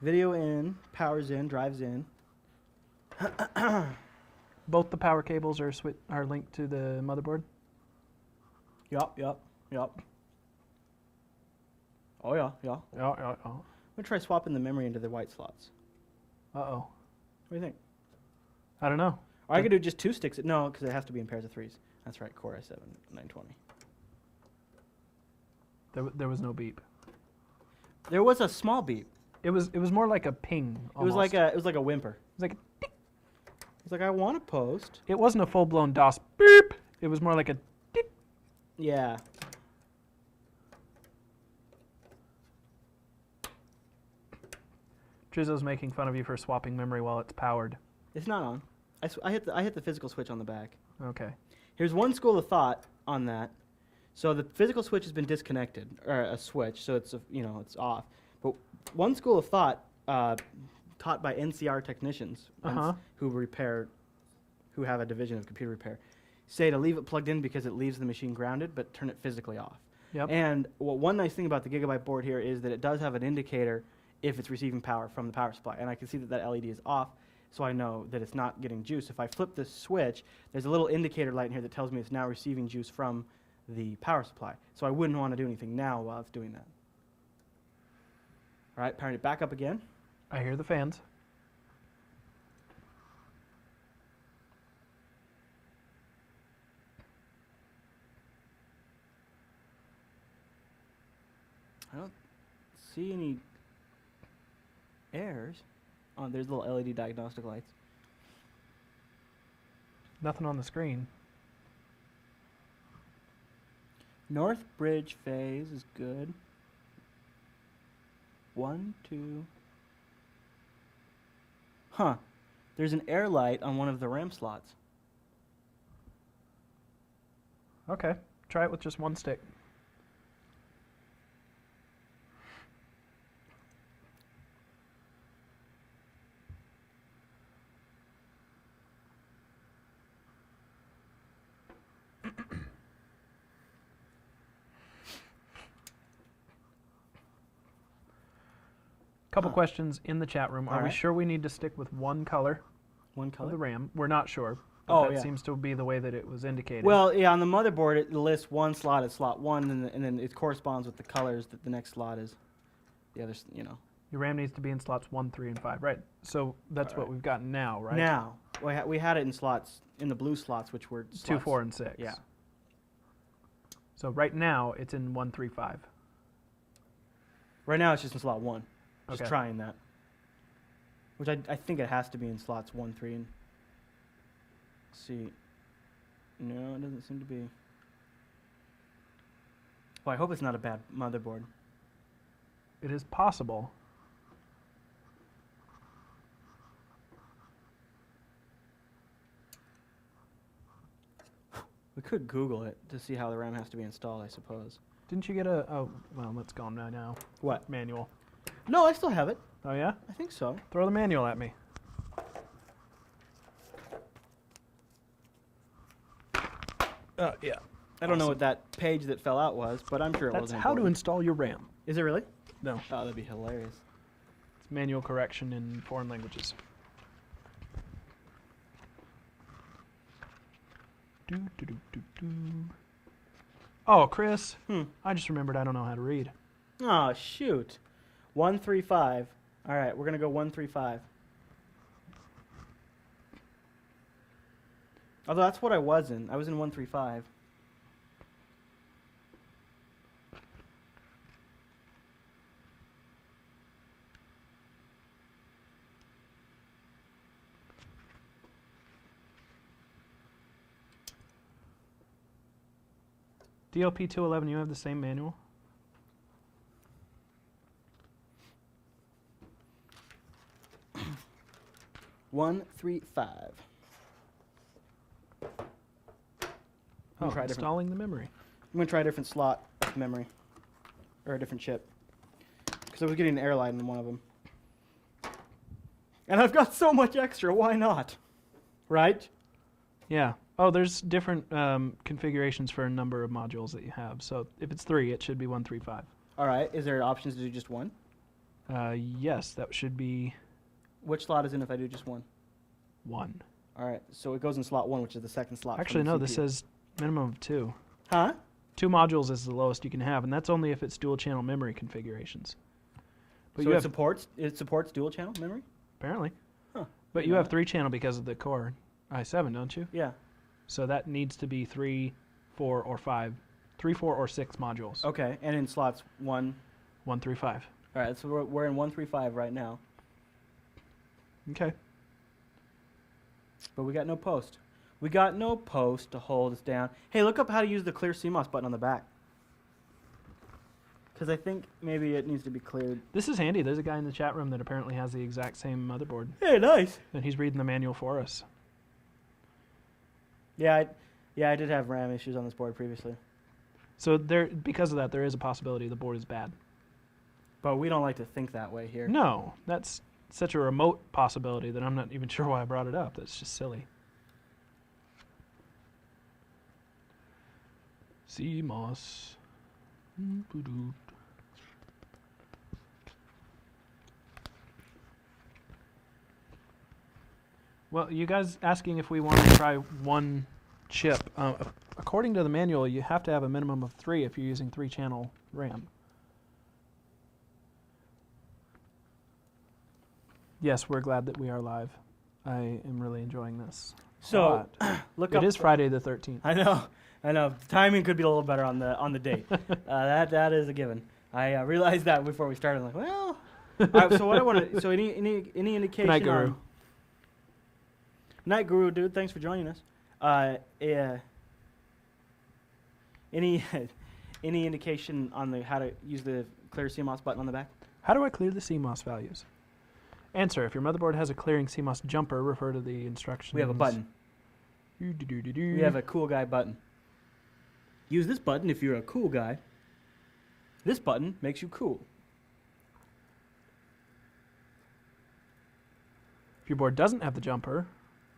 video in, power's in, drive's in. Both the power cables are linked to the motherboard. Yup. Oh yeah. Yeah. I'm gonna try swapping the memory into the white slots. Uh-oh. What do you think? I don't know. Or I could do just two sticks. No, because it has to be in pairs of threes. That's right, Core i7 920. There was no beep. There was a small beep. It was more like a ping. It was like a whimper. It was like a tick. It's like I want to post. It wasn't a full-blown DOS beep. It was more like a tick. Yeah. Drizzo's making fun of you for swapping memory while it's powered. It's not on. I hit the physical switch on the back. Okay. Here's one school of thought on that. So the physical switch has been disconnected, or a switch, so it's it's off. But one school of thought taught by NCR technicians who have a division of computer repair, say to leave it plugged in because it leaves the machine grounded, but turn it physically off. Yep. And one nice thing about the Gigabyte board here is that it does have an indicator if it's receiving power from the power supply. And I can see that LED is off, so I know that it's not getting juice. If I flip this switch, there's a little indicator light in here that tells me it's now receiving juice from the power supply. So I wouldn't want to do anything now while it's doing that. All right, powering it back up again. I hear the fans. I don't see any errors. Oh, there's little LED diagnostic lights. Nothing on the screen. North bridge phase is good. 1, 2. Huh. There's an air light on one of the RAM slots. Okay, try it with just one stick. Couple questions in the chat room. Are we Alright. sure we need to stick with one color One of the color. RAM? We're not sure. But Oh, that yeah. seems to be the way that it was indicated. Well, yeah, on the motherboard it lists one slot as slot 1, and then it corresponds with the colors that the next slot is. The other, your RAM needs to be in slots 1, 3, and 5. Right. So that's what Alright. we've got now, right? Now, we had it in slots, in the blue slots, which were 2, slots. 4, and 6. Yeah. So right now it's in 1, 3, 5. Right now it's just in slot 1. Just Okay. trying that. Which I think it has to be in slots 1, 3, and... see. No, it doesn't seem to be. Well, I hope it's not a bad motherboard. It is possible. We could Google it to see how the RAM has to be installed, I suppose. Didn't you get a... Oh, well, that's gone now. What? Manual. No, I still have it. Oh, yeah? I think so. Throw the manual at me. Yeah. I don't know what that page that fell out was, but I'm sure it That's wasn't how to important. install your RAM. Is it really? No. Oh, that'd be hilarious. It's manual correction in foreign languages. Oh, Chris. I just remembered I don't know how to read. Oh, shoot. 135. All right, we're going to go 135. Although that's what I was in. I was in 135. DLP 211, you have the same manual? One, 3, 5. Oh, try a different- installing the memory. I'm going to try a different slot of memory. Or a different chip. Because I was getting an air light in one of them. And I've got so much extra, why not? Right? Yeah. Oh, there's different configurations for a number of modules that you have. So if it's 3, it should be 135. All right, is there options to do just one? Yes, that should be Which slot is in if I do just one? 1. All right, so it goes in slot 1, which is the second slot. from Actually, the no, this CPU. says minimum of 2. Huh? 2 modules is the lowest you can have, and that's only if it's dual channel memory configurations. But So you it have, supports dual channel memory? apparently. Huh. But Didn't you know have that. 3 channel because of the Core i7, don't you? Yeah. So that needs to be 3, 4, or 5. 3, 4, or 6 modules. Okay, and in slots 1. 1, 3, 5. All right, so we're in 135 right now, Okay. but we got no post. We got no post to hold us down. Hey, look up how to use the clear CMOS button on the back. Because I think maybe it needs to be cleared. This is handy. There's a guy in the chat room that apparently has the exact same motherboard, Hey, nice. and he's reading the manual for us. Yeah, I did have RAM issues on this board previously. So there, because of that, there is a possibility the board is bad. But we don't like to think that way here. No, that's such a remote possibility that I'm not even sure why I brought it up. That's just silly. CMOS. Well, you guys asking if we want to try one chip. According to the manual, you have to have a minimum of 3 if you're using 3-channel RAM. Yes, we're glad that we are live. I am really enjoying this. So lot. look It up. is Friday the 13th. I know. Timing could be a little better on the date. That is a given. I realized that before we started. I'm like, well, All right, so what I want to, so any indication Night Guru. on Night Guru, dude, thanks for joining us. Any any indication on the how to use the clear CMOS button on the back? How do I clear the CMOS values? Answer: if your motherboard has a clearing CMOS jumper, refer to the instructions. We have a button. We have a cool guy button. Use this button if you're a cool guy. This button makes you cool. If your board doesn't have the jumper,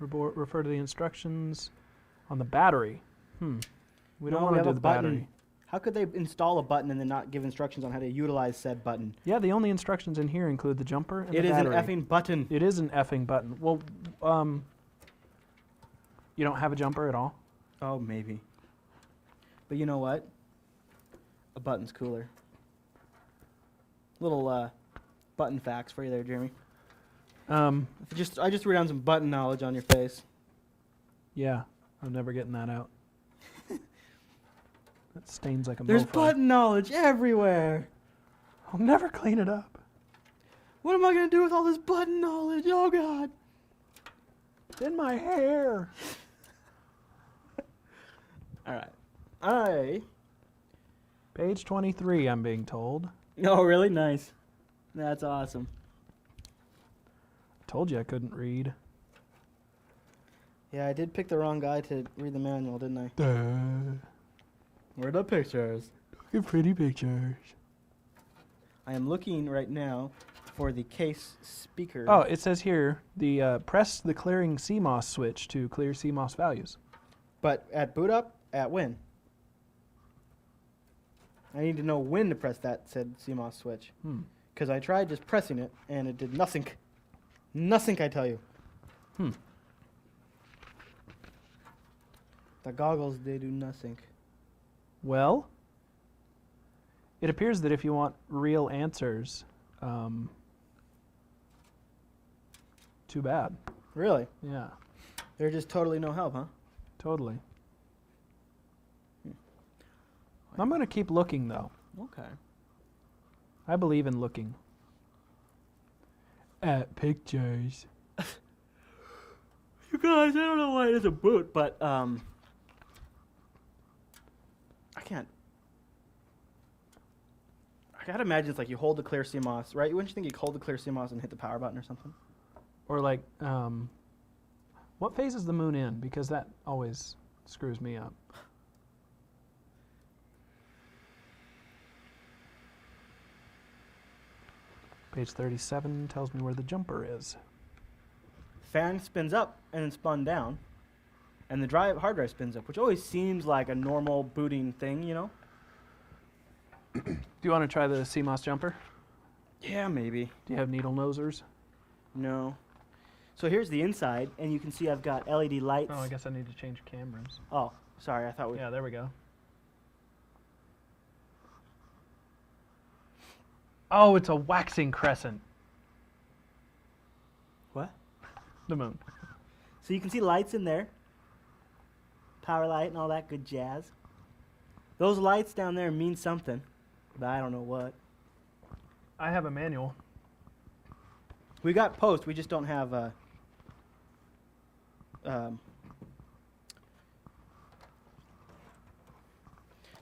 refer to the instructions on the battery. We don't No, want to have do a the button. battery. How could they install a button and then not give instructions on how to utilize said button? Yeah, the only instructions in here include the jumper and It the is an battery. effing button. It is an effing button. Well, you don't have a jumper at all? Oh, maybe. But you know what? A button's cooler. Little button facts for you there, Jeremy. I just threw down some button knowledge on your face. Yeah, I'm never getting that out. That stains like a There's mofo. button knowledge everywhere. I'll never clean it up. What am I gonna do with all this button knowledge? Oh God! In my hair. All right. Page 23, I'm being told. Oh, really? Nice. That's awesome. Told you I couldn't read. Yeah, I did pick the wrong guy to read the manual, didn't I? Where are the pictures? Look at pretty pictures. I am looking right now for the case speaker. Oh, it says here, press the clearing CMOS switch to clear CMOS values. But at boot up, at when? I need to know when to press that said CMOS switch. Because I tried just pressing it, and it did nothing. Nothing, I tell you. The goggles, they do nothing. Well, it appears that if you want real answers, too bad. Really? Yeah, They're just totally no help, huh? totally. I'm going to keep looking, though. Okay. I believe in looking at pictures. You guys, I don't know why it is a boot, but, I can't. I gotta imagine it's like you hold the clear CMOS, right? Wouldn't you think you hold the clear CMOS and hit the power button or something? Or like, what phase is the moon in? Because that always screws me up. Page 37 tells me where the jumper is. Fan spins up and then spun down, and the hard drive spins up, which always seems like a normal booting thing, you know? Do you want to try the CMOS jumper? Yeah, maybe. Do you have needle nosers? No. So here's the inside, and you can see I've got LED lights. Oh, I guess I need to change cameras. Oh, sorry, I thought we... Yeah, there we go. Oh, it's a waxing crescent. What? The moon. So you can see lights in there. Power light and all that good jazz. Those lights down there mean something, but I don't know what. I have a manual. We got post, we just don't have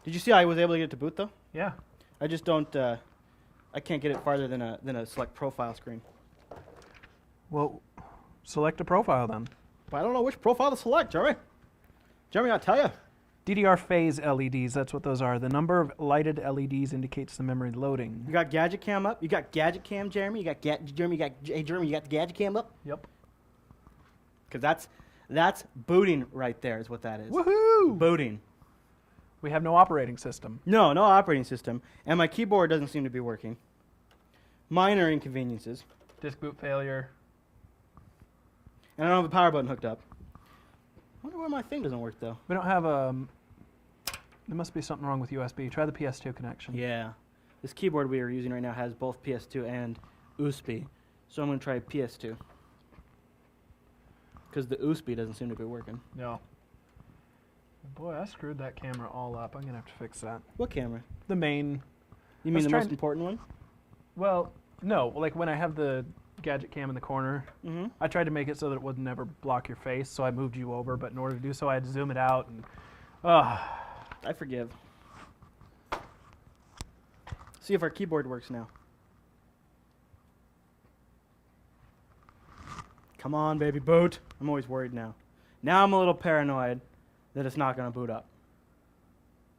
Did you see I was able to get it to boot though? Yeah. I just don't I can't get it farther than a select profile screen. Well, select a profile then. But I don't know which profile to select, Jeremy. Jeremy, I'll tell you. DDR phase LEDs, that's what those are. The number of lighted LEDs indicates the memory loading. You got Gadget Cam up? You got Gadget Cam, Jeremy? You got Jeremy, hey Jeremy, you got the Gadget Cam up? Yep. Because that's booting right there is what that is. Woohoo! Booting. We have no operating system. No operating system. And my keyboard doesn't seem to be working. Minor inconveniences. Disk boot failure. And I don't have a power button hooked up. I wonder why my thing doesn't work though. We don't have a... There must be something wrong with USB. Try the PS2 connection. Yeah. This keyboard we are using right now has both PS2 and USB. So I'm going to try PS2. Because the USB doesn't seem to be working. No. Boy, I screwed that camera all up. I'm going to have to fix that. What camera? The main... You was mean the trying most to- important one? Well, No, like when I have the Gadget Cam in the corner, Mm-hmm. I tried to make it so that it would never block your face, so I moved you over, but in order to do so, I had to zoom it out, and I forgive. See if our keyboard works now. Come on, baby, boot. I'm always worried now. Now I'm a little paranoid that it's not going to boot up.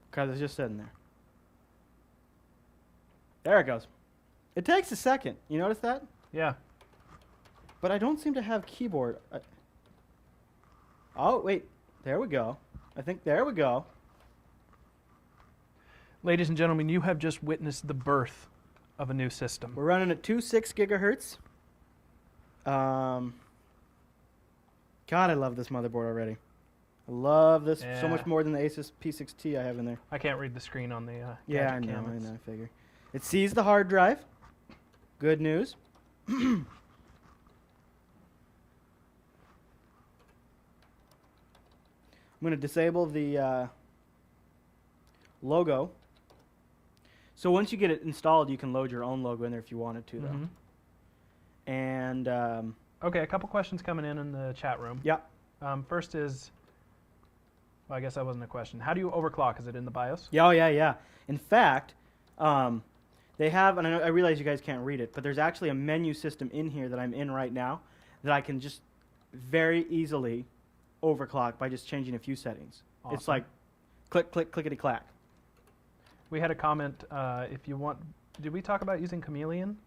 Because it's just sitting there. There it goes. It takes a second. You notice that? yeah. But I don't seem to have keyboard. Oh, wait. There we go. I think there we go. Ladies and gentlemen, you have just witnessed the birth of a new system. We're running at 2.6 gigahertz. God, I love this motherboard already. I love this so Yeah. much more than the Asus P6T I have in there. I can't read the screen on the Yeah, I Gadget know, Cam. I It's- know, I figure. It sees the hard drive. Good news. I'm going to disable the logo. So once you get it installed, you can load your own logo in there if you wanted to, though. Mhm. And Okay, a couple questions coming in the chat room. yeah, First is, well, I guess that wasn't a question. How do you overclock? Is it in the BIOS? yeah, oh, yeah, yeah. In fact, they have, and I realize you guys can't read it, but there's actually a menu system in here that I'm in right now that I can just very easily overclock by just changing a few settings. It's Awesome. like click, click, clickety clack. We had a comment, if you want, did we talk about using Chameleon?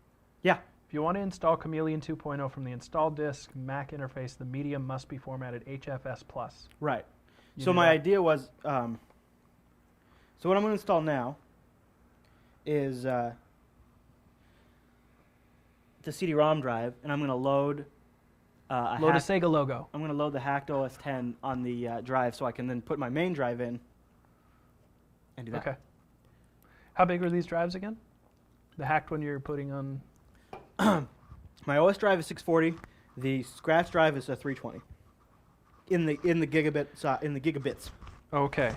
Yeah. If you want to install Chameleon 2.0 from the install disk, Mac interface, the media must be formatted HFS+. Right. You So do my that? idea was, so what I'm going to install now is the CD-ROM drive, and I'm going to load Load a Sega logo. I'm going to load the hacked OS 10 on the drive so I can then put my main drive in and do that. Okay. How big are these drives again? The hacked one you're putting on? My OS drive is 640. The scratch drive is a 320. In the gigabits. Okay.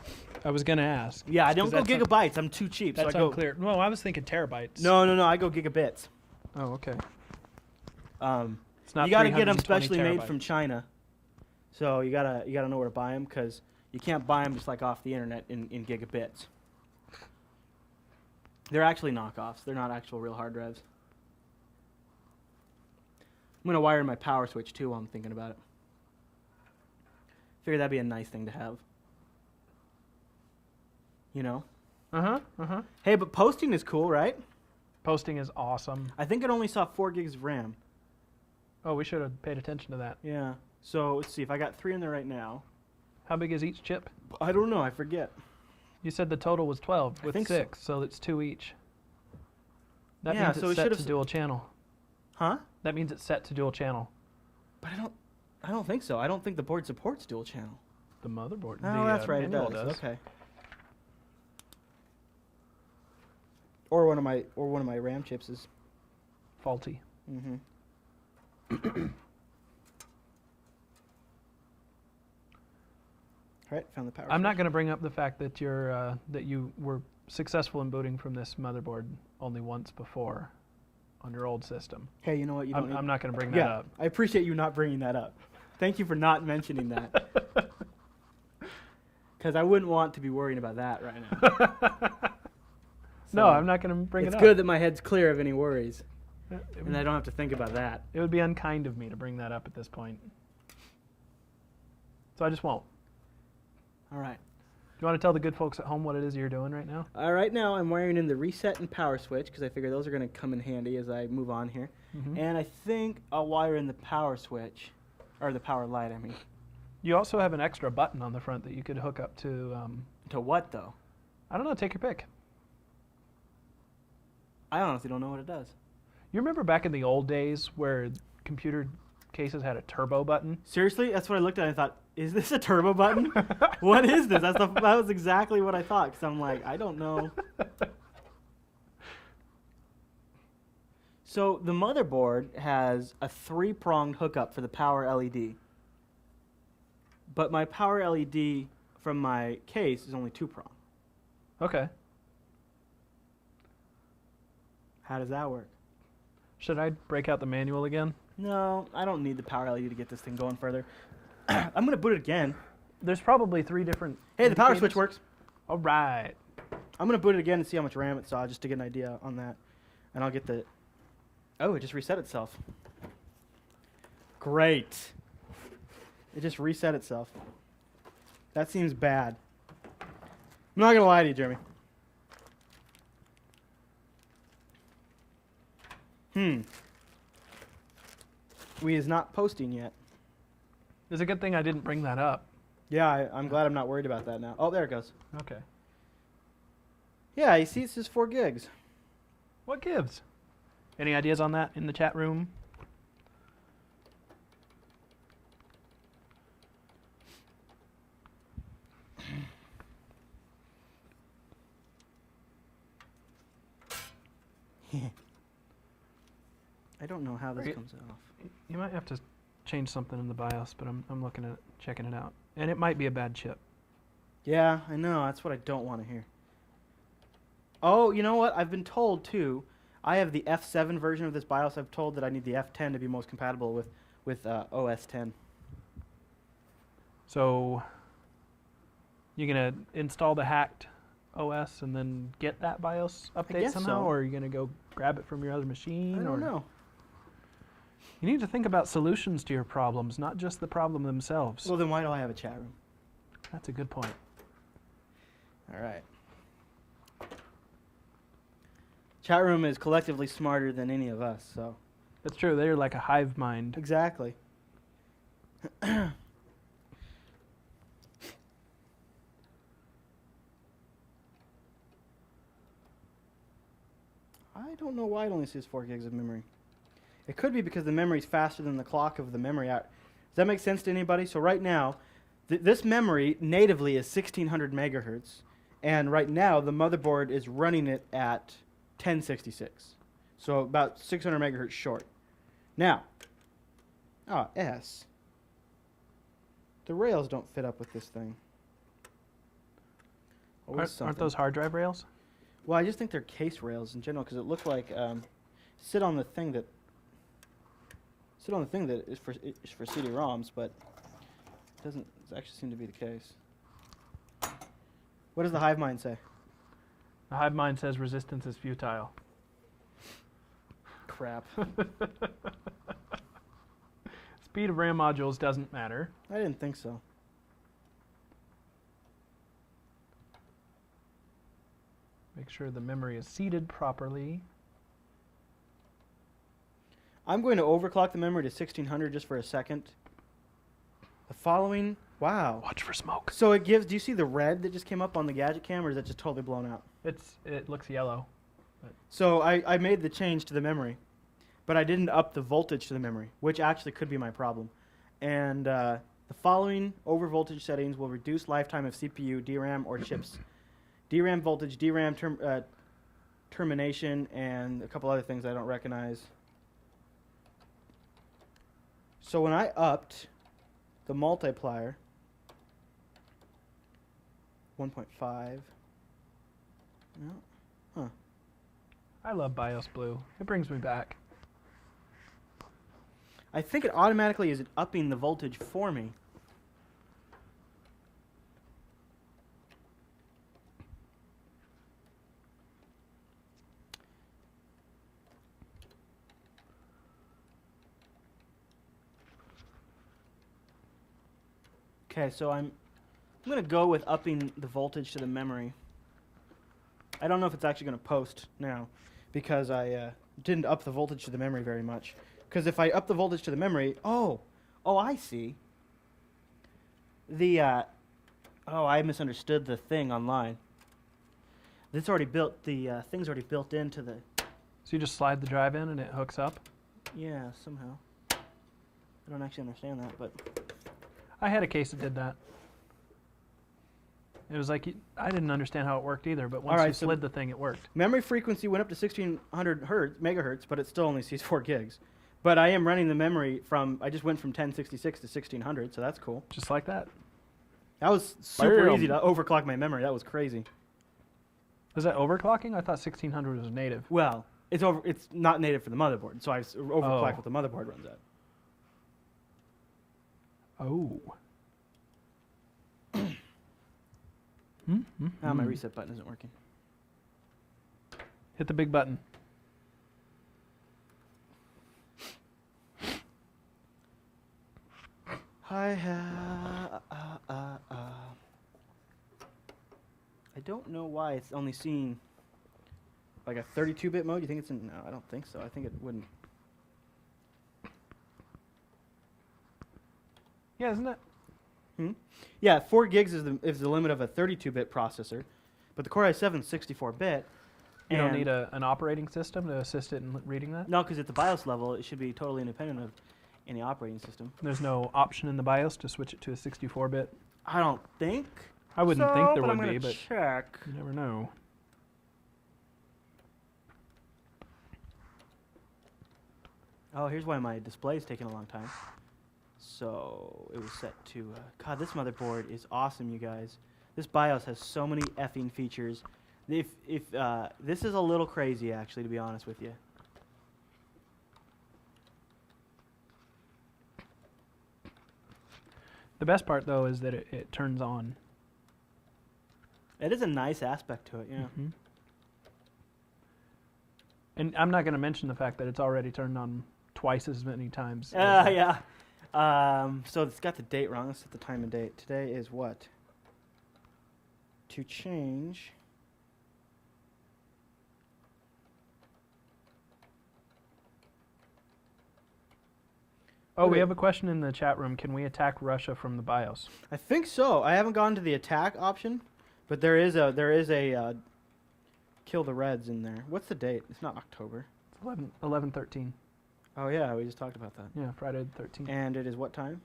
I was going to ask. Yeah, I don't go That's un- gigabytes. I'm too cheap. That's so I go. unclear. No, I was thinking terabytes. No, I go gigabits. Oh, okay. It's You not got to get them 320 specially made terabytes. from China. So you gotta know where to buy them because you can't buy them just like off the internet in gigabits. They're actually knockoffs. They're not actual real hard drives. I'm gonna wire in my power switch too while I'm thinking about it. Figure that'd be a nice thing to have. You know? Uh-huh. Hey, but posting is cool, right? Posting is awesome. I think it only saw 4 gigs of RAM. Oh, we should have paid attention to that. Yeah. So let's see if I got 3 in there right now. How big is each chip? I don't know. I forget. You said the total was 12 I with think so. 6, so it's 2 each. That Yeah, means so it's it set should've to s- dual channel. Huh? That means it's set to dual channel. But I don't think so. I don't think the board supports dual channel. The motherboard. Oh, the, that's right. It manual does. Okay. Or one of my RAM chips is. Faulty. Mm-hmm. All right, found the power. I'm not switch. going to bring up the fact that you were successful in booting from this motherboard only once before on your old system. Hey, you know what? You don't. I'm not going to bring that yeah, up. I appreciate you not bringing that up. Thank you for not mentioning that. Because I wouldn't want to be worrying about that right now. No, So, I'm not going to bring it It's up. good that my head's clear of any worries, It and would, I don't have to think about that. it would be unkind of me to bring that up at this point. So I just won't. All right. Do you want to tell the good folks at home what it is you're doing right now? Right now, I'm wiring in the reset and power switch because I figure those are going to come in handy as I move on here. Mhm. And I think I'll wire in the power switch, or the power light, I mean. You also have an extra button on the front that you could hook up to, To what, though? I don't know, take your pick. I honestly don't know what it does. You remember back in the old days where computer cases had a turbo button? Seriously? That's what I looked at and I thought, is this a turbo button? What is this? That was exactly what I thought because I'm like, I don't know. So the motherboard has a 3-pronged hookup for the power LED. But my power LED from my case is only 2-pronged. Okay. How does that work? Should I break out the manual again? No, I don't need the power LED to get this thing going further. I'm gonna boot it again. There's probably 3 different. Hey, the power indicators. switch works. All right. I'm gonna boot it again and see how much RAM it saw, just to get an idea on that. And I'll get the. Oh, it just reset itself. Great. It just reset itself. That seems bad. I'm not gonna lie to you, Jeremy. We is not posting yet. It's a good thing I didn't bring that up. Yeah, I'm glad I'm not worried about that now. Oh, there it goes. Okay. Yeah, you see, it says 4 gigs. What gives? Any ideas on that in the chat room? I don't know how this Right. comes off. You might have to change something in the BIOS, but I'm looking at checking it out. And it might be a bad chip. Yeah, I know. That's what I don't want to hear. Oh, you know what? I've been told, too. I have the F7 version of this BIOS. I've told that I need the F10 to be most compatible with OS 10. So you're gonna install the hacked OS and then get that BIOS update guess somehow, so. or are you gonna go grab it from your other machine? I or don't know. You need to think about solutions to your problems, not just the problem themselves. Well, then why do I have a chat room? That's a good point. All right. Chat room is collectively smarter than any of us, so. That's true. They're like a hive mind. Exactly. I don't know why it only says 4 gigs of memory. It could be because the memory is faster than the clock of the memory. Does that make sense to anybody? So right now, this memory natively is 1600 megahertz, and right now the motherboard is running it at 1066, so about 600 megahertz short. Now, the rails don't fit up with this thing. Always Aren't something. those hard drive rails? Well, I just think they're case rails in general because it looked like sit on the thing that is for CD-ROMs, but it doesn't actually seem to be the case. What does the hive mind say? The hive mind says resistance is futile. Crap. Speed of RAM modules doesn't matter. I didn't think so. Make sure the memory is seated properly. I'm going to overclock the memory to 1600 just for a second. The following, wow. Watch for smoke. So it gives, do you see the red that just came up on the Gadget Cam, or is that just totally blown out? It looks yellow. So I made the change to the memory, but I didn't up the voltage to the memory, which actually could be my problem. And the following overvoltage settings will reduce lifetime of CPU, DRAM, or chips. DRAM voltage, DRAM termination, and a couple other things I don't recognize. So when I upped the multiplier, 1.5, no, huh. I love BIOS Blue. It brings me back. I think it automatically is upping the voltage for me. Okay, so I'm going to go with upping the voltage to the memory. I don't know if it's actually going to post now because I didn't up the voltage to the memory very much. Because if I up the voltage to the memory, oh, I see. I misunderstood the thing online. It's already built, the thing's already built into the, So you just slide the drive in and it hooks up? yeah, somehow. I don't actually understand that, but I had a case that did that. It was like, I didn't understand how it worked either, but once Alright, you so slid the thing, it worked. memory frequency went up to 1600 megahertz, but it still only sees 4 gigs. But I am running the memory I just went from 1066 to 1600, so that's cool. Just like that. That was super Bam. easy to overclock my memory. That was crazy. Was that overclocking? I thought 1600 was native. Well, It's not native for the motherboard, so I overclock Oh. what the motherboard runs at. Oh. Now my reset button isn't working. Hit the big button. I don't know why it's only seeing like a 32-bit mode. You think it's in? No, I don't think so. I think it wouldn't. Yeah, isn't it? Yeah, 4 gigs is the limit of a 32-bit processor, but the Core i7 is 64-bit. You don't need an operating system to assist it in reading that? No, because at the BIOS level, it should be totally independent of any operating system. There's no option in the BIOS to switch it to a 64-bit? I don't think. I wouldn't think there but I'm would gonna be, but check. you never know. Oh, here's why my display is taking a long time. So it was set to. God, this motherboard is awesome, you guys. This BIOS has so many effing features. If this is a little crazy, actually, to be honest with you. The best part, though, is that it turns on. It is a nice aspect to it, yeah. Mhm. And I'm not going to mention the fact that it's already turned on twice as many times. Yeah. So it's got the date wrong. Let's set the time and date. Today is what? To change. Oh, we Wait. have a question in the chat room. Can we attack Russia from the BIOS? I think so. I haven't gone to the attack option, but there is a kill the Reds in there. What's the date? It's not October. It's 11/13. Oh yeah, we just talked about that. Yeah, Friday the 13th. And it is what time?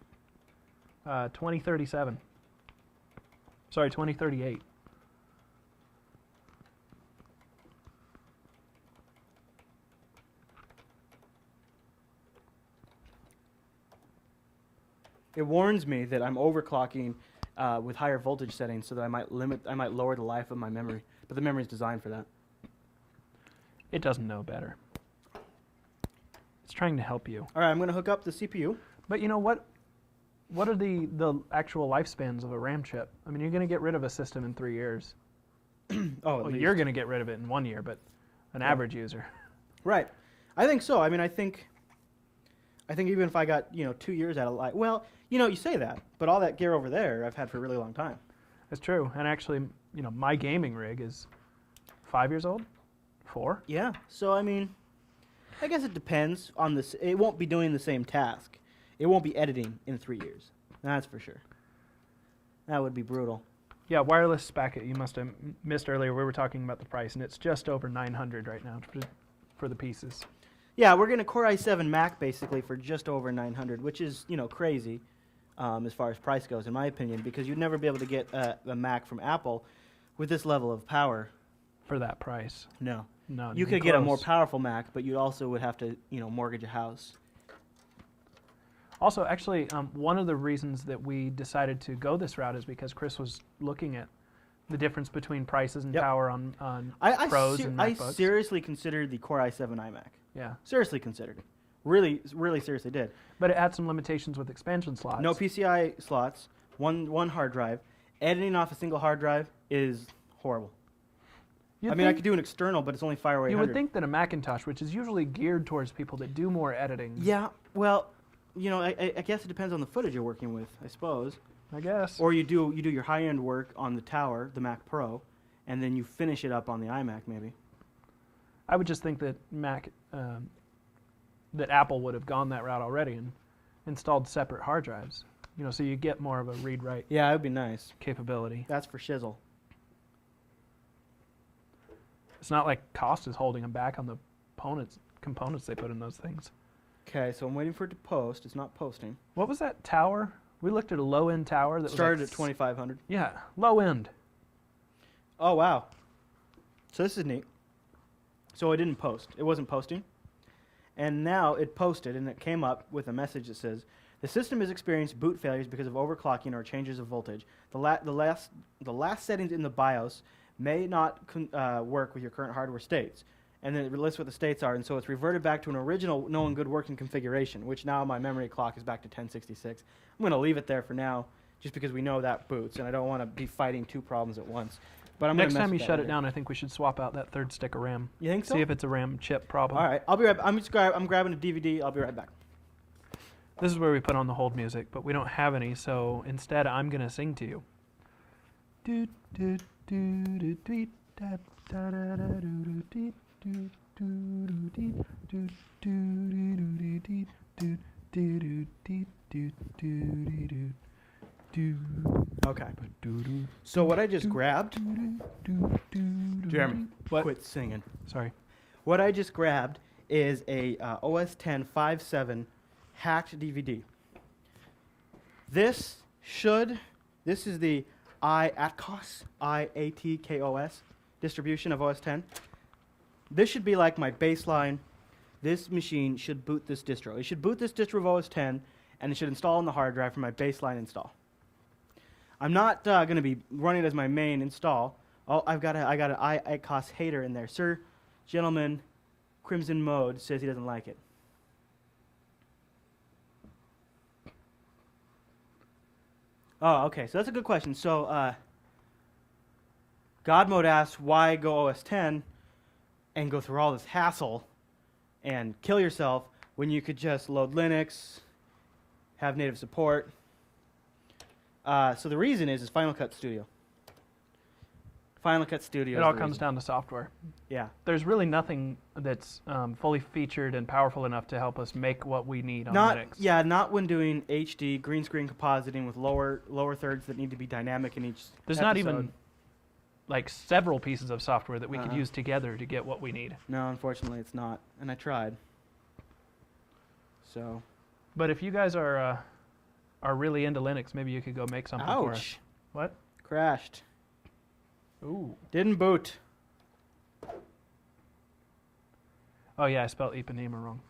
2037. Sorry, 2038. It warns me that I'm overclocking with higher voltage settings, so that I might lower the life of my memory. But the memory is designed for that. It doesn't know better. It's trying to help you. All right, I'm going to hook up the CPU. But you know what? What are the actual lifespans of a RAM chip? I mean, you're going to get rid of a system in 3 years. Oh, Well, you're going to get rid of it in 1 year, but an average user. Right. I think so. I mean, I think even if I got 2 years out of life, well, you say that, but all that gear over there I've had for a really long time. That's true. And actually, my gaming rig is 5 years old? 4? Yeah. So I mean, I guess it depends on this. It won't be doing the same task. It won't be editing in 3 years. That's for sure. That would be brutal. Yeah, wireless packet. You must have missed earlier. We were talking about the price, and it's just over 900 right now for the pieces. Yeah, we're getting a Core i7 Mac basically for just over 900, which is crazy as far as price goes, in my opinion, because you'd never be able to get a Mac from Apple with this level of power. For that price. No. No. You could get a more powerful Mac, but you also would have to mortgage a house. Also, actually, one of the reasons that we decided to go this route is because Chris was looking at the difference between prices and Yep. power on Pros and I MacBooks. seriously considered the Core i7 iMac. Yeah, Seriously considered it. Really, really seriously did. but it had some limitations with expansion slots. No PCI slots, one hard drive. Editing off a single hard drive is horrible. I mean, I could do an external, but it's only FireWire 800. You would think that a Macintosh, which is usually geared towards people that do more editing. Yeah, well, I guess it depends on the footage you're working with, I suppose. I guess. Or you do your high-end work on the tower, the Mac Pro, and then you finish it up on the iMac, maybe. I would just think that that Apple would have gone that route already and installed separate hard drives. So you get more of a read-write Yeah, it would be nice. capability. That's for shizzle. It's not like cost is holding them back on the components they put in those things. Okay, so I'm waiting for it to post. It's not posting. What was that tower? We looked at a low-end tower that Started was at 2,500. Yeah, low-end. Oh, wow. So this is neat. So it didn't post. It wasn't posting. And now it posted, and it came up with a message that says, the system has experienced boot failures because of overclocking or changes of voltage. The last settings in the BIOS may not work with your current hardware states. and then it lists what the states are, and so it's reverted back to an original known good working configuration, which now my memory clock is back to 1066. I'm going to leave it there for now, just because we know that boots, and I don't want to be fighting two problems at once. But I'm Next gonna mess time you with that shut it later. down, I think we should swap out that third stick of RAM. You think so? See if it's a RAM chip problem. All right, I'll be right. I'm grabbing a DVD. I'll be right back. This is where we put on the hold music, but we don't have any, so instead I'm going to sing to you. Do do do do do da da da da do do do do do do do do do do do do do do. Okay. So what I just grabbed, Jeremy, What? quit singing. Sorry. What I just grabbed is a OS 10 5.7 hacked DVD. This is the IATKOS distribution of OS 10. This should be like my baseline. This machine should boot this distro. It should boot this distro of OS 10, and it should install on the hard drive for my baseline install. I'm not going to be running it as my main install. Oh, I got an IATKOS hater in there. Sir, gentleman, Crimson Mode says he doesn't like it. Oh, okay. So that's a good question. So, God Mode asks, why go OS 10 and go through all this hassle and kill yourself when you could just load Linux, have native support? So the reason is Final Cut Studio. Final Cut Studio. It all comes down to software. Yeah. There's really nothing that's fully featured and powerful enough to help us make what we need on Not Linux. yeah, not when doing HD green screen compositing with lower thirds that need to be dynamic in each. There's not episode. even like several pieces of software that we could use together to get what we need. No, unfortunately, it's not, and I tried. So. But if you guys are really into Linux, maybe you could go make something for us. Ouch! What? Crashed. Ooh. Didn't boot. Oh yeah, I spelled Ipanema wrong.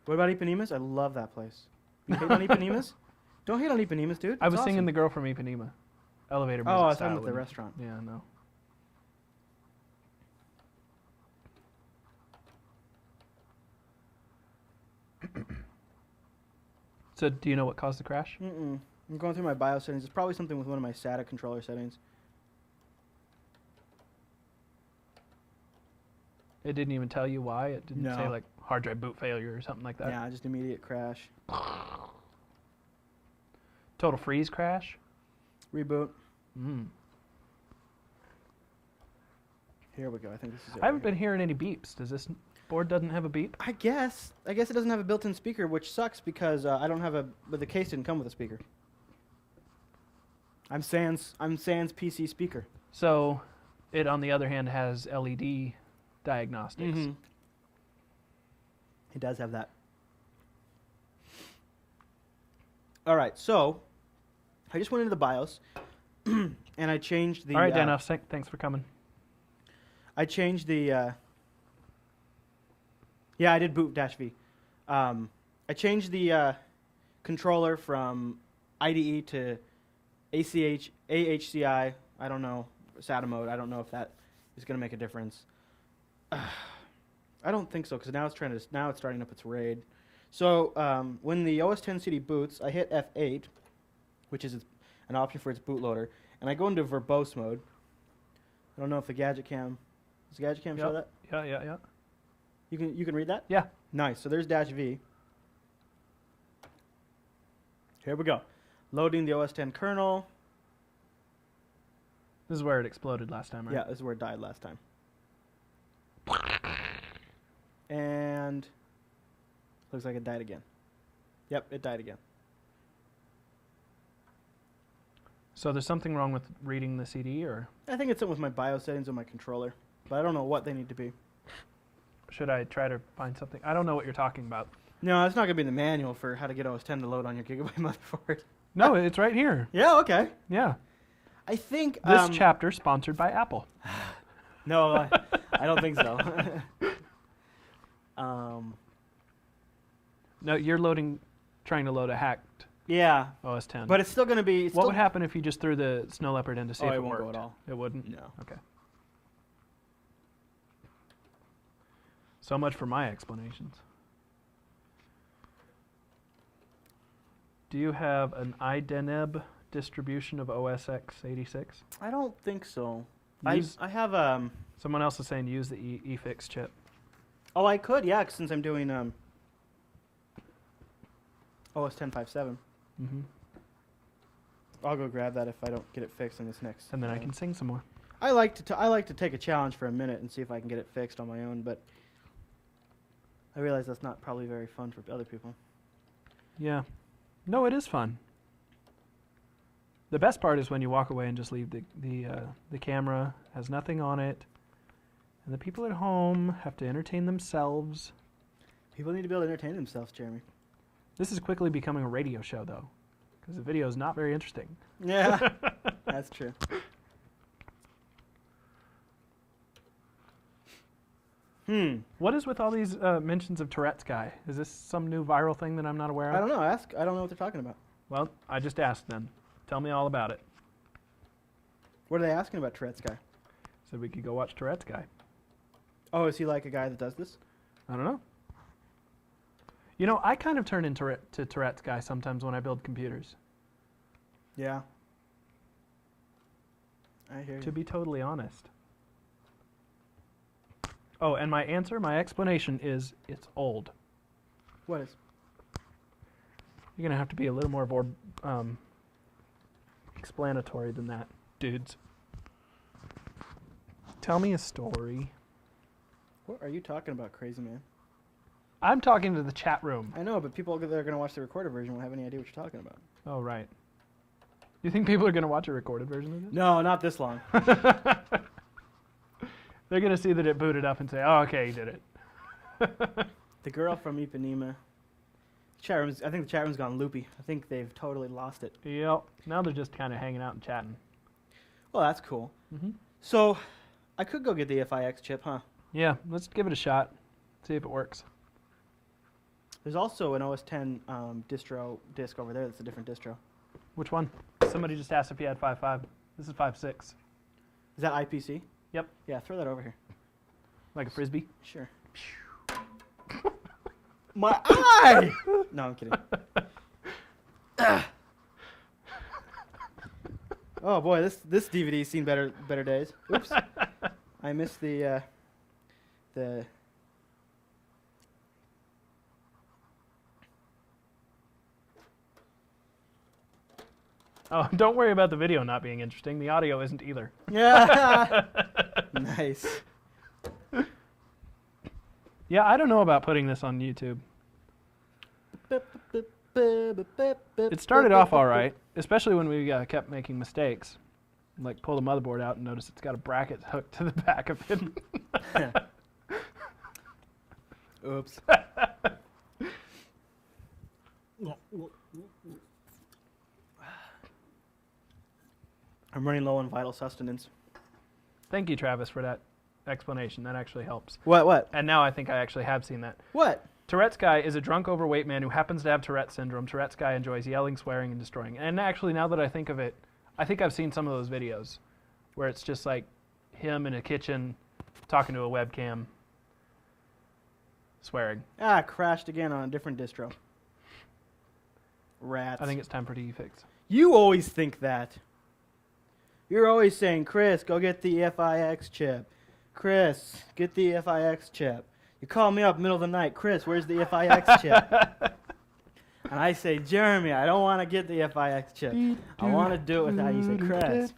What about Ipanemas? I love that place. You hate on Ipanemas? Don't hate on Ipanemas, dude. I was It's singing awesome. The Girl from Ipanema. Elevator music Oh, I was style talking about the and- restaurant. Yeah, no. So do you know what caused the crash? Mm-mm. I'm going through my BIOS settings. It's probably something with one of my SATA controller settings. It didn't even tell you why? It didn't say No. like hard drive boot failure or something like that? Yeah, just immediate crash. Total freeze crash? Reboot. Mm. Here we go. I think this is it. I haven't right been hearing any beeps. Does this board doesn't have a beep? here. I guess it doesn't have a built-in speaker, which sucks because I don't have but the case didn't come with a speaker. I'm sans PC speaker. So it, on the other hand, has LED diagnostics. Mm-hmm. It does have that. All right, so I just went into the BIOS and I changed the. All right, Danoff, thanks for coming. I changed the. Yeah, I did boot -V. I changed the controller from IDE to AHCI. I don't know, SATA mode. I don't know if that is going to make a difference. I don't think so because now it's starting up its RAID. So when the OS 10 CD boots, I hit F8, which is an option for its bootloader, and I go into verbose mode. I don't know if the Gadget Can. Does the Gadget Can show that? Yeah. You can read that? Yeah. Nice. So there's -V. Here we go. Loading the OS 10 kernel. This is where it exploded last time, right? Yeah, this is where it died last time. And looks like it died again. Yep, it died again. So there's something wrong with reading the CD, or I think it's something with my BIOS settings on my controller, but I don't know what they need to be. should I try to find something? I don't know what you're talking about. No, it's not going to be in the manual for how to get OS 10 to load on your Gigabyte motherboard. No, it's right here. Yeah, okay. Yeah. I think This chapter sponsored by Apple. No, I don't think so. No, you're trying to load a hacked Yeah, OS 10. but it's still going to be. What would happen if you just threw the Snow Leopard in to see if it it won't worked? go at all. It wouldn't? No. Okay. So much for my explanations. Do you have an IDENIB distribution of OS x86? I don't think so. Use- I have Someone else is saying use the eFix chip. Oh, I could, yeah, since I'm doing OS 10.5.7. Mm-hmm. I'll go grab that if I don't get it fixed in this next. And then I can sing some more. I like to take a challenge for a minute and see if I can get it fixed on my own, but I realize that's not probably very fun for other people. Yeah. No, it is fun. The best part is when you walk away and just leave the camera, has nothing on it, and the people at home have to entertain themselves. People need to be able to entertain themselves, Jeremy. This is quickly becoming a radio show, though, because the video is not very interesting. Yeah, that's true. What is with all these mentions of Tourette's guy? Is this some new viral thing that I'm not aware of? I don't know. I don't know what they're talking about. Well, I just asked then. Tell me all about it. What are they asking about Tourette's guy? Said we could go watch Tourette's guy. Oh, is he like a guy that does this? I don't know. You know, I kind of turn into Tourette's guy sometimes when I build computers. Yeah. I hear To you. be totally honest. Oh, and my explanation is it's old. What is? You're going to have to be a little more explanatory than that, dudes. Tell me a story. What are you talking about, crazy man? I'm talking to the chat room. I know, but people that are going to watch the recorded version won't have any idea what you're talking about. Oh, right. You think people are going to watch a recorded version of this? No, not this long. They're going to see that it booted up and say, oh, okay, he did it. The girl from Ipanema. I think the chat room's gone loopy. I think they've totally lost it. Yep. Now they're just kind of hanging out and chatting. Well, that's cool. Mm-hmm. So, I could go get the FIX chip, huh? Yeah, let's give it a shot. See if it works. There's also an OS 10 distro disk over there that's a different distro. Which one? Somebody just asked if you had 5.5. This is 5.6. Is that IPC? Yep. Yeah, throw that over here. Like a frisbee? Sure. My eye! No, I'm kidding. Oh boy, this DVD's seen better days. Oops. I missed the Oh, don't worry about the video not being interesting. The audio isn't either. Yeah. Nice. Yeah, I don't know about putting this on YouTube. It started off all right, especially when we kept making mistakes. Like pull the motherboard out and notice it's got a bracket hooked to the back of it. Oops. I'm running low on vital sustenance. Thank you, Travis, for that explanation. That actually helps. What? And now I think I actually have seen that. What? Tourette's guy is a drunk, overweight man who happens to have Tourette syndrome. Tourette's guy enjoys yelling, swearing, and destroying. And actually, now that I think of it, I think I've seen some of those videos where it's just like him in a kitchen talking to a webcam, swearing. Ah, crashed again on a different distro. Rats. I think it's time for DFix. You always think that. You're always saying, Chris, go get the FIX chip. Chris, get the FIX chip. You call me up in the middle of the night, Chris, where's the FIX chip? And I say, Jeremy, I don't want to get the FIX chip. I want to do it without you say, Chris.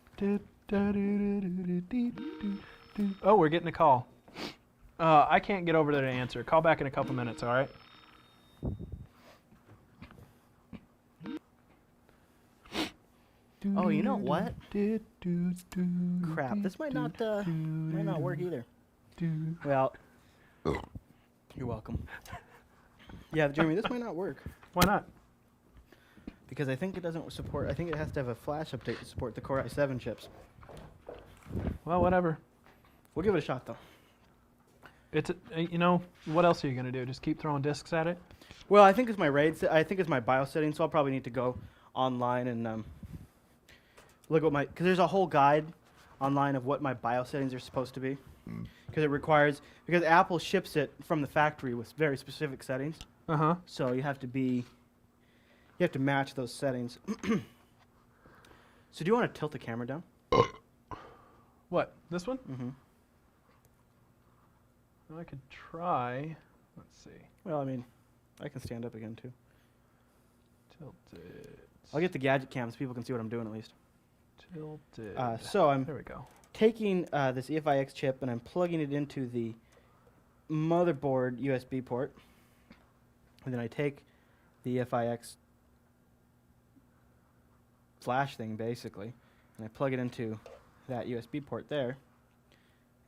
Oh, we're getting a call. I can't get over there to answer. Call back in a couple minutes, all right? Oh, you know what? Crap, this might not work either. Well, you're welcome. Yeah, Jeremy, this might not work. Why not? Because I think it doesn't support, I think it has to have a flash update to support the Core i7 chips. Well, whatever. We'll give it a shot, though. It's you know, what else are you gonna do? Just keep throwing discs at it? Well, I think it's my I think it's my BIOS setting, so I'll probably need to go online and look at because there's a whole guide online of what my BIOS settings are supposed to be. because it requires, because Apple ships it from the factory with very specific settings. Uh-huh. So you have to match those settings. So do you want to tilt the camera down? What? This one? Mm-hmm. I could try. Let's see. Well, I mean, I can stand up again too. Tilt it. I'll get the Gadget Cam so people can see what I'm doing at least. Tilt it. So I'm There we go. taking this EFIX chip and I'm plugging it into the motherboard USB port. And then I take the EFIX flash thing basically, and I plug it into that USB port there.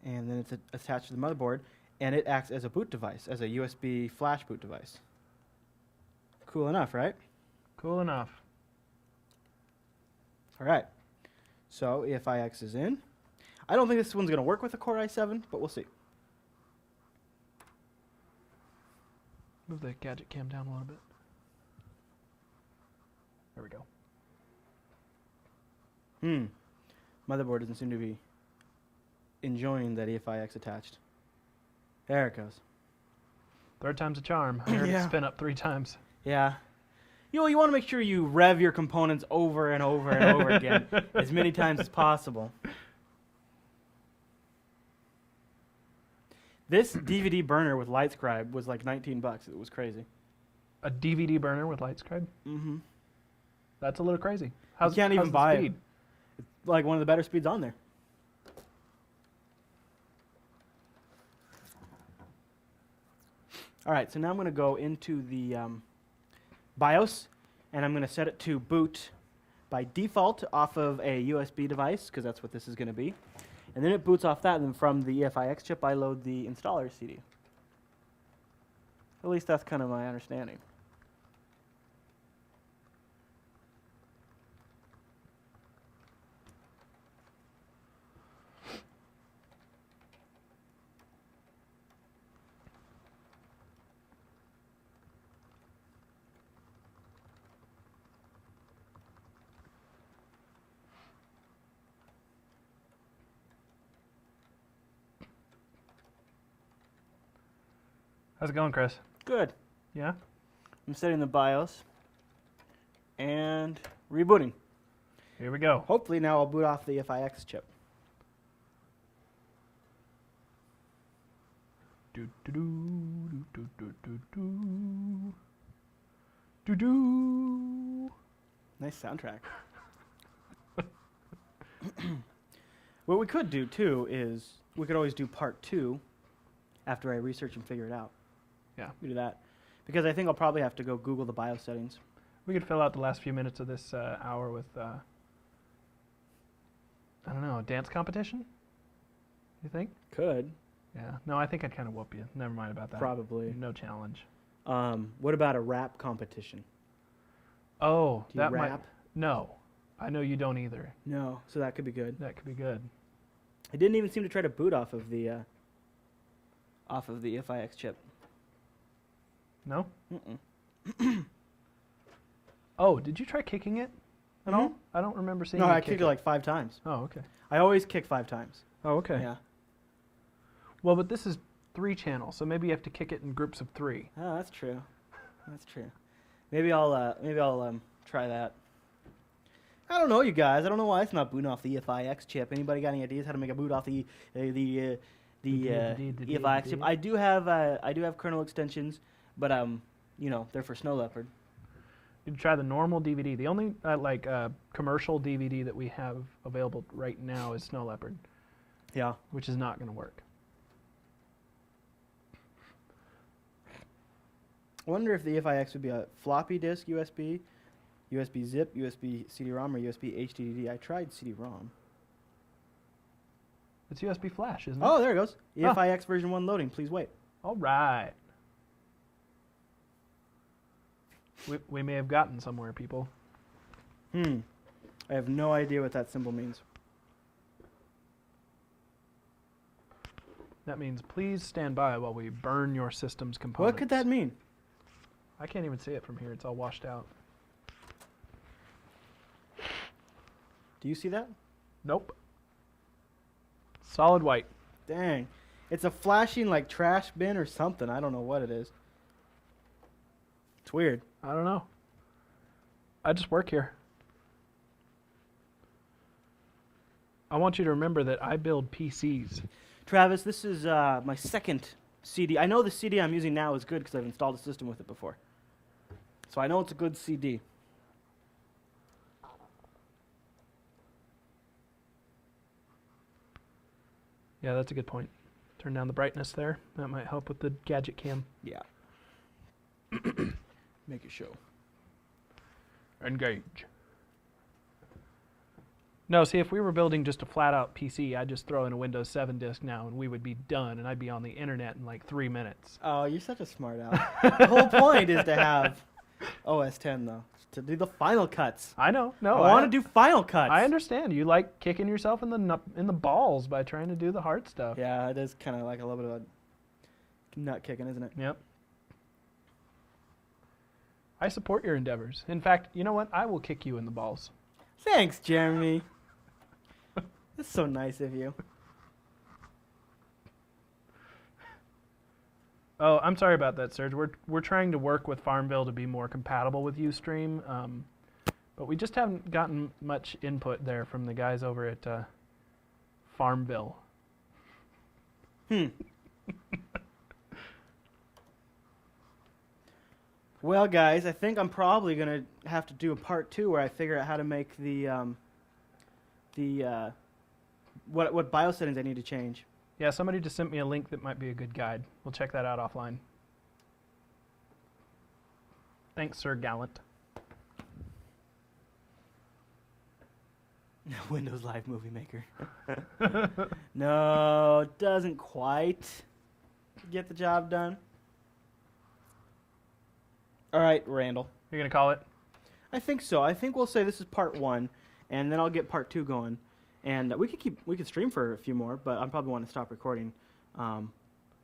And then it's attached to the motherboard, and it acts as a boot device, as a USB flash boot device. Cool enough, right? Cool enough. All right. So EFIX is in. I don't think this one's going to work with a Core i7, but we'll see. Move the Gadget Cam down a little bit. There we go. Motherboard doesn't seem to be enjoying that EFIX attached. There it goes. Third time's a charm. I heard it Yeah. spin up 3 times. Yeah. You know, you want to make sure you rev your components over and over and over again as many times as possible. This DVD burner with LightScribe was like $19. It was crazy. A DVD burner with LightScribe? Mm-hmm. That's a little crazy. You How's can't even the buy speed? it. It's like one of the better speeds on there. All right, so now I'm going to go into the BIOS, and I'm going to set it to boot by default off of a USB device, because that's what this is going to be. And then it boots off that, and then from the EFIX chip, I load the installer CD. At least that's kind of my understanding. How's it going, Chris? Good. Yeah? I'm setting the BIOS and rebooting. Here we go. Hopefully now I'll boot off the EFIX chip. Do do do do do do do do do. Nice soundtrack. What we could do too is we could always do part 2 after I research and figure it out. Yeah. We do that. Because I think I'll probably have to go Google the BIOS settings. We could fill out the last few minutes of this hour with, I don't know, a dance competition? You think? Could. Yeah. No, I think I'd kind of whoop you. Never mind about that. Probably. No challenge. What about a rap competition? Oh, Do you that rap? might. No. I know you don't either. No, so that could be good. That could be good. I didn't even seem to try to boot off of the EFIX chip. No? Mm-mm. Oh, did you try kicking it at all? Mhm. I don't remember seeing No, you I kick kicked it like 5 times. Oh, okay. I always kick 5 times. Oh, okay. Yeah. Well, but this is 3 channels, so maybe you have to kick it in groups of 3. Oh, that's true. That's true. Maybe I'll try that. I don't know, you guys. I don't know why it's not booting off the EFIX chip. Anybody got any ideas how to make a boot off the EFIX chip? I do have kernel extensions, but you know, they're for Snow Leopard. You try the normal DVD. The only commercial DVD that we have available right now is Snow Leopard, Yeah. which is not going to work. I wonder if the EFIX would be a floppy disk USB, USB zip, USB CD-ROM, or USB HDD. I tried CD-ROM. It's USB flash, isn't it? Oh, there it goes. Oh. EFIX version 1 loading. Please wait. All right. We may have gotten somewhere, people. I have no idea what that symbol means. That means please stand by while we burn your system's components. What could that mean? I can't even see it from here. It's all washed out. Do you see that? Nope. Solid white. Dang. It's a flashing like trash bin or something. I don't know what it is. It's weird. I don't know. I just work here. I want you to remember that I build PCs. Travis, this is my second CD. I know the CD I'm using now is good because I've installed a system with it before. So I know it's a good CD. Yeah, that's a good point. Turn down the brightness there. That might help with the Gadget Cam. Yeah. Make it show. Engage. No, see, if we were building just a flat-out PC, I'd just throw in a Windows 7 disk now, and we would be done, and I'd be on the internet in like 3 minutes. Oh, you're such a smart aleck. The whole point is to have OS 10, though, to do the final cuts. I know. No, I want to do final cuts. I understand. You like kicking yourself in the balls by trying to do the hard stuff. Yeah, it is kind of like a little bit of a nut kicking, isn't it? Yep. I support your endeavors. In fact, you know what? I will kick you in the balls. Thanks, Jeremy. That's so nice of you. Oh, I'm sorry about that, Serge. We're trying to work with Farmville to be more compatible with Ustream, but we just haven't gotten much input there from the guys over at Farmville. Well, guys, I think I'm probably gonna have to do a part 2 where I figure out how to make what BIOS settings I need to change. Yeah, somebody just sent me a link that might be a good guide. We'll check that out offline. Thanks, Sir Gallant. Windows Live Movie Maker. No, it doesn't quite get the job done. All right, Randall. You're going to call it? I think so. I think we'll say this is part 1, and then I'll get part 2 going. And we could stream for a few more, but I probably want to stop recording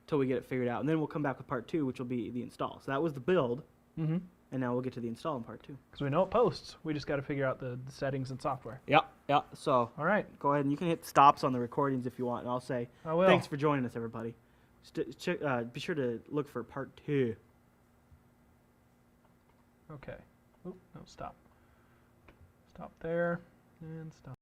till we get it figured out. And then we'll come back with part 2, which will be the install. So that was the build, Mm-hmm. and now we'll get to the install in part 2. Because we know it posts. We just got to figure out the settings and software. Yeah. So All right. go ahead and you can hit stops on the recordings if you want, and I'll say I will. thanks for joining us, everybody. Be sure to look for part 2. Okay. Oop, no, stop. Stop there, and stop.